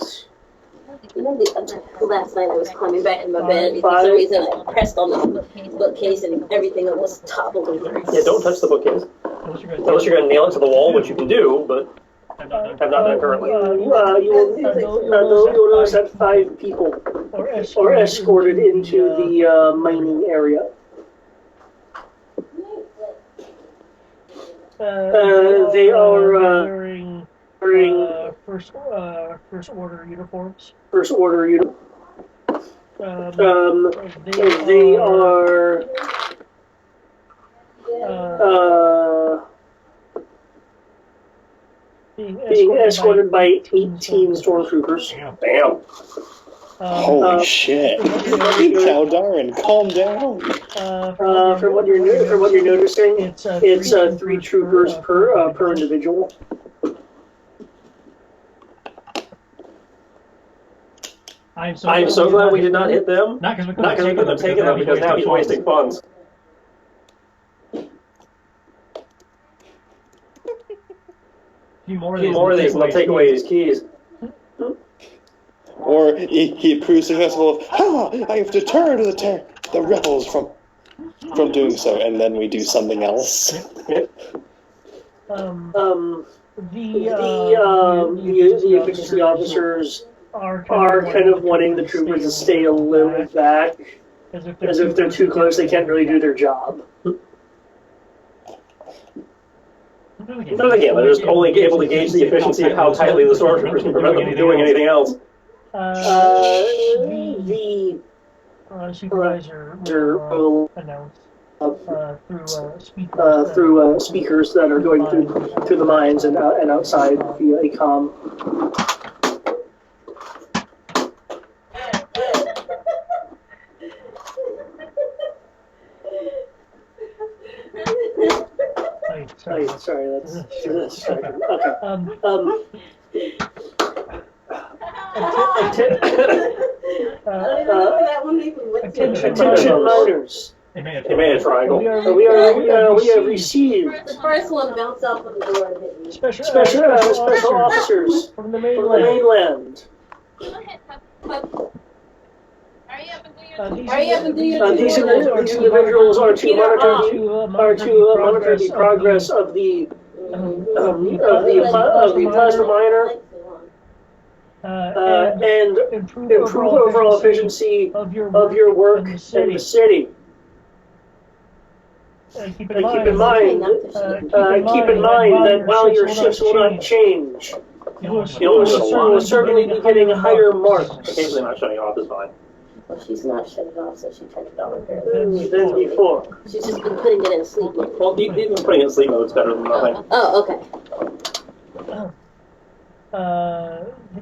Last night I was climbing back in my bed, and for some reason I pressed on the bookcase and everything almost toppled over. Yeah, don't touch the bookcase. Unless you're going to nail it to the wall, which you can do, but have not done currently. You will notice that 5 people are escorted into the mining area. They are wearing first order uniforms. They are being escorted by 18 stormtroopers. Damn. Holy shit! Caldarin, calm down. From what you're noticing, it's 3 troopers per individual. I'm so glad we did not hit them. Not because we couldn't have taken them, because now he's wasting funds. Few more of these, and they'll take away his keys. Or he approves successful of, I have deterred the rebels from doing so, and then we do something else. The efficiency officers are kind of wanting the troopers to stay a little back, as if they're too close, they can't really do their job. But again, they're just only able to gauge the efficiency of how tightly the stormtroopers can prevent them from doing anything else. The supervisor will announce through speakers that are going through the mines and outside via a comm. Sorry, that's distracting. Okay. Attention miners. They made a triangle. We have received The first one bounced off of the door and hit me. special officers from the from the mainland. mainland. Hurry up and do your These individuals are to monitor the progress of the plasma miner and improve overall efficiency of your work in the city. Keep in mind that while your shifts will not change, you will certainly be getting higher marks. Occasionally not shutting off is fine. Well, she's not shut it off, so she turned it on. Than before. She's just been putting it in sleep mode. Well, even putting it in sleep mode is better than nothing. Oh, okay.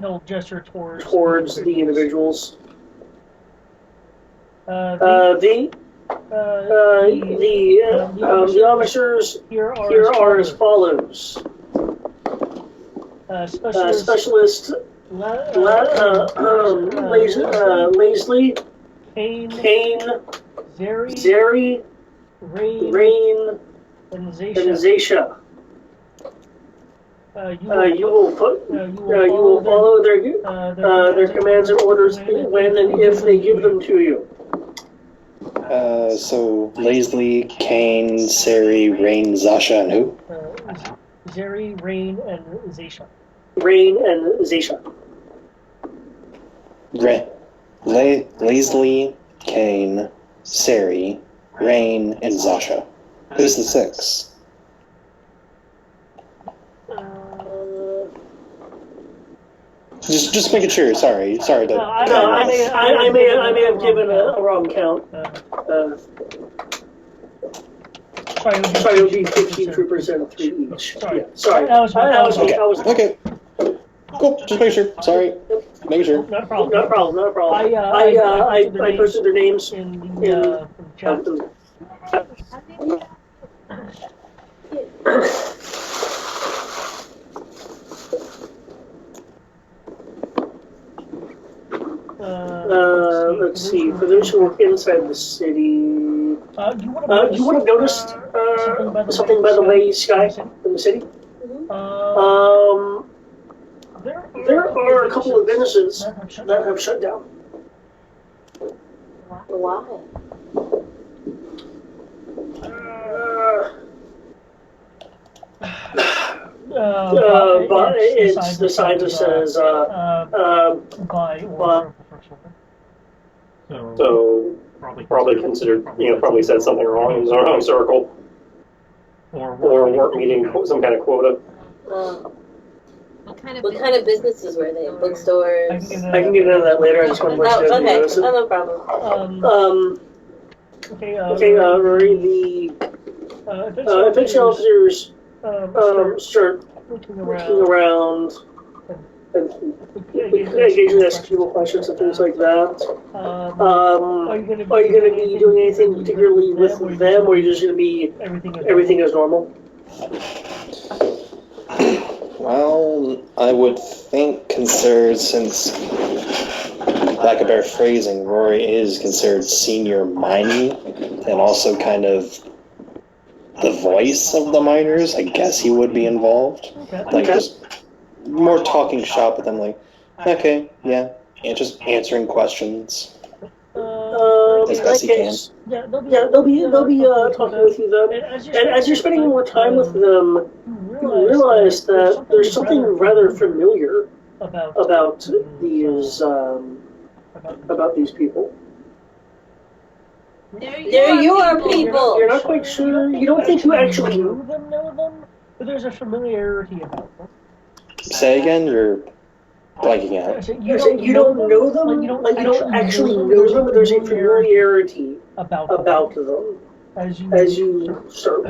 He'll gesture Towards the individuals. The officers here are as follows. Specialist Leslie, Kane, Zeri, Rain, and Zaisha. You will follow their commands and orders when and if they give them to you. So Leslie, Kane, Sari, Rain, Zasha, and who? Zeri, Rain, and Zaisha. Rain and Zaisha. Leslie, Kane, Sari, Rain, and Zasha. Who's the six? Just making sure. Sorry. I may have given a wrong count. Sorry, it would be 15 troopers and 3 each. Sorry. Sorry. Okay. Cool. Just making sure. Sorry. Making sure. Not a problem. Not a problem. I posted their names in the chat. Let's see. For those who work inside the city, you would have noticed something by the way sky in the city. There are a couple of businesses that have shut down. Why? But it's the sign that says by order of the first one. So probably considered, probably said something wrong in the wrong circle, or weren't meeting some kind of quota. What kind of businesses were they? Bookstores? I can get into that later. I just want to let you know. Okay, no problem. Rory, the attention officers start looking around and engaging ask people questions and things like that. Are you going to be doing anything particularly with them, or are you just going to be everything as normal? Well, I would think considered, since, lack of better phrasing, Rory is considered senior mining, and also kind of the voice of the miners, I guess he would be involved. Like, just more talking shop with them, like, okay, yeah, and just answering questions. As best he can. Yeah, they'll be talking with you then. And as you're spending more time with them, you realize that there's something rather familiar about these people. They're your people. You're not quite sure. You don't think you actually know them, but there's a familiarity about them. Say again, you're blanking out. You don't know them, like you don't actually know them, but there's a familiarity about them as you start,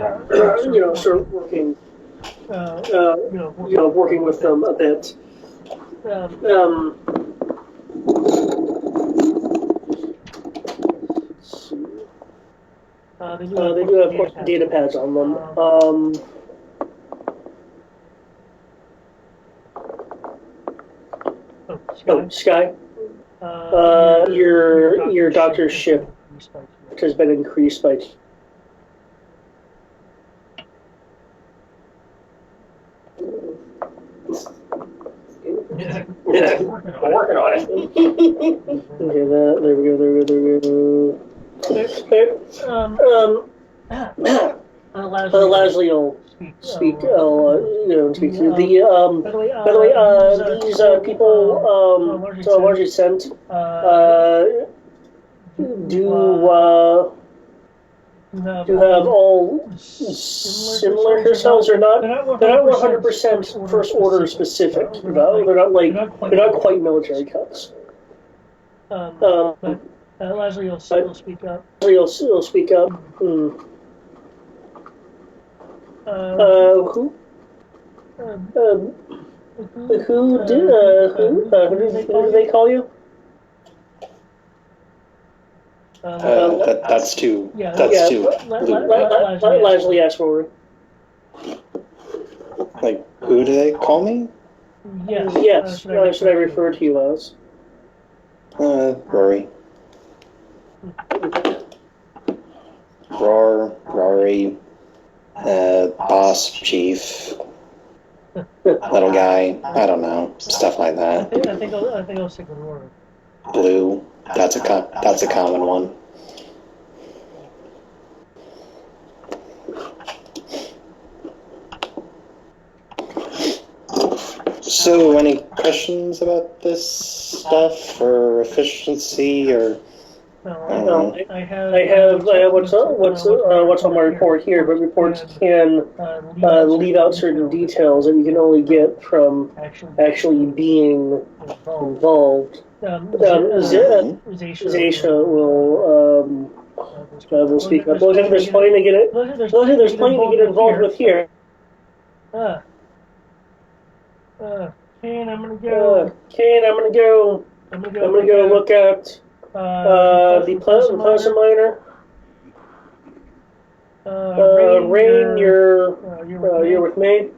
start working, working with them a bit. They do have data pads on them. Oh, Sky. Your doctor's shift has been increased by. Yeah, we're working on it. Okay, there we go. Leslie will speak. Speak to the. By the way, these people largely sent do have all similar hairstyles or not? They're not 100% first order specific. They're not quite military cuts. Leslie will still speak up. He'll speak up. Who? Who do they call you? That's two. Yeah, That's two. Leslie asked for it. Like, who do they call me? Yes. Should I refer to you as? Rory. Rory. Boss, chief, little guy. I don't know, stuff like that. I think I'll stick with Rory. Blue. That's a common one. So, any questions about this stuff or efficiency or? No, I have what's on my report here, but reports can leave out certain details that you can only get from actually being involved. Zaisha will speak up. There's plenty to get involved with here. Kane, I'm gonna go. I'm gonna go look at the plasma miner. Rain, you're with me.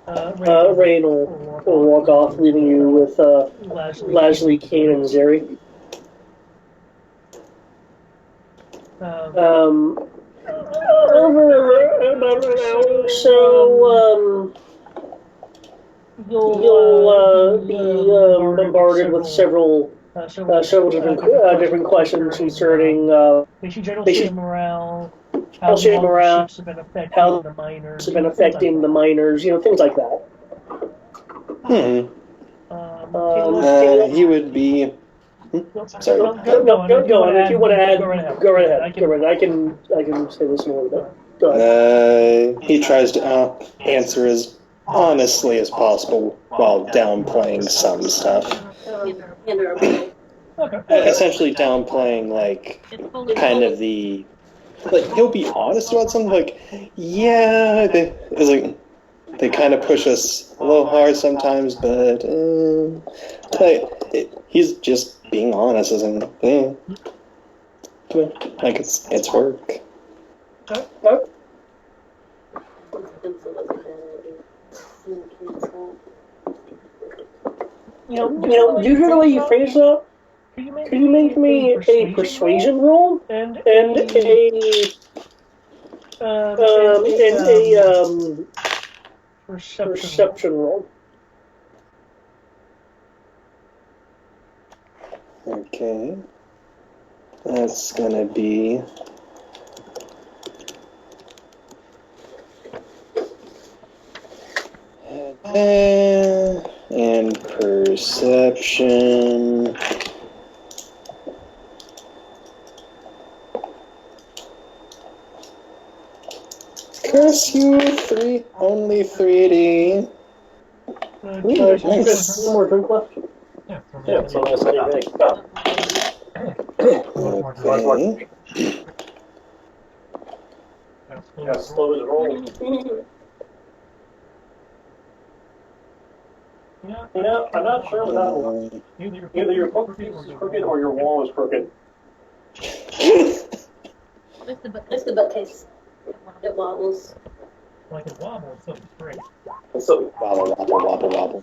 Rain will walk off, leaving you with Leslie, Kane, and Zeri. Over about an hour or so, you'll be bombarded with several different questions concerning basic morale, how ships have been affecting the miners, things like that. He would be. Sorry. Go on. If you want to add, go right ahead. I can say this in a little bit. Go ahead. He tries to answer as honestly as possible while downplaying some stuff. Essentially downplaying, like, kind of the... Like, he'll be honest about something, like, yeah, they kind of push us a little hard sometimes, but he's just being honest, isn't it? Like, it's work. Usually the way you phrase that, can you make me a persuasion roll and a perception roll? Okay. That's gonna be... and perception... Curse you, only 3D. Nice. One more drink left? Yeah, so that's what Okay. Yeah, slow the roll. Yeah, I'm not sure what that one. Either your bookpiece is crooked or your wall is crooked. It's the bookcase. It wobbles. Well, I can wobble and still be straight. So wobble, wobble, wobble, wobble.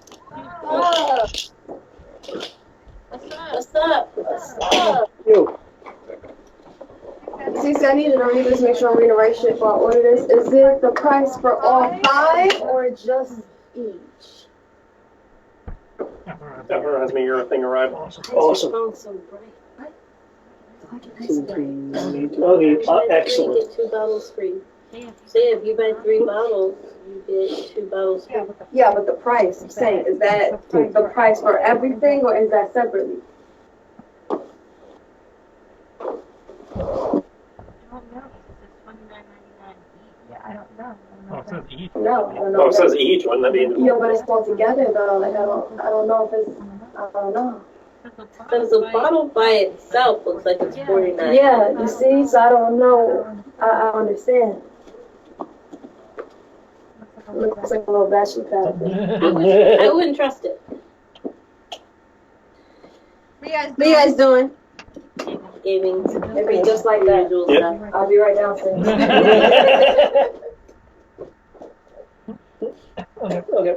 What's up? Yo. Cece, I need to know, just make sure I'm reading the right shit while I order this. Is it the price for all 5 or just each? That reminds me, your thing arrived. Awesome. Okay, excellent. You get 2 bottles free. So if you buy 3 bottles, you get 2 bottles free. Yeah, but the price, I'm saying, is that the price for everything or is that separately? I don't know. Oh, it says each. No, I don't know. Oh, it says each, wouldn't that be? Yeah, but it's all together though. Like I don't know if it's. I don't know. Because the bottle by itself looks like it's 49. Yeah, you see, so I don't know. I understand. Looks like a little battery pack. I wouldn't trust it. What you guys doing? Gaming. Maybe just like that. Yep. I'll be right downstairs. Okay.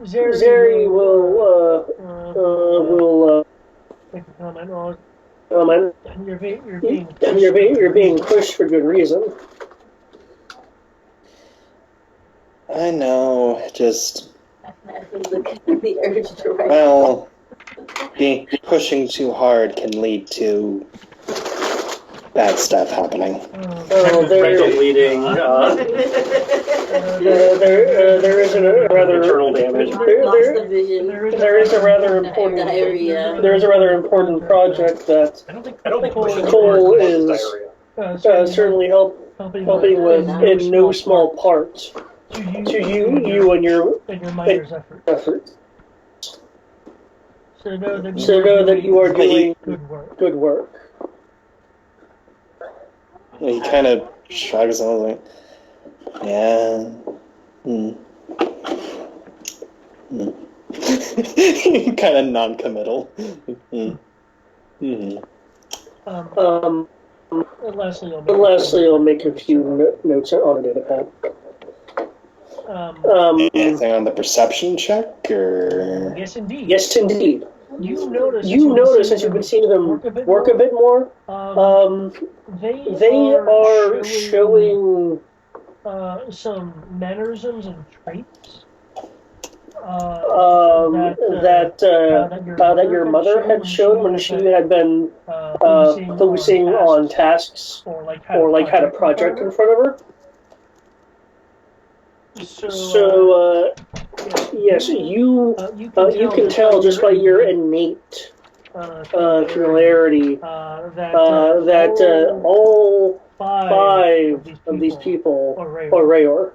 Zeri will Make a comment on comment. You're being pushed for good reason. I know, just The urge to write. well, pushing too hard can lead to bad stuff happening. Mental bleeding, There is a rather internal damage. Lost the vision. there is a rather important Diarrhea. there is a rather important project that I don't think Cole is certainly helping with in no small part to you and your minor's effort. So know that you are doing good work. He kind of shrugs and was like, yeah. Kind of non-committal. And lastly, I'll make a few notes on the data pad. Anything on the perception check, or? Yes, indeed. Yes, indeed. You notice as you've been seeing them work a bit more. They are showing some mannerisms and traits that your mother had shown when she had been focusing on tasks or like had a project in front of her. So yes, you can tell just by your innate familiarity that all 5 of these people are Rayor.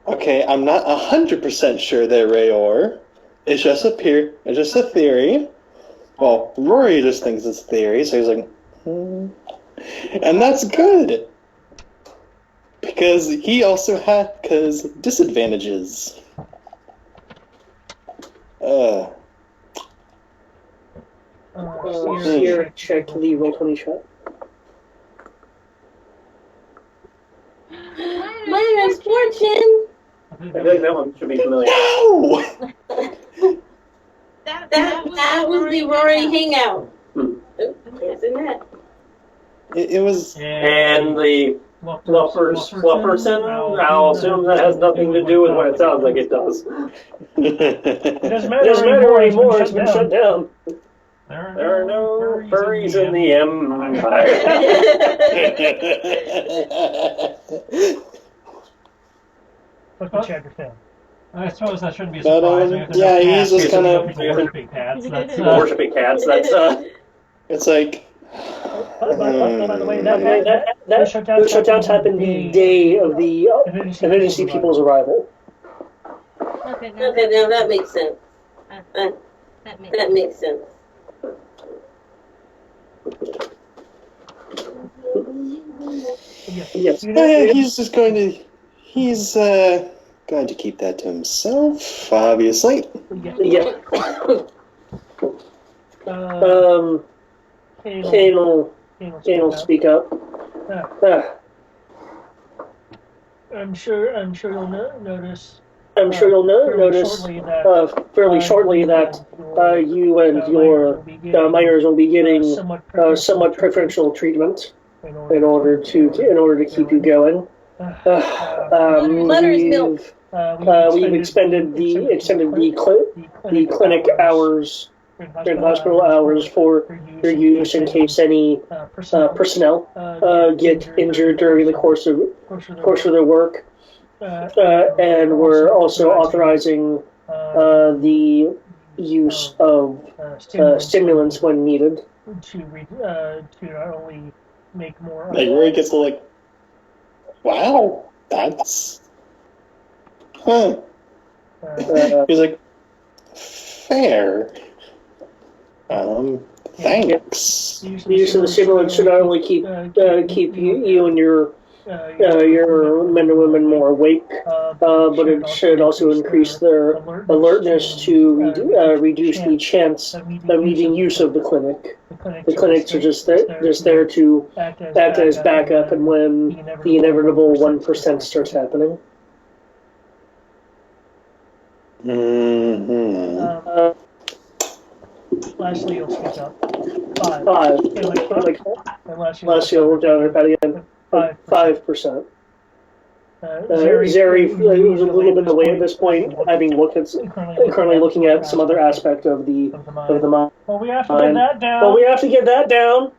Okay, I'm not 100% sure they're Rayor. It's just a theory. Well, Rory just thinks it's a theory, so he's like, and that's good. Because he also had disadvantages. Here, check the Roll20 shot. Minus fortune. I feel like that one should be familiar. No! That was the Rory hangout. Isn't that? It was... And the Flufferson, I'll assume that has nothing to do with what it sounds like it does. It doesn't Doesn't matter anymore, it's been shut down. There are no furries in the Empire. Fuck the chapter film. I suppose that shouldn't be a But, surprise. yeah, he's just kind of... Worshipping cats. That's, Worshipping cats, that's... It's like... By the way, those shutdowns happened the day of the emergency people's arrival. Okay, now that makes sense. that makes sense. Yes. He's going to keep that to himself, obviously. Yeah. Kane will speak up. I'm sure you'll notice. I'm sure you'll notice fairly shortly that you and your miners will be getting somewhat preferential treatment in order to keep you going. We've extended the clinic hours and hospital hours for your use in case any personnel get injured during the course of their work. And we're also authorizing the use of stimulants when needed. To not only make more. Like where he gets like, wow, that's. He's like, fair. Thanks. The use of the stimulants should not only keep you and your men and women more awake, but it should also increase their alertness to reduce the chance of needing use of the clinic. The clinics are just there to act as backup, and when the inevitable 1% starts happening. Lastly, you'll speak up. 5. Unless you'll look down at about again. 5%. Zeri was a little bit away at this point, having currently looking at some other aspect of the mine. Well, we have to get that down. Well, we have to get that down.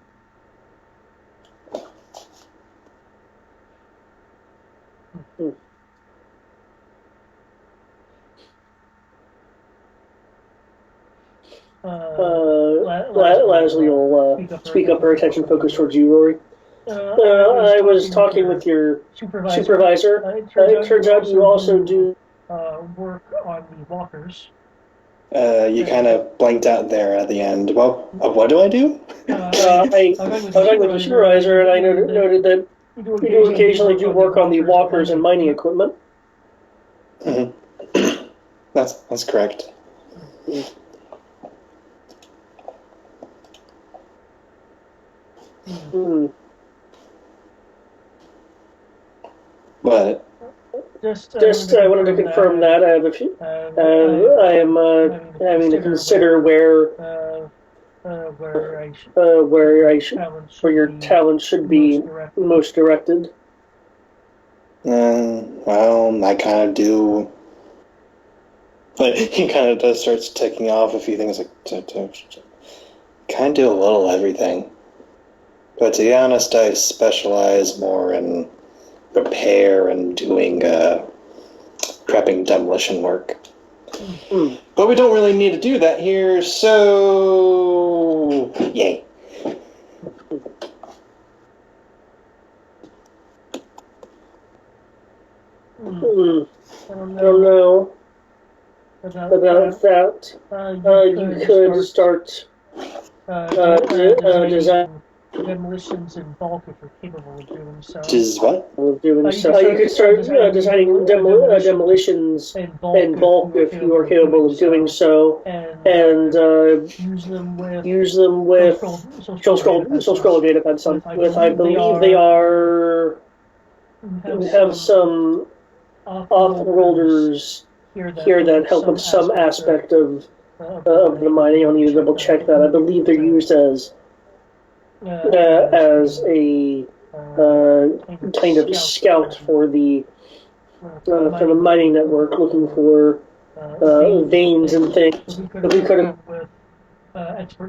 Leslie will speak up her attention focus towards you, Rory. I was talking with your supervisor. It turns out you also do work on the walkers. You kind of blanked out there at the end. Well, what do I do? I was talking with the supervisor, and I noted that you do occasionally do work on the walkers and mining equipment. Mm-hmm. That's correct. But I wanted to confirm that. I have a few. I am having to consider where your talent should be most directed. Well, I kind of do. But he kind of does starts ticking off a few things, like kind of do a little everything. But to be honest, I specialize more in repair and doing prepping demolition work. But we don't really need to do that here, so yay. I don't know about that. You could start design demolitions in bulk if you're capable of doing so. What? You could start designing demolitions in bulk if you are capable of doing so, and use them with. She'll scroll data pads on. With I believe they have some off-worlders here that help with some aspect of the mining. I'll need to double check that. I believe they're used as a kind of scout for the mining network, looking for veins and things. But we could have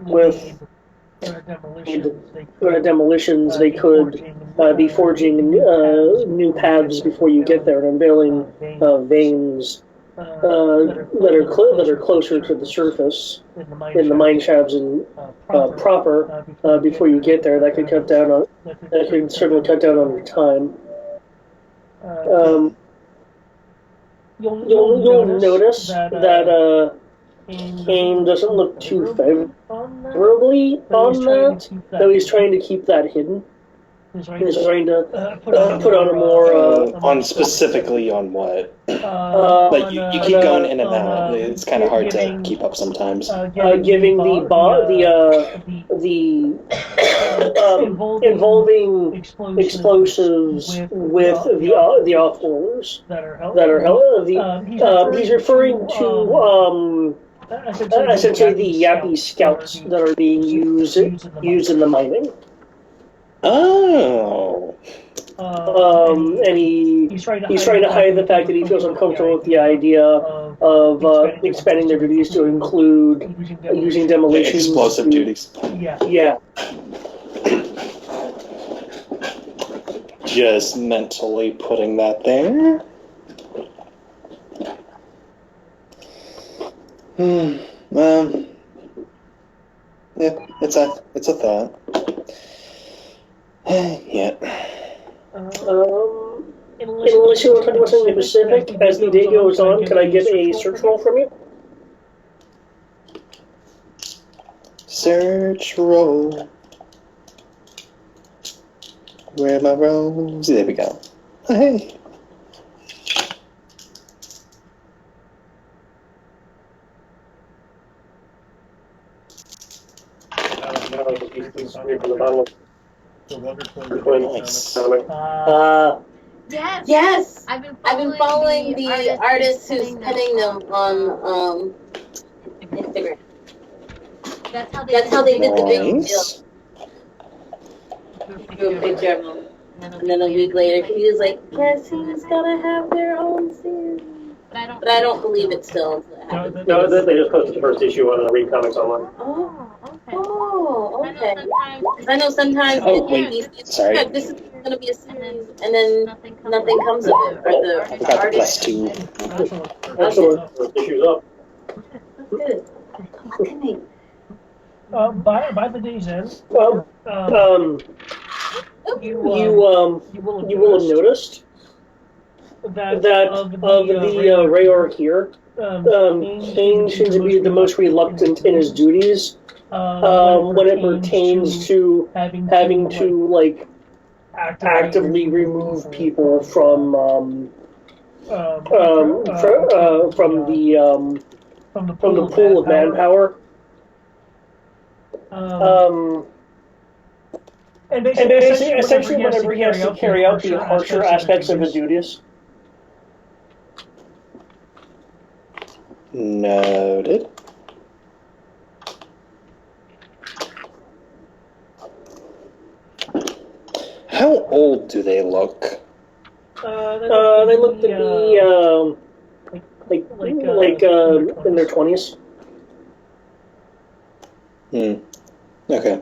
with demolitions, they could be forging new paths before you get there and unveiling veins that are closer to the surface in the mine shafts and proper before you get there. That could certainly cut down on your time. You'll notice that Kane doesn't look too favorably on that, though he's trying to keep that hidden. He's trying to put on a more... on specifically on what? Like, you keep going in and out. It's kind of hard to keep up sometimes. Giving involving explosives with the off-rollers that are held. He's referring to essentially the Yappy scouts that are being used in the mining. Oh. And he's trying to hide the fact that he feels uncomfortable with the idea of expanding their duties to include using demolition Explosive duties. Yeah. Just mentally putting that there. Well, yeah, it's a thought. Yeah. Unless you want to talk about something specific, as the day goes on, can I get a search roll from you? Search roll. Where are my rolls? There we go. Oh, hey. Nice. Yes. I've been following the artist who's penning them on Instagram. That's how they did the big deal. Drew a picture of him, and then a week later he was like, "Guess who's gonna have their own series?" But I don't believe it still. No, they just posted the first issue on Read Comics Online. Oh, okay. I know sometimes sorry. this is going to be a series, and then nothing comes of it. Or the artist. +2. That's the issues up. That's good. Okay. By the day's end, you will have noticed that of the Rayor here, Kane seems to be the most reluctant in his duties when it pertains to having to like actively remove people from the pool of manpower. And essentially, whenever he has to carry out the harsher aspects of his duties. Noted. How old do they look? They look to be in their 20s. Okay.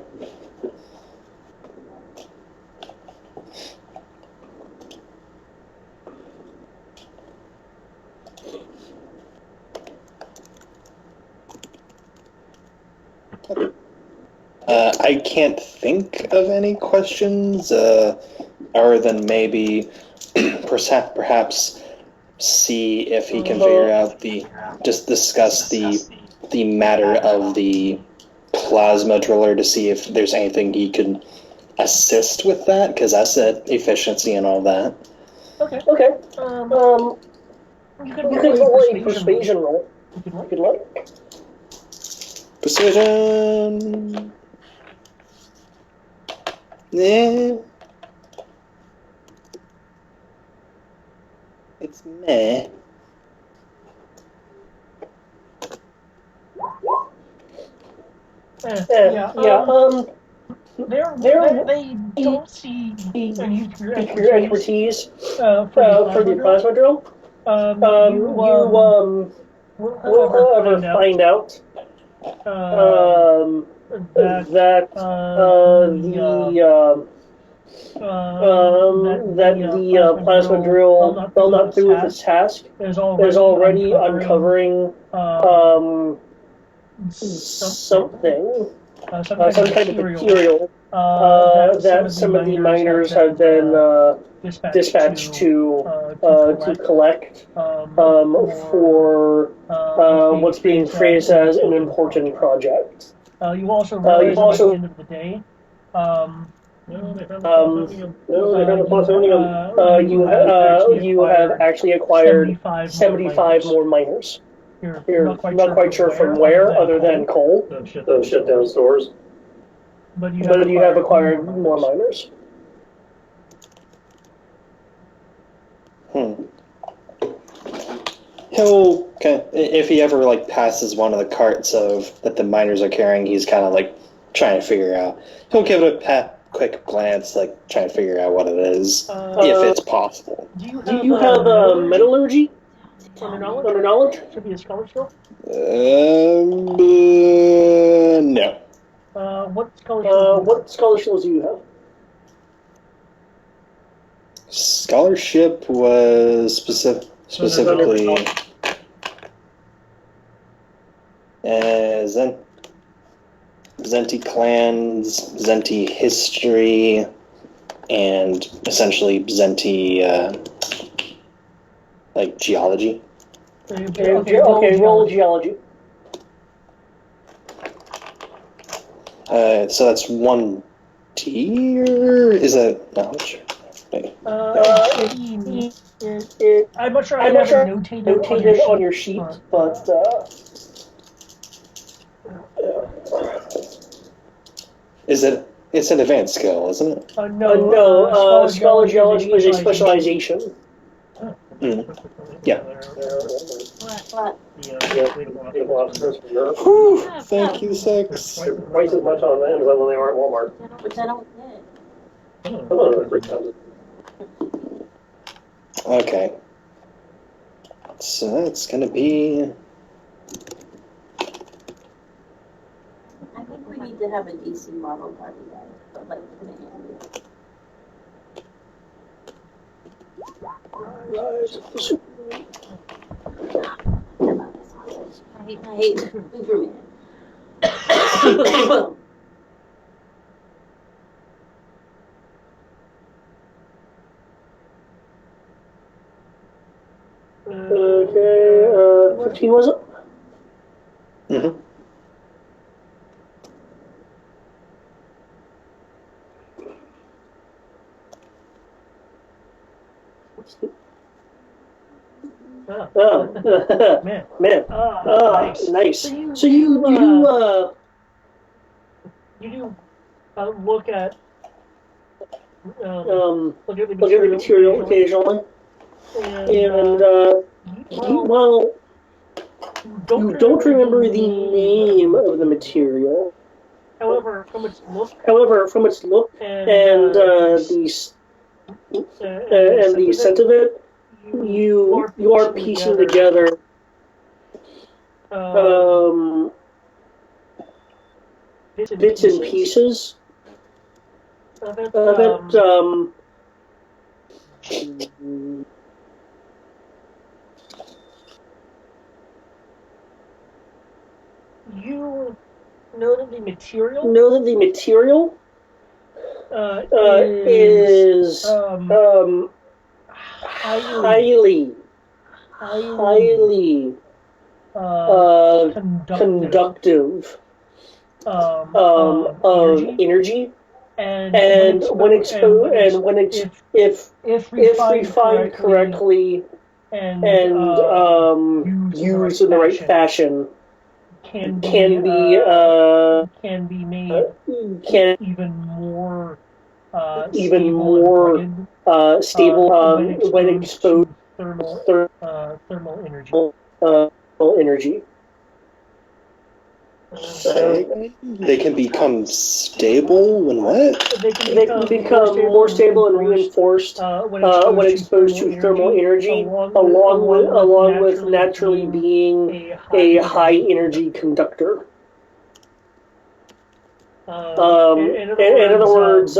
I can't think of any questions, other than maybe perhaps see if he can figure out discuss the matter of the plasma driller to see if there's anything he can assist with that, because I said efficiency and all that. Okay. You could roll a persuasion roll if you'd like. Precision. Yeah. It's meh. They don't see any of your expertise for the plasma drill. Will however find out that that the plasma drill fell not through with its task is already uncovering something, some kind of material that some of the miners have been dispatched to collect for what's being phrased as an important project. You also realize at the end of the day, No, they found the plutonium. you have actually acquired 75 more miners. You're not quite sure from where, other than coal. Those shut down stores. But you have acquired more miners. He'll if he ever like passes one of the carts that the miners are carrying, he's kind of like trying to figure out. He'll give it a quick glance, like trying to figure out what it is, if it's possible. Do you have metallurgy? Under knowledge? Should be a scholarship skill? No. What scholarships do you have? Scholarship was specifically Zenti clans, Zenti history, and essentially Zenti like geology. Okay, roll geology. So that's 1D, or is that knowledge? I'm not sure I have it notated on your sheet, but it's an advanced skill, isn't it? No, scholar geology is a specialization. Yeah. What? Whew, thank you, Six. Twice as much on Amazon than they are at Walmart. Which I don't get. Okay. So that's gonna be. I think we need to have a DC model party, guys. But like, I hate Superman. Okay, 15 was it? Mm-hmm. Man. Nice. So you do look at the material occasionally, and well, you don't remember the name of the material. However, from its look and the scent of it, you are piecing together bits and pieces of it. You know that the material is highly conductive of energy, and when exposed, if refined correctly and used in the right fashion, can be made even more stable when exposed to thermal energy. They can become stable when what? They can become more stable and reinforced when exposed to thermal energy, along with naturally being a high energy conductor. In other words,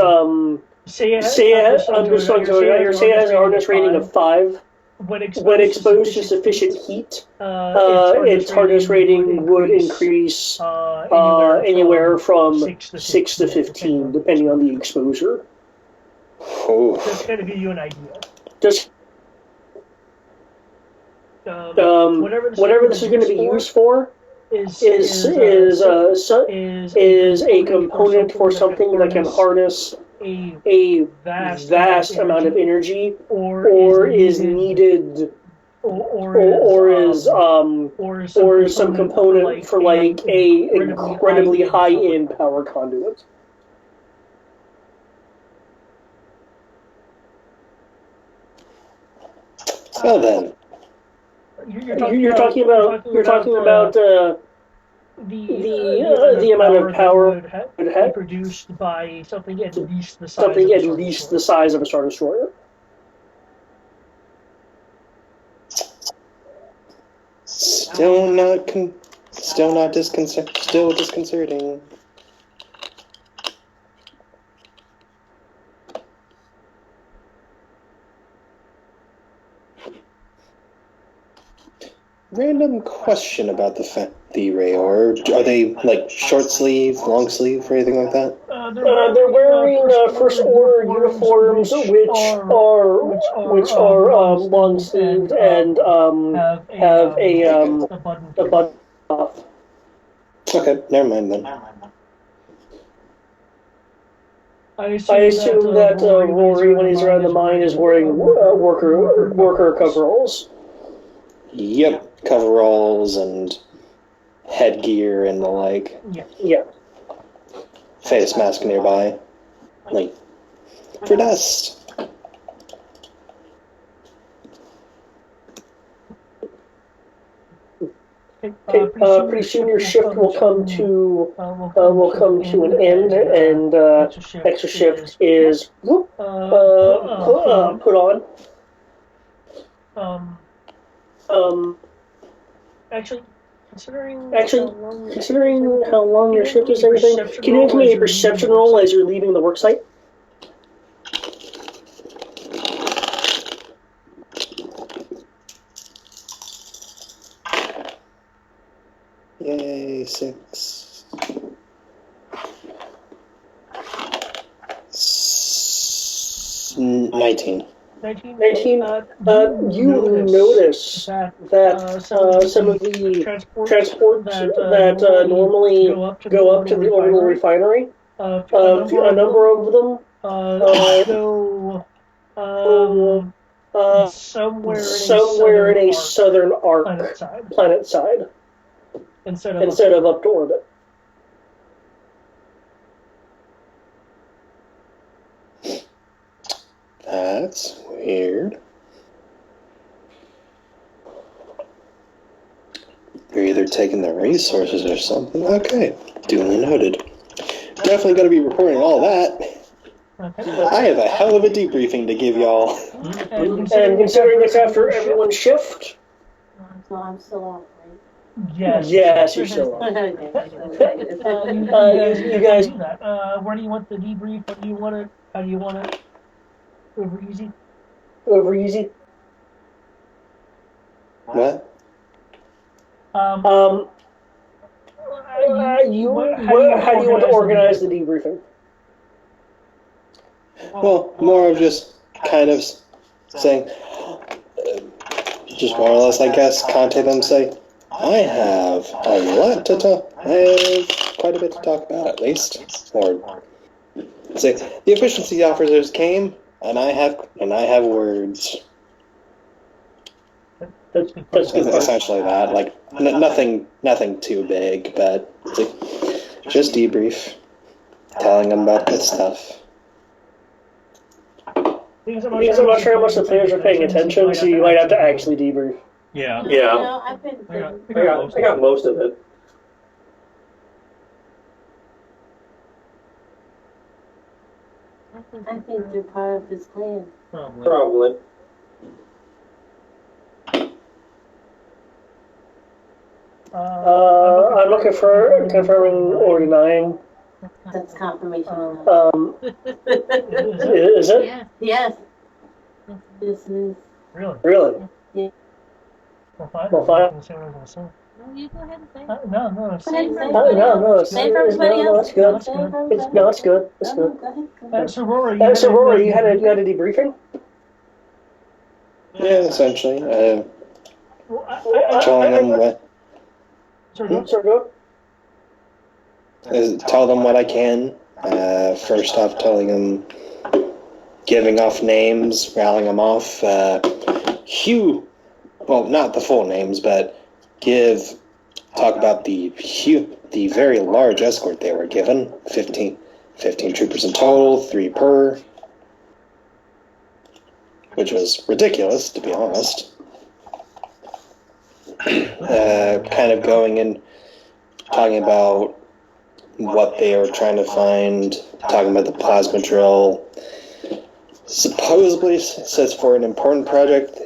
I'm just going to your say it has a hardness rating of 5. When exposed to sufficient heat, its hardness rating would increase anywhere from 6 to 15, depending on the exposure. Oh. Just kind of give you an idea. Whatever this is going to be used for is a component for something that can harness a vast amount of energy, or is needed, or is some component for like a incredibly high-end power conduit. Well then, you're talking about the amount of power would have produced by something at least the size of a Star Destroyer. Still disconcerting. Random question about the Rayor. Are they like short sleeve, long sleeve, or anything like that? They're wearing First Order uniforms, which are long sleeved and have a button off. Okay, never mind then. I assume that Rory, when he's around the mine, is wearing worker coveralls. Yep, coveralls and headgear and the like. Yeah. Face mask nearby, like for dust. Pretty soon your shift will come to an end, and extra shift is put on. Actually, considering how long your shift is and everything, can you give me a perception roll as you're leaving the worksite? Yay, 6. 19. 19. You notice that some of the transports that normally go up to the orbital refinery, a number of them go somewhere in a southern arc planet side instead of up to orbit. That's weird. You're either taking the resources or something. Okay, duly noted. Definitely going to be reporting all that. I have a hell of a debriefing to give y'all. And considering it's after everyone's shift. So I'm still out, right? Yes, you're still on. You guys. Where do you want the debrief? What do you want it? How do you want it? Over easy. What? How do you want to organize the debriefing? Well, more of just kind of saying, just more or less, I guess, contact them and say, I have a lot to talk. I have quite a bit to talk about, at least. Or say the efficiency officers came, and I have words. That's essentially that. Like nothing too big, but it's like, just debrief, telling them about good stuff. Because I'm not sure how much the players are paying attention, so you might have to actually debrief. Yeah. Yeah. No, I've been. I got most of it. I think they're part of his plan. Probably. I'm looking for confirming or denying. That's confirmation. Is it? Yes. This is. Really? Yeah. Well, fine. No, you go ahead and say it. No, Same for No, everybody else. it's Same for everybody no, else. it's good. Same for It's everybody else. good. It's No, good. go ahead. So Rory, You had a debriefing? Yeah, essentially. Well, Telling them what. Sure, go. Tell them what I can. First off, telling them, giving off names, rattling them off. Hugh, well, not the full names, but talk about the very large escort they were given. 15 troopers in total, 3 per. Which was ridiculous, to be honest. Kind of going and talking about what they were trying to find, talking about the plasma drill. Supposedly says for an important project,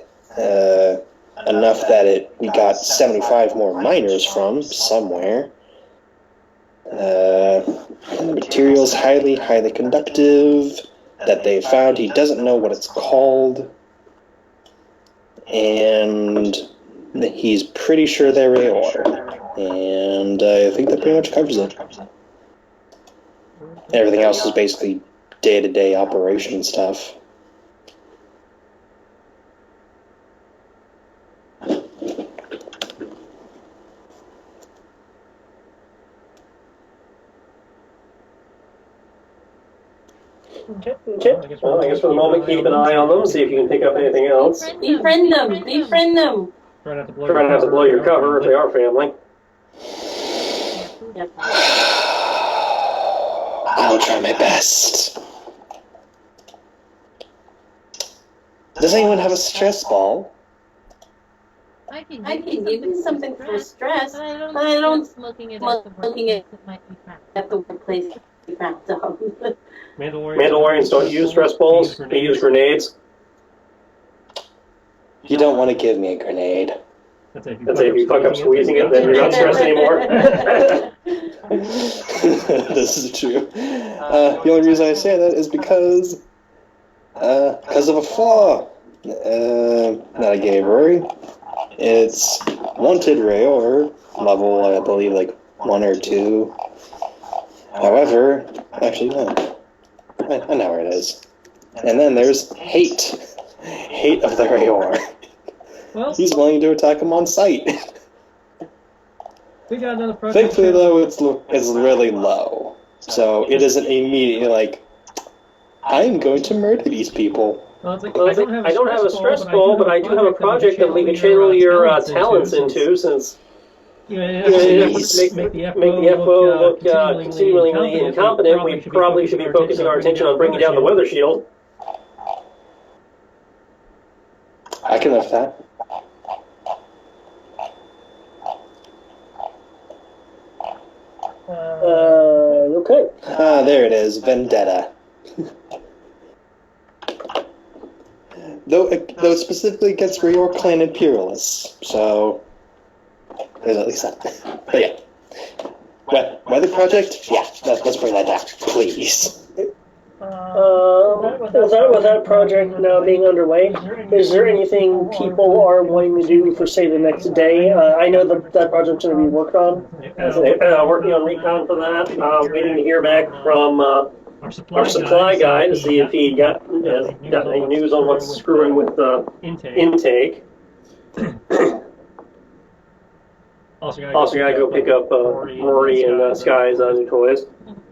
enough that we got 75 more miners from somewhere. Materials highly conductive that they found. He doesn't know what it's called. And he's pretty sure they're ore. And I think that pretty much covers it. Everything else is basically day-to-day operation stuff. Okay. Well, I guess for the moment, keep an eye on them, see if you can pick up anything else. Befriend them. Try not to blow Try not to blow your cover if they are family. Yep. I'll try my best. Does anyone have a stress ball? I can give you something for stress, but I but I don't smoking it smoking at the workplace. It might be crap. at the workplace. Mandalorians don't use stress balls, they use grenades. You don't want to give me a grenade. That's it. If you fuck up squeezing it, then you're not stressed anymore. This is true. The only reason I say that is because of a flaw that I gave Rory. It's wanted Rayor, level, I believe, like 1 or 2. However, actually, no. I know where it is. And then there's hate. Hate of the Rayor. Well, He's willing to attack him on sight. we got another project. Thankfully, though, it's really low. So it isn't immediately like, I'm going to murder these people. Well, it's like, Well, I don't have a stress ball, but I do have a project that we can channel your talents into, since you make the FO look continually incompetent. We probably should be focusing our attention on bringing down the weather shield. I can lift that. Okay. There it is, Vendetta. Though specifically against Rayor Clan Imperialists, so there's at least that. But yeah, weather project. Yeah, let's bring that down, please. With that project now being underway, is there anything people are wanting to do for, say, the next day? I know that project's going to be worked on. Working on recon for that. Waiting to hear back from our supply guy to see if he got any news on what's screwing with the intake. Also gotta go pick up Rory and Sky's new toys.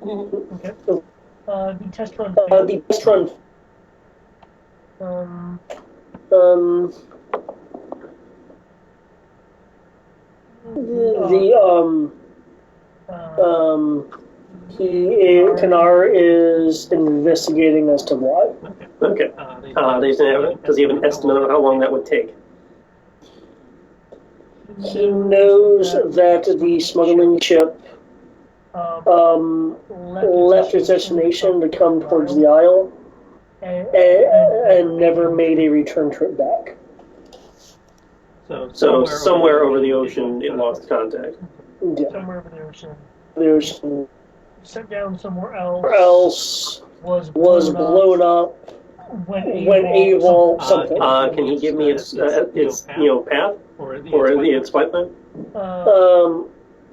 Okay. The test run. The test run. Kanar is investigating as to why. Okay. Does he have an estimate of how long that would take? He knows that the smuggling ship left its destination to come towards the Isle and never made a return trip back. So somewhere over the ocean, it lost contact. Yeah. Somewhere over the ocean. The ocean set down somewhere or else was blown up when AWOL something. Can you give me its path or its flight plan?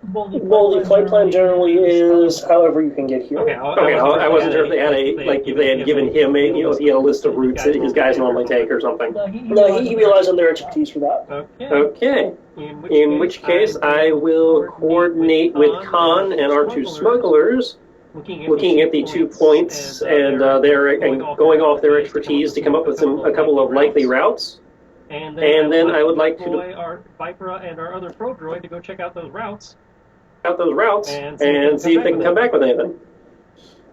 Well, the flight plan generally is however you can get here. Okay, I wasn't sure if they had if they had given him if he had a list of routes that his guys normally take or something. No, he relies on their expertise for that. Okay. In which case, I will coordinate with Khan and our two smugglers, looking at the 2 points and going off their expertise to come up with a couple of likely routes. And then I would like to deploy our Vipera and our other probe droid to go check out those routes. And see if they can come back with anything.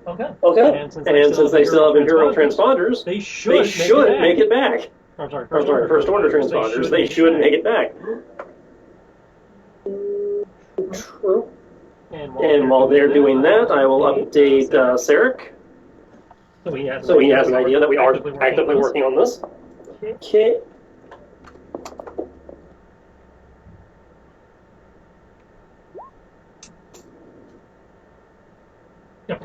Okay. And since they still have Imperial transponders, they should make it back. I'm sorry, First order transponders, they should make it back. True. And while they're doing that, I will update Sarek. So he has an idea that we are actively working on this. Okay. Yep.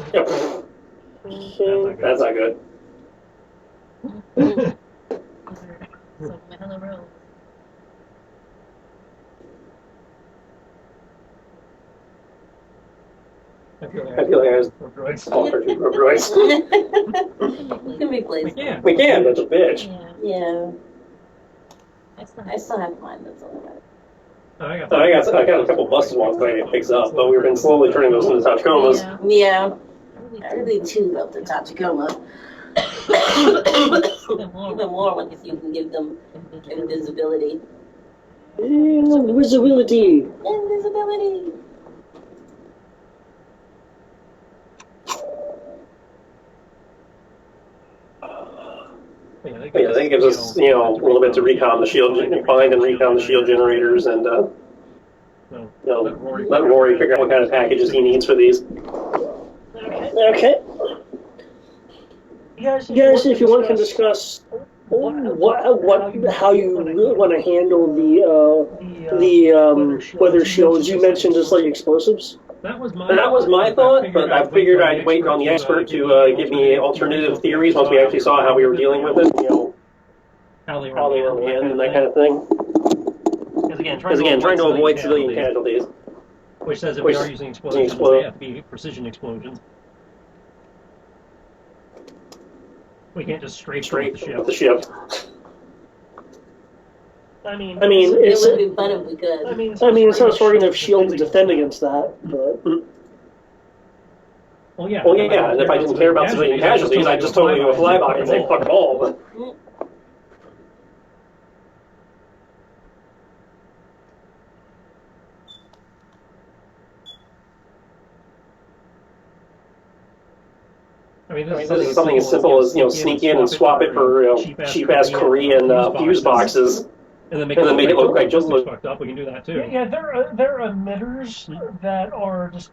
That's not good. I feel like I was sponsored to droids. Can be placed. We can, that's a bitch. Yeah. I still have mine, that's all I got. I got a couple busted ones that I need to fix up, but we've been slowly turning those into Tachomas. Yeah. I really too love the Tachikoma. Even more if you can give them invisibility. Invisibility. Invisibility. Yeah, that gives us, a little bit to recon the shield, find and recon the shield generators, and let Rory figure out what kind of packages he needs for these. Okay. Guys, if you want, can discuss how you want to handle the weather shields. You mentioned just like explosives. That was my thought, but I figured I'd wait on the expert to give me alternative theories once we actually saw how we were dealing with it, how they were in the end and that kind of thing. Because again, trying to avoid civilian casualties. Which says if we are using explosions, they have to be precision explosions. We can't just straight with the ship. I mean, it would be fun if we could. I mean, it's not sort of shield to defend against that, but. Well, yeah, and if I didn't care about civilian casualties, I'd just totally do a flyby and say fuck them all. But. This is something as simple as sneak in and swap it for cheap-ass Korean fuse boxes. And then make it look like just fucked up. We can do that too. Yeah, there are emitters that are just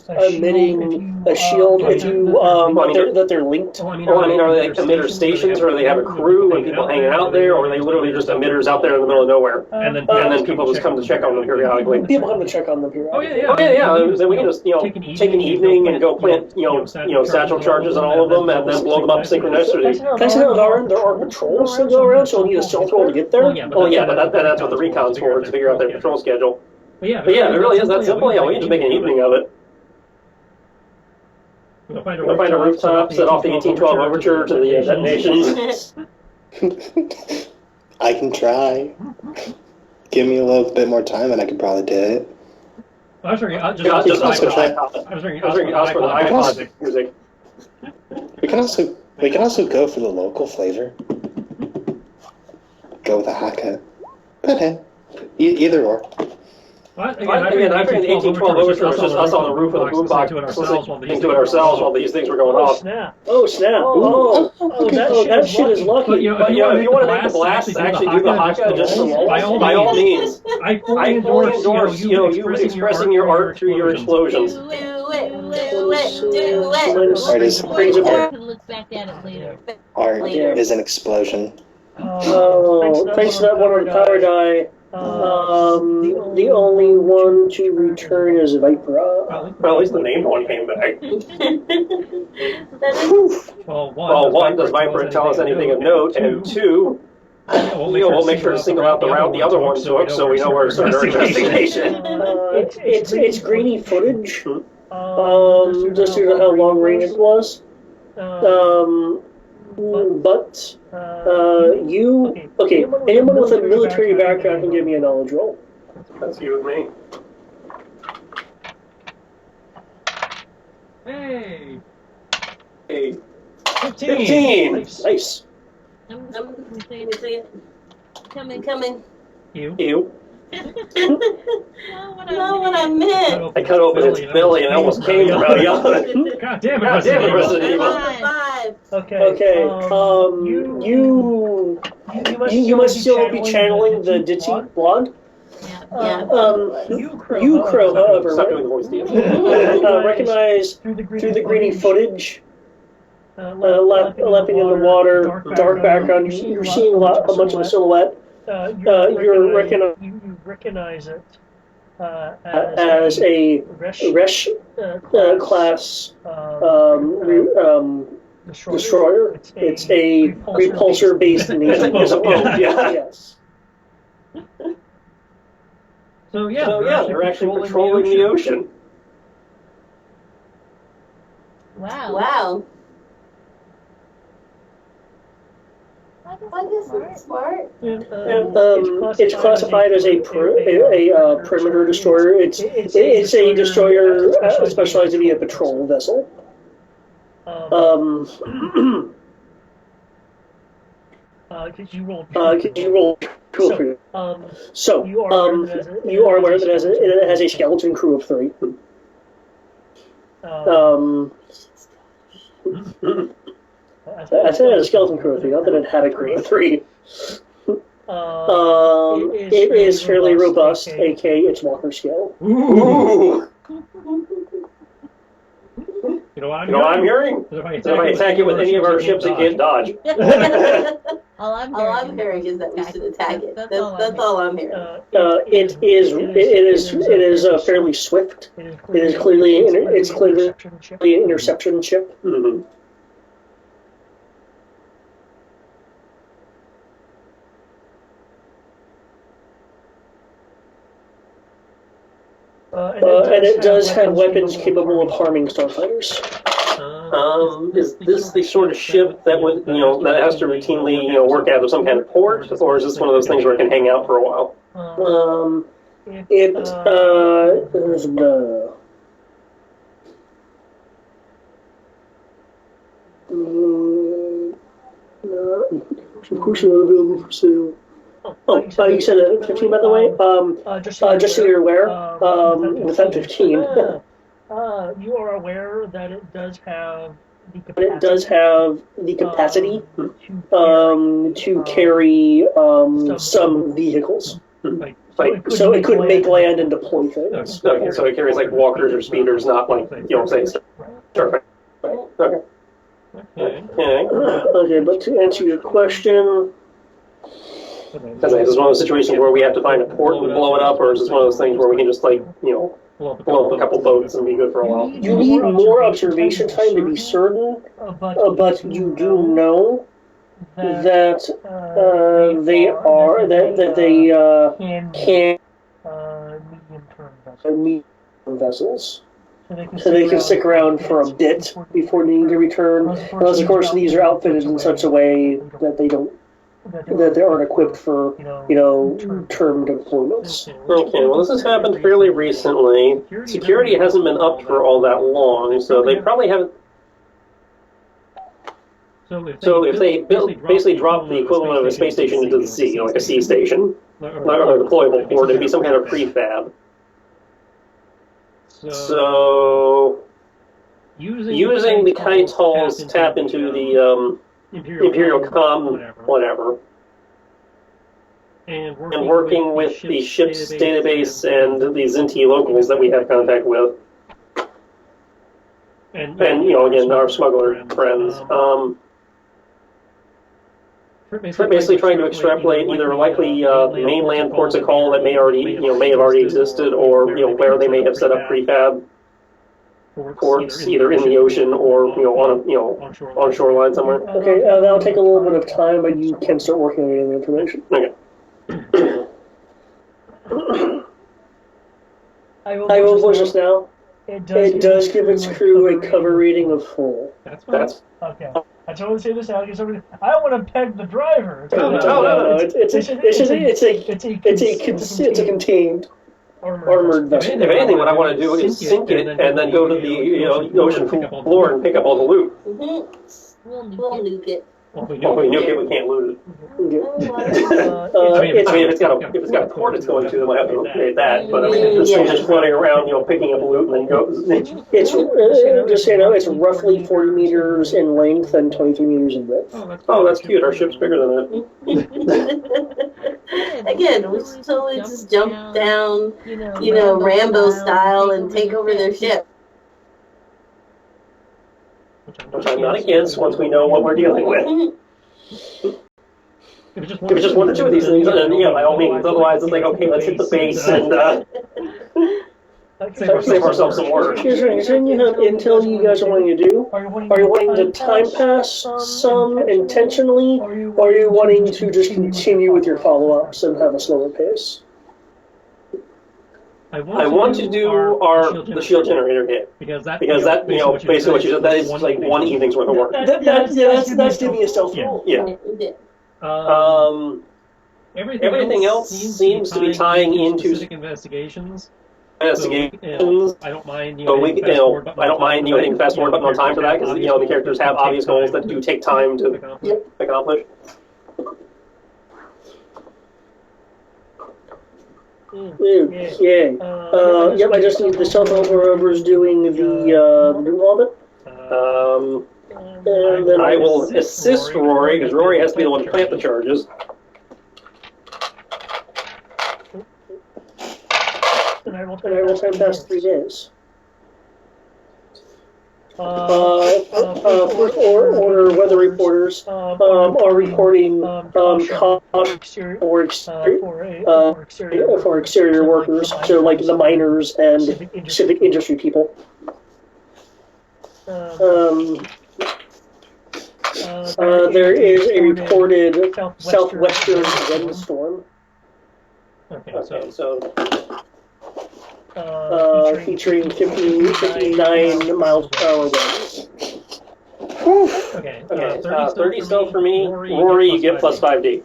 emitting a shield if you that they're linked. Are they like emitter stations, or do they have a crew and people hanging out there, or are they literally just emitters out there in the middle of nowhere? And then people just come to check on them periodically. People come to check on them periodically. Oh yeah. Then we can just take an evening and go plant satchel charges on all of them and then blow them up synchronicity. Thanks to there are patrols that go around, so you need a stealth roll to get there. But that's what the recon's for, to figure out their patrol schedule. But yeah, if it really is that simple, we can just make an evening of it. We'll find a rooftop, set off the 1812 overture to the detonations. I can try. Give me a little bit more time and I can probably do it. I was thinking, iPod music. We can also go for the local flavor. Go with a haircut. But hey, either or. Again, I figured the 1812 overture was just us on the roof of the boombox listening to it ourselves while these things were going off. Oh snap! That shit is lucky. But if you want to make the blast actually do the haka, just by all means. I fully endorse you expressing your art through your explosions. Do it. Look back at it later. Art is an explosion. Thanks to that one power die. The only one to return is Vipera. Well, at least the named one came back. Well, one, does Viper tell us anything of note? And two, we'll make sure to single out the route the other one took so we know where to start our investigation. It's grainy footage. Just due to how long range it was. But anyone with a military background can give me a knowledge roll. That's you and me. Hey! Hey. 15! Nice. Coming. You. Not what I meant. I cut open its belly and it almost came from out yelling. God damn it, God damn it, Resident Evil. 5. Okay. You must still be channeling the Ditty blonde. Yeah. You, Crow, however, Stop doing the voice deal. recognize through the grainy footage, lapping in the water, dark background. You're seeing a bunch of a silhouette. You recognize it as a Resh class destroyer. It's a repulsor-based navy. Yes. So yeah, they're actually patrolling the ocean. Wow. I guess it's smart. It's classified as a perimeter destroyer. It's a destroyer specialized to be a patrol vessel. Could you roll? So you are aware that it has a skeleton crew of 3. I said it had a skeleton crew of 3, not that it had a crew of 3. It is fairly robust, aka its walker skill. Ooh. You know what I'm hearing? If I attack it with any of our ships, it can't dodge. All I'm hearing is that we should attack it. That's all I'm hearing. It is fairly swift. It is clearly an interception ship. Mm-hmm. And it does have weapons capable of harming starfighters. Is this the sort of ship that would, that has to routinely, work out of some kind of port, or is this one of those things where it can hang out for a while? Available for sale. You said a 15, by the way. Just so you're aware, with that 15, you are aware that it does have the capacity to carry some vehicles. So it could make land and deploy things. Okay, so it carries like walkers or speeders, not like, say, perfect. Okay. Okay, but to answer your question, because is this one of those situations where we have to find a port and blow it up, or is this one of those things where we can just blow up a couple boats and be good for a while? You need more observation time to be certain, but you do know that they can medium-term vessels. So they can stick around for a bit before needing to return. Unless, of course, these are outfitted in such a way that they aren't equipped for, term deployments. Okay, well, this has happened fairly recently. Security hasn't been upped for all that long, so they probably haven't. So if they basically drop the equivalent of a space station into the sea, like a sea station, or a deployable port, it'd be some kind of prefab. So using the Kaitals tap into the Imperial Com, whatever, and working with the ship's database and the Zinti locals that we have contact with, and again, our smuggler friends, basically trying to extrapolate either likely mainland ports of call that may have already existed, or where they may have set up prefab ports either in the ocean or on shoreline somewhere. Okay, that'll take a little bit of time, but you can start working on getting the information. Okay. I will push this now. It does give its crew a cover rating of 4. That's okay. I totally say this out. I want to peg the driver. No. It's a contained armored vessel. If anything, what I want to do is sink it and then go to the ocean floor and pick up all the loot. We'll nuke it. Well, if we nuke it, we can't loot it. If it's got a port it's going to, then we'll have to create that. But I mean, if this thing's just floating around, picking up loot and then goes. It's just so you know, it's roughly 40 meters in length and 23 meters in width. Oh, that's cute. Our ship's bigger than that. Again, we should totally just jump down, Rambo style and take over their ship. Which I'm not against once we know what we're dealing with. If it's just one or two of these things, then by all means. Otherwise, it's like, okay, let's hit the base and save ourselves some work. Here's what you have intel you guys are wanting to do. Are you wanting to time pass some intentionally, or are you wanting to just continue with your follow-ups and have a slower pace? I want to do the shield generator hit because that basically what you said, that is like one evening's worth of work. That's giving a stealth roll. Yeah. Everything else seems to be tying into investigations. I don't mind. I don't mind hitting the fast forward button on time for that because the characters have obvious goals that do take time to accomplish. Yeah. Yep, I just need the stealth roll for whoever's doing the development. And then I will assist Rory, because Rory has to be the one to plant the charges. And I will time pass 3 days. First order weather reporters are reporting costs for exterior workers, so like the miners and civic industry people. There is a reported southwestern windstorm. Okay, so featuring 59 miles per hour winds. Okay, 30 stealth for me. Rory, you get plus 5D.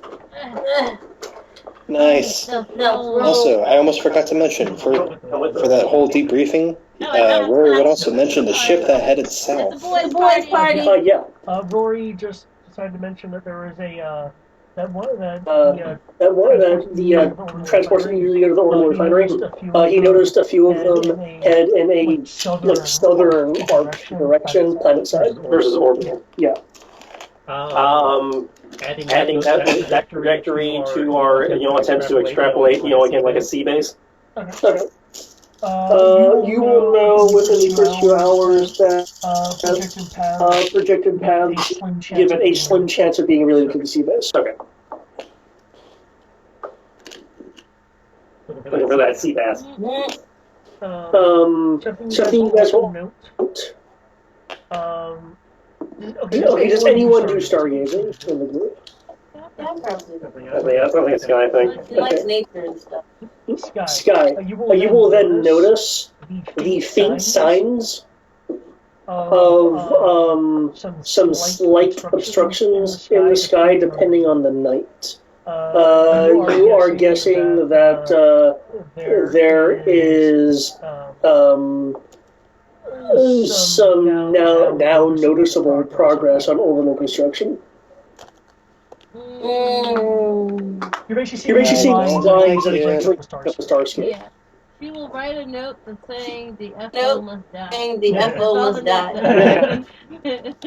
Nice. Also, I almost forgot to mention, for that whole debriefing, Rory would also mention the ship that headed south. The boys' party. Yeah. Rory just decided to mention that there was a the transports that usually go to the Orbital Refinery. He noticed a few of them head in a southern arc direction, planet side. Versus orbital. Yeah. Adding that trajectory to our attempts to extrapolate again like a sea base. Okay. You will know within the first few hours that projected paths give it a slim chance of being related to the sea base. Okay. Looking for that sea bass. Something you guys will note. Okay, does anyone do stargazing in the group? Yeah, probably. That's probably a Sky thing. He likes nature and stuff. Sky. You will then notice the faint signs of some slight obstructions in the sky depending on the night. You are guessing that there is some now noticeable progress on orbital construction. You're basically seeing lines of the starscape. Yeah. She will write a note that's saying the FO must die. Saying the FO must die. It's a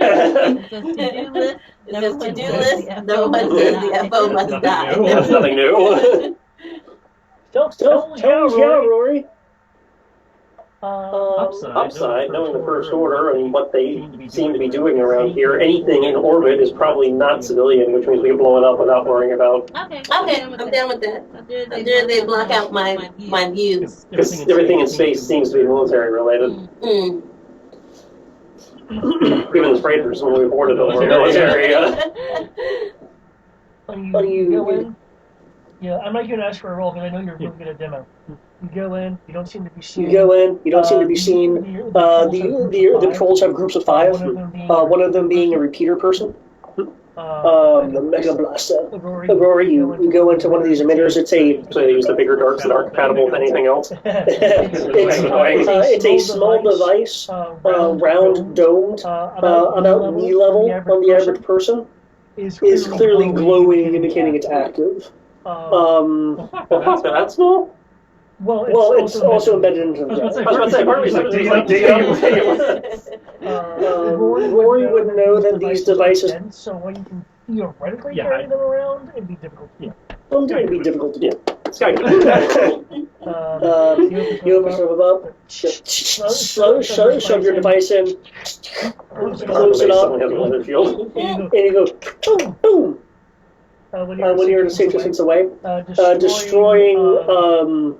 to-do list. Number one says the FO must die. That's nothing new. Still, yeah, Rory. Upside, knowing the First Order and what they seem to be doing around here, anything in orbit is probably not civilian, which means we can blow it up without worrying about... Okay, I'm down with that. How dare they block out my views? Because everything in space seems to be military related. Even the freighters, when we boarded them, were military. How do you go in? Yeah, I'm not going to ask for a roll because I know you're really good at demo. You go in, you don't seem to be seen. The patrols have groups of 5. One of them being a repeater person. The Mega Blaster. Aurora, you go into one of these emitters. So they use the bigger darks that aren't compatible with anything else? It's a small device, round, domed, about knee level on the average person. Is clearly glowing, indicating it's active. That's small? Well, it's also embedded into the ground. I was about to say, Rory would know that these devices... So when you can theoretically carry them around, it'd be difficult to do. It'd be difficult to do. You open them up, shove your device in, close it up, and you go, boom, boom. When you're in a safe distance away, destroying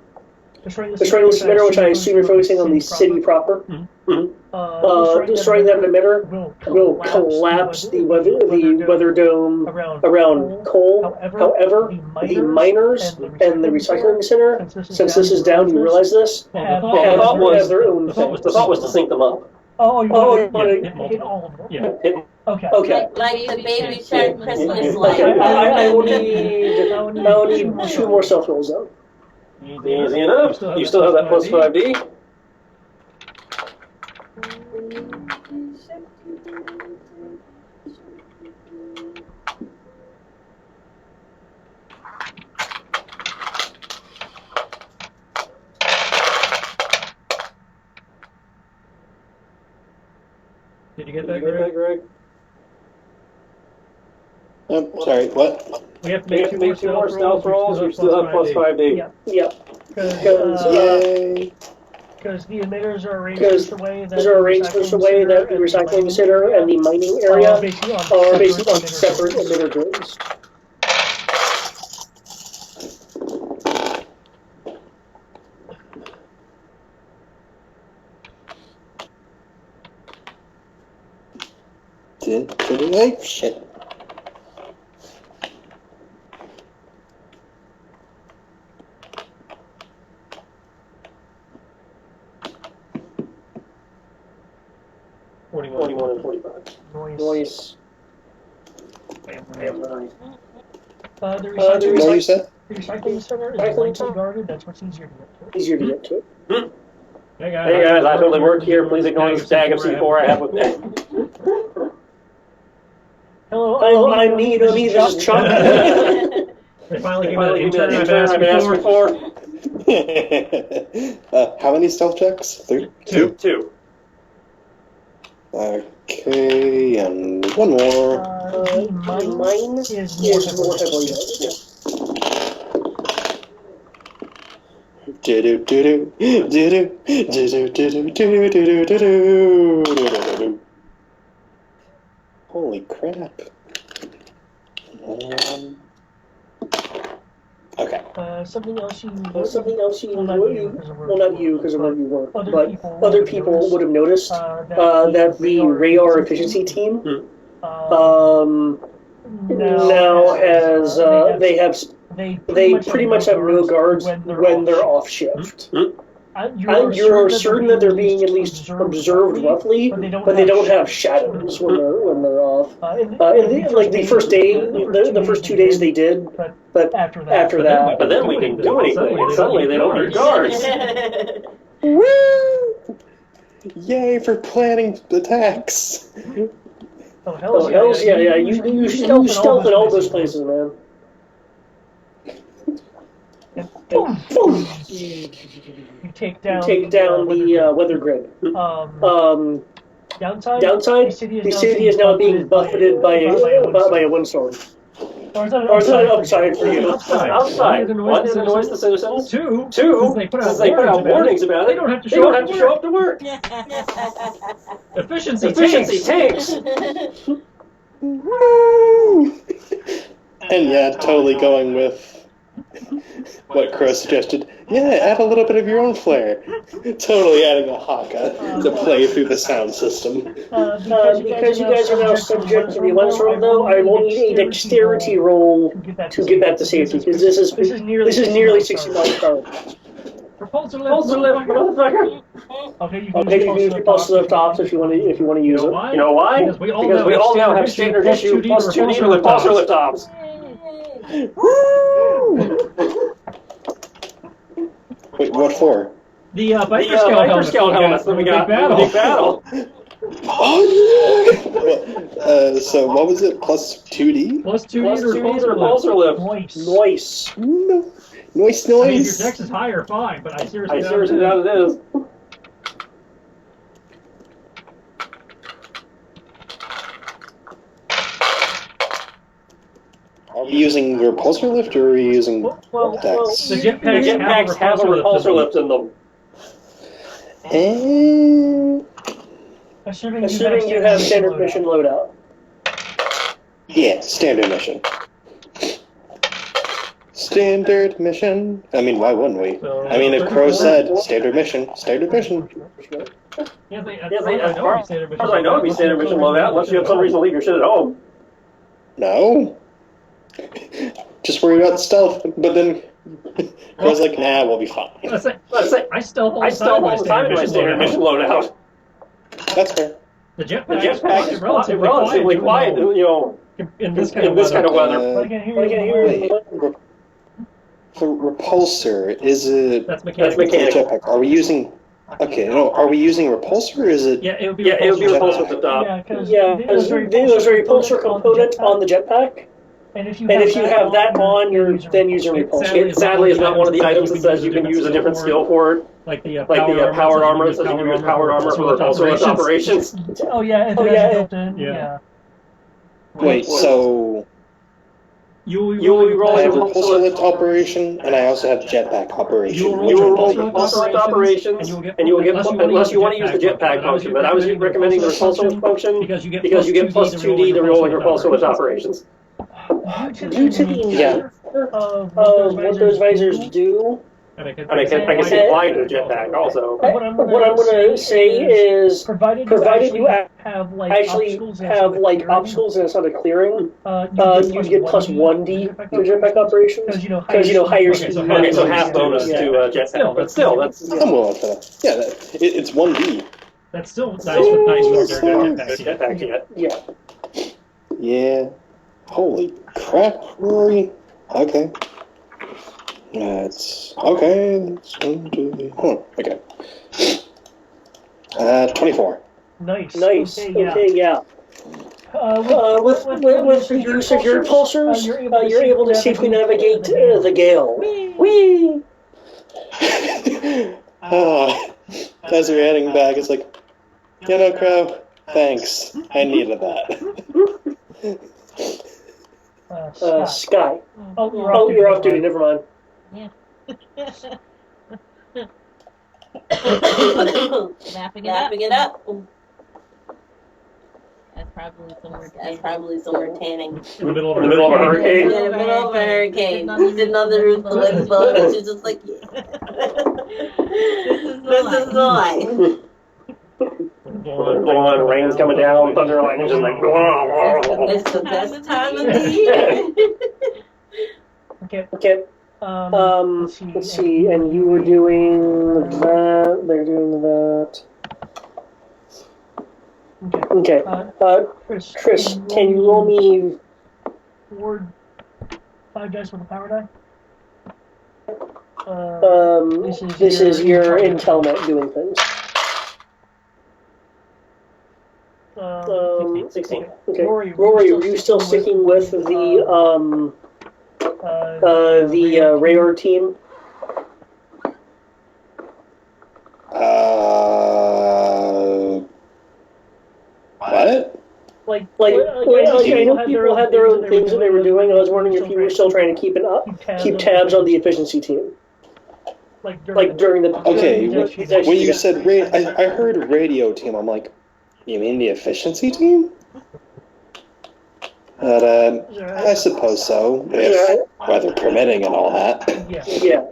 this emitter, which I assume you're focusing on the city proper. Destroying that emitter will collapse the weather dome around Cole. However, the miners and the recycling center, since this is down, you realize this, have their own thing. The thought was to sync them up. You want to hit all of them? Yeah. Okay. Like the baby shark Christmas light. I will need 2 more self rolls though. Easy enough. You still have that plus 5D? Did you get that, Greg? Sorry, what? We have to make 2 more stealth rolls. You still have plus 5D. Yeah. Because the emitters are arranged such a way that the recycling center and the mining area are basically on separate emitter drones. Shit. Noise. The recycling center is lightly guarded. That's what's easier to get to. Hey guys, I totally work here. Please ignore the stag of C4 I have with me. Hello, I'm me. This is Chuck. They finally gave me the intern I've asked before. How many stealth checks? 2. Okay, and 1 more. Mine is more heavily Holy crap. Okay. Something else you well, not you because of where you work, but other people would have noticed that the radar efficiency team now has they pretty much have no guards when they're off shift. You're certain that they're being at least observed roughly, but they don't have shadows when they're off. The first day, the first 2 days they did, but after that. But then we didn't do anything. Suddenly they don't need guards. Woo! Yay for planning attacks. Oh, hells yeah. You stealth in all those places, man. You take down the weather grid. Downside, the city is now being buffeted by a windstorm. Or is that an Or is that an upside upside for you? Upside. Outside. One, it annoys the citizens. Two, Two, since they put out warnings about it, they they don't have to show up to work. Efficiency tanks. And yeah, totally going with what Crow suggested. Yeah, add a little bit of your own flair. Totally adding a haka to play through the sound system. Because you guys are now subject to the awareness roll, though, I will need a dexterity roll to get that to safety, because this is nearly 60 miles per hour. Repulsor lift, motherfucker. Okay, you Okay, you can use repulsor lift off if you want to use it. You know why? Because we all now have standard issue plus 2D to repulsor lift offs. Wait, what for? The Viper Scout helmets that we got. Big battle. Oh, so what was it? Plus 2D? Plus 2D Plus to 2D to repulsor lift. Nice. Nice. I mean, if your dex is higher, fine, but I seriously doubt it is. Are we using repulsor lift or are we using dex? The jetpacks have a repulsor lift in them. Assuming you have standard mission loadout. Yeah, standard mission. Standard mission. I mean, why wouldn't we? I mean, if Crow said standard mission. Yeah, as far as I know, it'd be standard mission loadout unless you have some reason to leave your shit at home. No. Just worry about stealth, but then Crow's like, nah, we'll be fine. Let's say, I still hold the time in my standard mission loadout. That's fair. The jetpack is relatively quiet, in this kind of weather. But I can hear you. For repulsor, is it? That's mechanical. Jetpack. Are we using? Okay, no. Are we using repulsor? Or is it? Yeah, it would be repulsor at the top. Yeah, because there's a repulsor component on the jetpack. And if you have that on, then using repulsor. It sadly is not one of the items that says you can use a different skill for it. Like the powered armor that says you can use powered armor for repulsor operations. Oh yeah, built in. Yeah. Wait, so you will be rolling I have repulsor lift operation, and I also have jetpack operation. You will roll repulsor lift operations, and you will get unless you want to use the jetpack function. But I was recommending the repulsor lift function because you get plus 2D to rolling repulsor lift operations. Due to the nature of what those visors do, and I can see applying to the jetpack also. What I'm going to say is, provided you actually have obstacles and it's not a clearing, you get plus 1D for jetpack operations because higher speed. Okay, so half bonus to jetpack, but still, that's. I'm willing for that. Yeah, it's 1D. That's still nice with nice jetpack. Yeah. Yeah. Holy crap, Rory. Okay. That's okay. Okay. 24. Nice. Okay, yeah. With the use of your repulsors, you're able to safely navigate the gale. Whee! As we're heading back, it's like, Crow, thanks. I needed that. Sky. Oh, you're off duty. Never mind. Yeah. Mapping it up. That's probably somewhere tanning. In the middle of a hurricane. In the middle of a hurricane. Sitting on the roof, the boat. She's just like, this is the life. Blowing, rain's coming down, thunder lightning just like. It's the best time of the year. Okay. Let's see. And you were doing that. They're doing that. Okay. Chris, can you roll me 5 dice with a power die? This is your intel net doing things. 16. Okay. Rory, are you still sticking with the radar team? What? I know people had their own things that they were doing. I was wondering if you were still trying to keep tabs on the efficiency team. During the Okay, when you said I heard radio team, I'm like, you mean the efficiency team? But I suppose so, if weather permitting and all that. Yeah.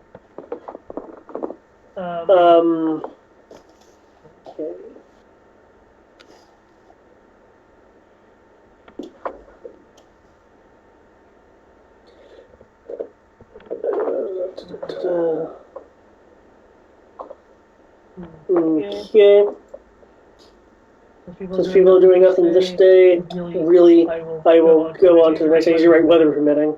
Okay. Okay. Since people are doing nothing this day, really, I will go on to the next day. You're right, weather permitting.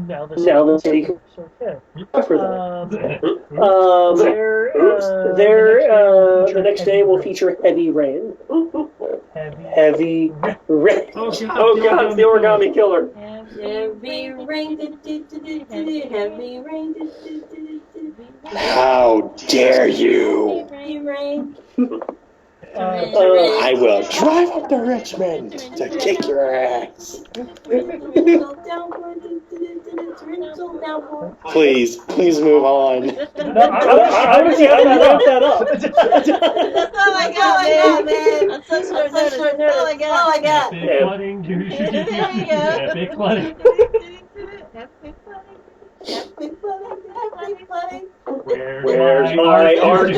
Now the city can for them. The next day will feature heavy rain. Heavy rain. Oh god, it's the origami killer. Heavy rain, heavy rain. How dare you! Heavy rain. I will drive up to Richmond to kick your ass. Please move on. I would see how to wrap that up. That's all I got, man. That's such short notice. That's all I got. Epic flooding. There you go. Epic flooding. Epic flooding. Where's my art?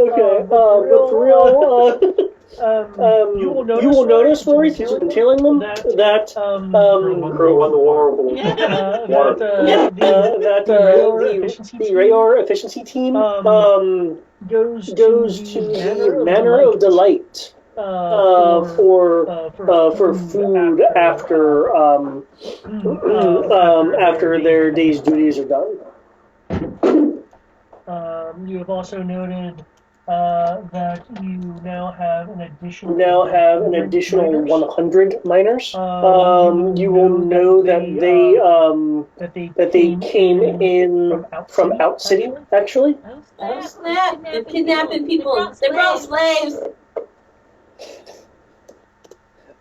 Okay, but for real, you will notice, Rory, since you've been tailing them, that Crow on the wall. the radar efficiency team goes to the Manor of Delight for food after their day's duties are done. You have also noted that you now have an additional 100 miners. You will know that they came in from out city, actually. Oh snap! They're kidnapping people. They brought slaves.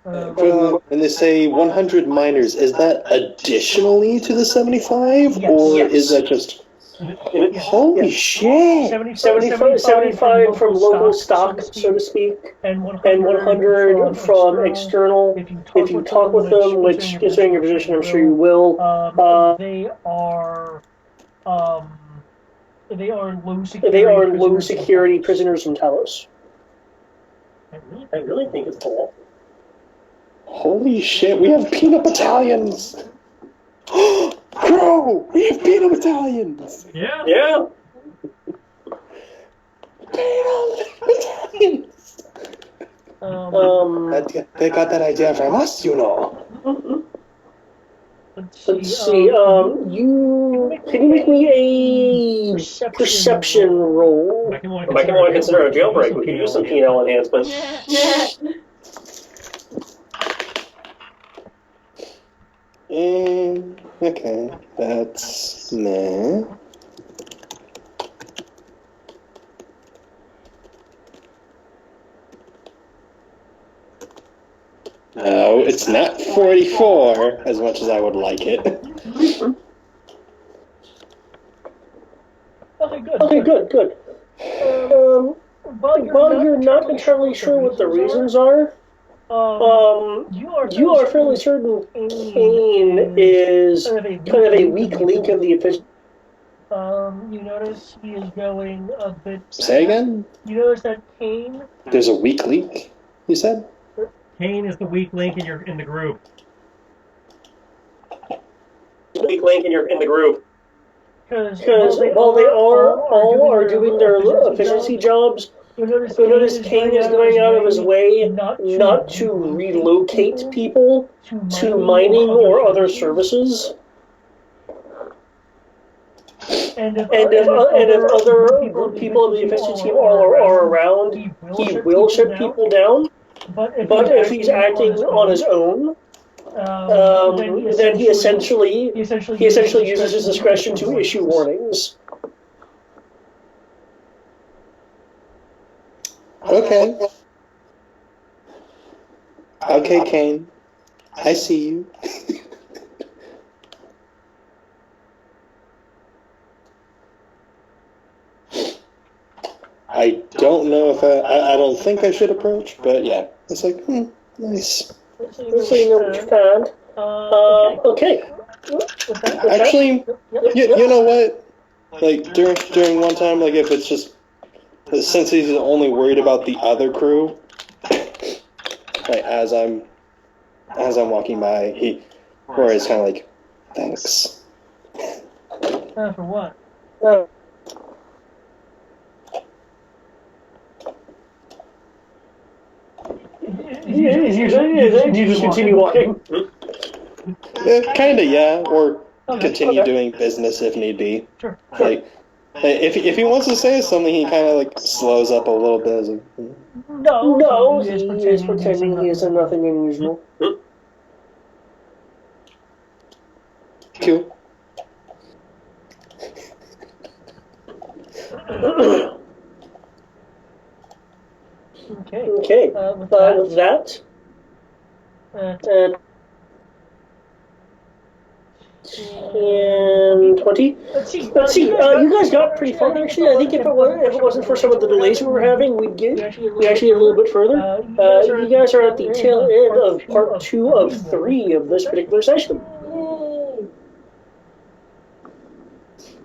When they say 100 miners, is that additionally to the 75, or is that just? Holy shit! 75 from local stock, so to speak, and 100 from external. If you talk with them, which, considering your position, I'm sure you will. They are low security prisoners from Talos. I really think it's cool. Holy shit! We have peanut battalions. Bro, we have peanut battalions! Yeah. Peanut battalions! They got that idea from us, you know. Let's see, can you make me a perception roll? I can only consider a jailbreak. We could use some penal enhancement. Okay, that's meh. No, it's not 44, as much as I would like it. Okay, good. While you're not entirely sure what the reasons are, you are fairly certain Kane is kind of a weak link of the efficiency. You notice he is going a bit... Say again? You notice that Kane... There's a weak link, you said? Kane is the weak link in the group. Weak link in the group. Because while they all are doing their efficiency jobs, you notice Kane is going out of his way not to relocate people to mining or other services. And if other people of the efficiency team are around, he will shut people down. But if he's acting on his own, then he essentially uses his discretion to issue warnings. Okay. Okay, Kane. I see you. I don't know if I don't think I should approach, but yeah. It's like, nice. So you know what you found. Okay. Actually, you know what? Like, during one time, like, if it's just, since he's only worried about the other crew, like, as I'm walking by, Rory is kind of like, thanks. For what? You just continue walking? Kinda, yeah. Or continue doing business if need be. Sure. Like, if he wants to say something, he kind of like slows up a little bit. Like, No, he is pretending he is nothing unusual. Cool. Okay. With that, and 20. Let's see. You guys got pretty far actually. I think if it wasn't for some of the delays we were having, we'd actually get a little bit further. You guys are at the tail end of part 2 of 3 of this particular session.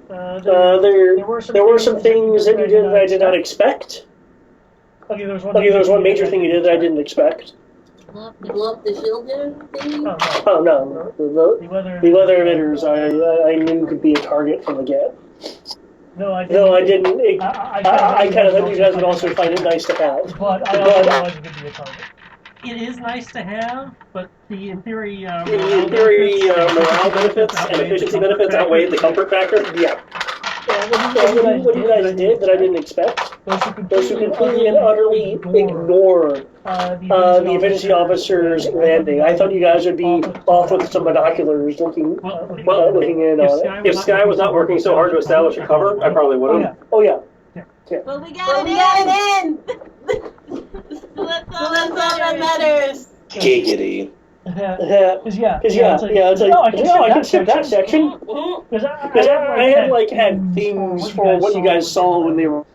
There were some things that you did that I did not expect. Okay, there was one major thing you did that I didn't expect. Blow up the shield thing? Oh no, the weather emitters I knew could be a target from the get. No, I didn't. I kind of thought you guys would also find it nice to have. But I also realized it could be a target. It is nice to have, but in theory, morale benefits and efficiency benefits outweigh the comfort factor. Yeah. What you guys did that I didn't expect, those who completely and utterly ignore the efficiency officer's landing. I thought you guys would be off with some binoculars looking in on it. If Sky was not working so hard to establish a cover, I probably would have. Oh yeah. Well, we got it in! So that's all that matters. Giggity. It's like, I can skip that section. Because I had things for what you guys saw when they were.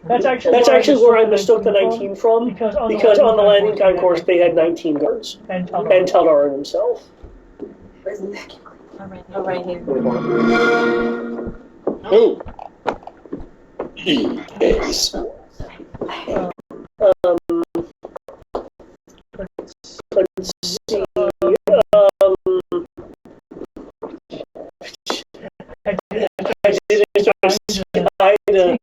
That's actually where I mistook the 19 from, because on the landing time course they had 19 guards. And Teldarin himself. Where's the vacuum cleaner? I'm right here. Oh. Yes. Let's see. I did